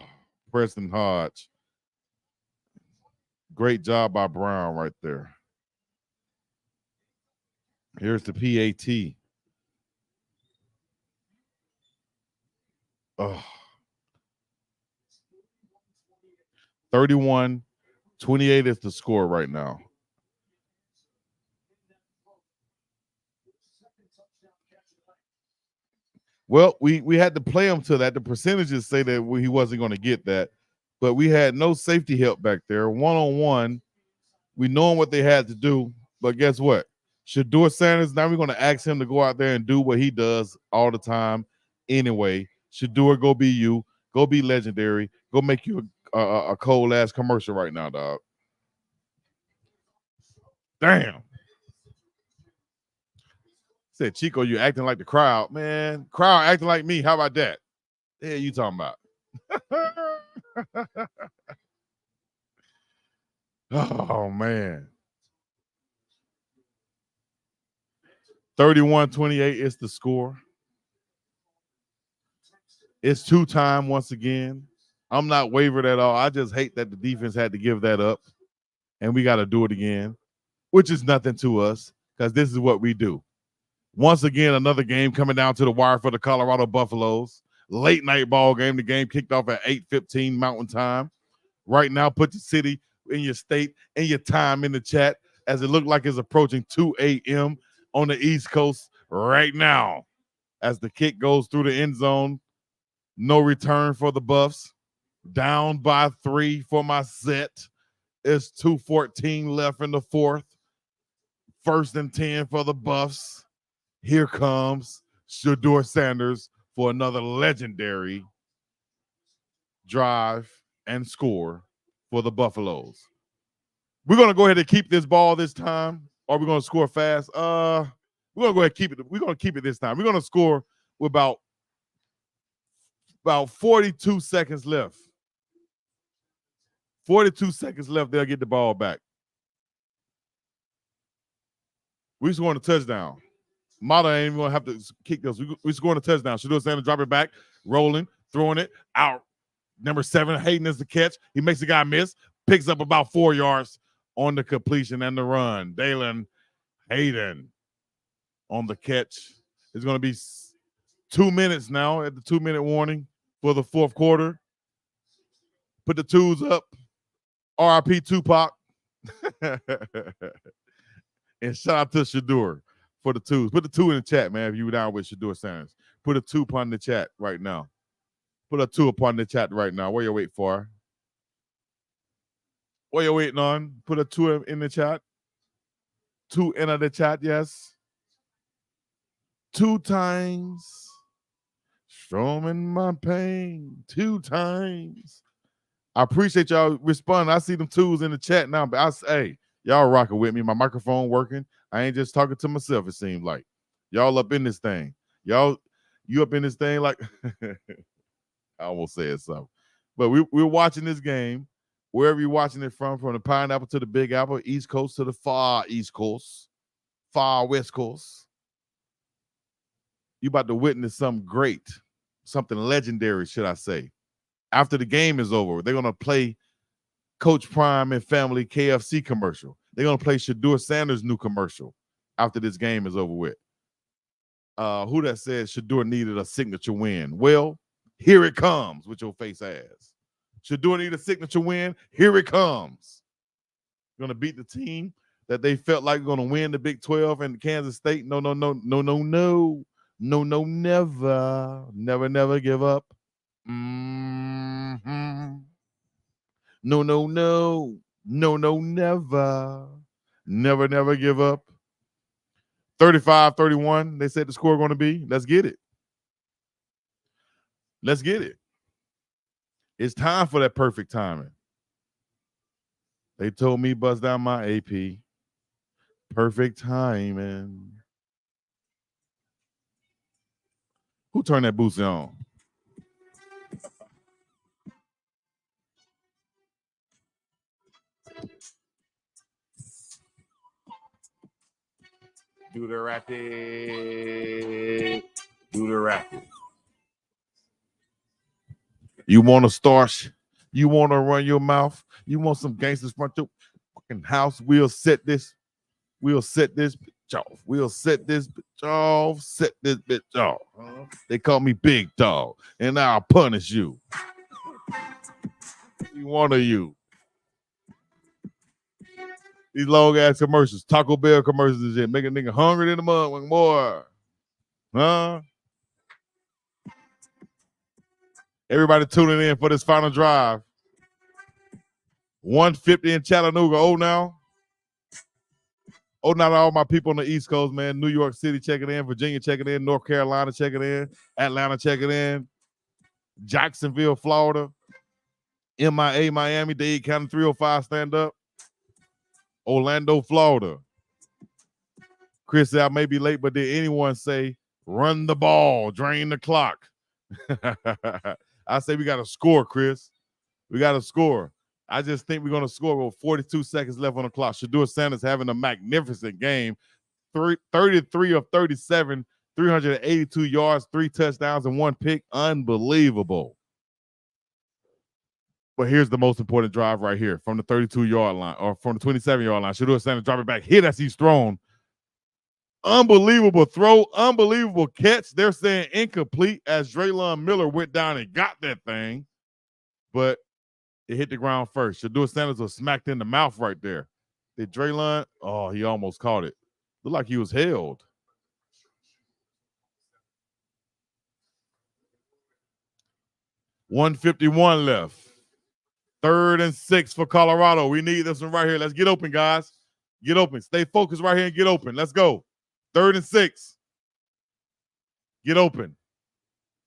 Preston Hodge. Great job by Brown right there. Here's the PAT. Oh. 31-28 is the score right now. Well, we had to play him to that. The percentages say that he wasn't going to get that, but we had no safety help back there. One-on-one, we know what they had to do, but guess what? Shedeur Sanders, now we're going to ask him to go out there and do what he does all the time anyway. Shedeur, go be you. Go be legendary. Go make you a cold-ass commercial right now, dog. Damn. Said, Chico, you acting like the crowd. Man, crowd acting like me. How about that? The hell you talking about? Oh, man. 31-28 is the score. It's two-time once again. I'm not wavered at all. I just hate that the defense had to give that up, and we got to do it again, which is nothing to us because this is what we do. Once again, another game coming down to the wire for the Colorado Buffaloes. Late night ball game. The game kicked off at 8:15 Mountain Time. Right now, put your city in your state and your time in the chat as it looked like it's approaching 2 a.m. on the East Coast right now. as the kick goes through the end zone. No return for the Buffs. Down by 3 for my set. It's 2:14 left in the fourth. 1st and 10 for the Buffs. Here comes Shedeur Sanders for another legendary drive and score for the Buffaloes. We're going to go ahead and keep this ball this time, or we're going to score fast. We're going to go ahead and keep it. We're going to keep it this time. We're going to score with about 42 seconds left. 42 seconds left, they'll get the ball back. We scoring a touchdown. Mata ain't even going to have to kick this. We scoring a touchdown. Shedeur Sanders drop it back, rolling, throwing it out. Number 7, Hayden is the catch. He makes the guy miss, picks up about 4 yards on the completion and the run. Dalen Hayden on the catch. It's going to be 2 minutes now at the 2-minute warning for the fourth quarter. Put the 2s up. RIP Tupac. And shout out to Shedeur for the 2s. Put the 2 in the chat, man, if you were down with Shedeur Sanders. Put a 2 upon the chat right now. Put a 2 upon the chat right now. What you waiting for? What you waiting on? Put a 2 in the chat. 2 enter the chat, yes. 2 times. Stroming my pain 2 times. I appreciate y'all responding. I see them 2s in the chat now, but I say, y'all rocking with me. My microphone working. I ain't just talking to myself, it seems like. Y'all up in this thing. You up in this thing like I almost said something. But we're watching this game. Wherever you're watching it from the Pineapple to the Big Apple, East Coast to the far East Coast, far West Coast. You about to witness something great, something legendary, should I say. After the game is over, they're going to play Coach Prime and Family KFC commercial. They're going to play Shedeur Sanders' new commercial after this game is over with. Who that said Shedeur needed a signature win? Well, here it comes with your face ass. Shedeur need a signature win. Here it comes. Going to beat the team that they felt like going to win the Big 12 and Kansas State. No, never. Never give up. Mm-hmm. No, never give up. 35-31, they said the score going to be. Let's get it. Let's get it. It's time for that perfect timing. They told me bust down my AP. Perfect timing. Who turned that boost on? Do the racket. Do the racket. You want to starch? You want to run your mouth? You want some gangsters front your fucking house? We'll set this bitch off. We'll set this bitch off. Set this bitch off. They call me Big Dog, and I'll punish you. One of you. These long ass commercials, Taco Bell commercials and shit, make a nigga hungry in the mud with more. Huh? Everybody tuning in for this final drive. 150 in Chattanooga. Oh, now. Oh, not all my people on the East Coast, man. New York City checking in, Virginia checking in, North Carolina checking in, Atlanta checking in, Jacksonville, Florida, MIA, Miami, Dade County 305 stand up. Orlando, Florida. Chris said I may be late, but did anyone say run the ball, drain the clock? I say we got to score, Chris. We got to score. I just think we're going to score with 42 seconds left on the clock. Shedeur Sanders having a magnificent game. 33 of 37, 382 yards, 3 touchdowns, and 1 pick. Unbelievable. But here's the most important drive right here from the 32-yard line or from the 27-yard line. Shedeur Sanders drop it back. Hit as he's thrown. Unbelievable throw. Unbelievable catch. They're saying incomplete as Draylon Miller went down and got that thing. But it hit the ground first. Shedeur Sanders was smacked in the mouth right there. Did Draylon? Oh, he almost caught it. Looked like he was held. 1:51 left. 3rd and 6 for Colorado. We need this one right here. Let's get open, guys. Get open. Stay focused right here and get open. Let's go. 3rd and 6. Get open.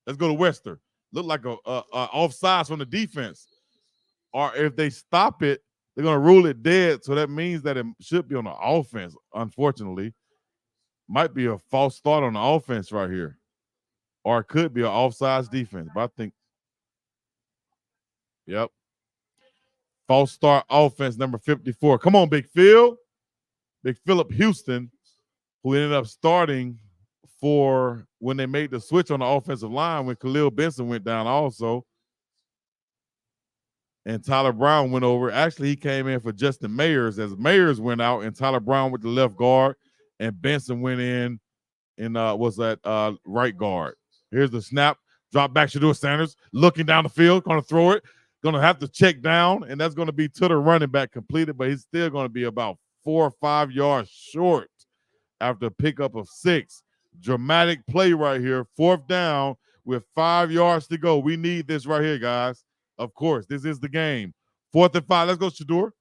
Let's go to Wester. Look like a offsides from the defense. Or if they stop it, they're going to rule it dead. So that means that it should be on the offense, unfortunately. Might be a false start on the offense right here. Or it could be an offsides defense. But I think, yep. False start offense, number 54. Come on, Big Phil. Big Philip Houston, who ended up starting for when they made the switch on the offensive line when Khalil Benson went down also. And Tyler Brown went over. Actually, he came in for Justin Mayers as Mayers went out and Tyler Brown with the left guard and Benson went in and was at right guard. Here's the snap. Drop back Shedeur Sanders looking down the field, going to throw it. Going to have to check down, and that's going to be to the running back completed, but he's still going to be about 4 or 5 yards short after a pickup of 6. Dramatic play right here. 4th down with 5 yards to go. We need this right here, guys. Of course, this is the game. 4th and 5. Let's go, Shedeur.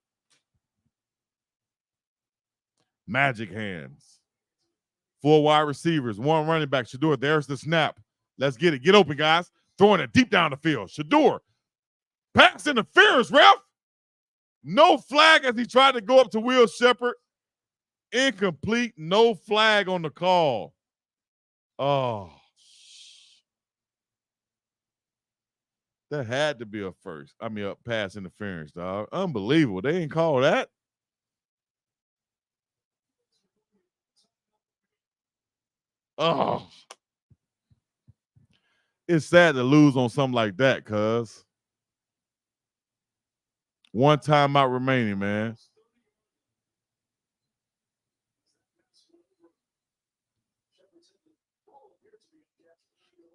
Magic hands. 4 wide receivers, 1 running back. Shedeur, there's the snap. Let's get it. Get open, guys. Throwing it deep down the field. Shedeur. Pass interference, ref. No flag as he tried to go up to Will Shepherd. Incomplete. No flag on the call. Oh. That had to be a pass interference, dog. Unbelievable. They didn't call that. Oh. It's sad to lose on something like that, cuz. 1 timeout remaining, man.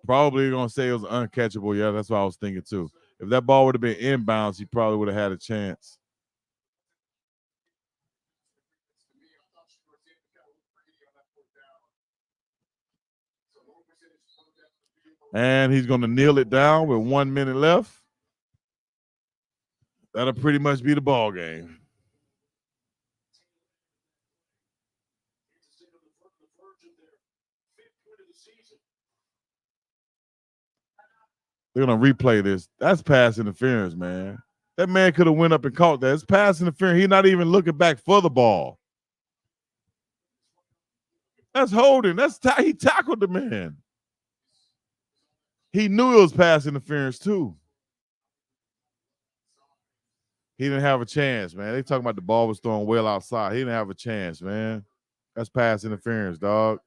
Probably going to say it was uncatchable. Yeah, that's what I was thinking too. If that ball would have been inbounds, he probably would have had a chance. And he's going to kneel it down with 1 minute left. That'll pretty much be the ball game. They're going to replay this. That's pass interference, man. That man could have went up and caught that. It's pass interference. He's not even looking back for the ball. That's holding. He tackled the man. He knew it was pass interference too. He didn't have a chance, man. They talking about the ball was thrown well outside. He didn't have a chance, man. That's pass interference, dog.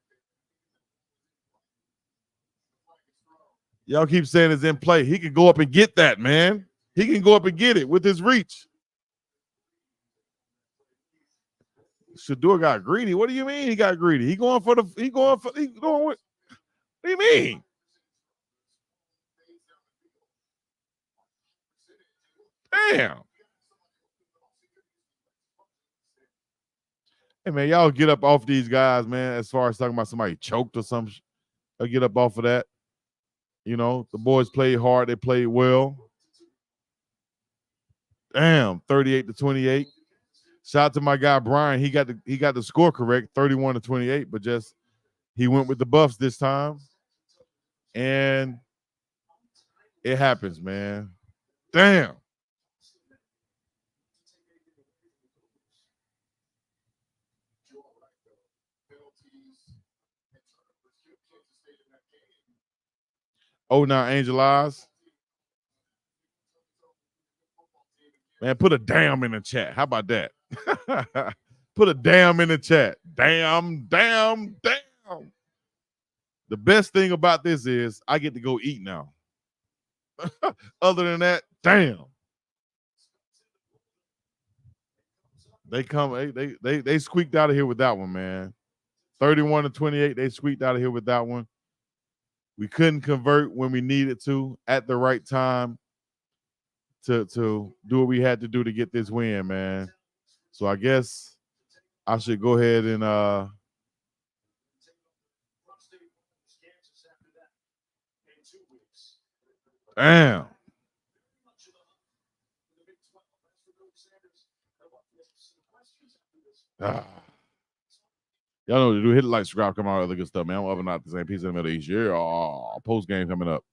Y'all keep saying it's in play. He can go up and get that, man. He can go up and get it with his reach. Shedeur got greedy. What do you mean he got greedy? He going with. What do you mean? Damn. Hey, man, y'all get up off these guys, man, as far as talking about somebody choked or something. I'll get up off of that. You know, the boys played hard. They played well. Damn, 38-28. Shout out to my guy, Brian. He got the score correct, 31-28, but just he went with the Buffs this time. And it happens, man. Damn. Oh, now Angel Eyes. Man, put a damn in the chat. How about that? Put a damn in the chat. Damn. The best thing about this is I get to go eat now. Other than that, damn. They squeaked out of here with that one, man. 31-28. They squeaked out of here with that one. We couldn't convert when we needed to at the right time to do what we had to do to get this win, man. So I guess I should go ahead and damn. Y'all know what to do. Hit the like, subscribe, come on, other good stuff, man. I'm up and out the same piece in the Middle East. Yeah, post game coming up.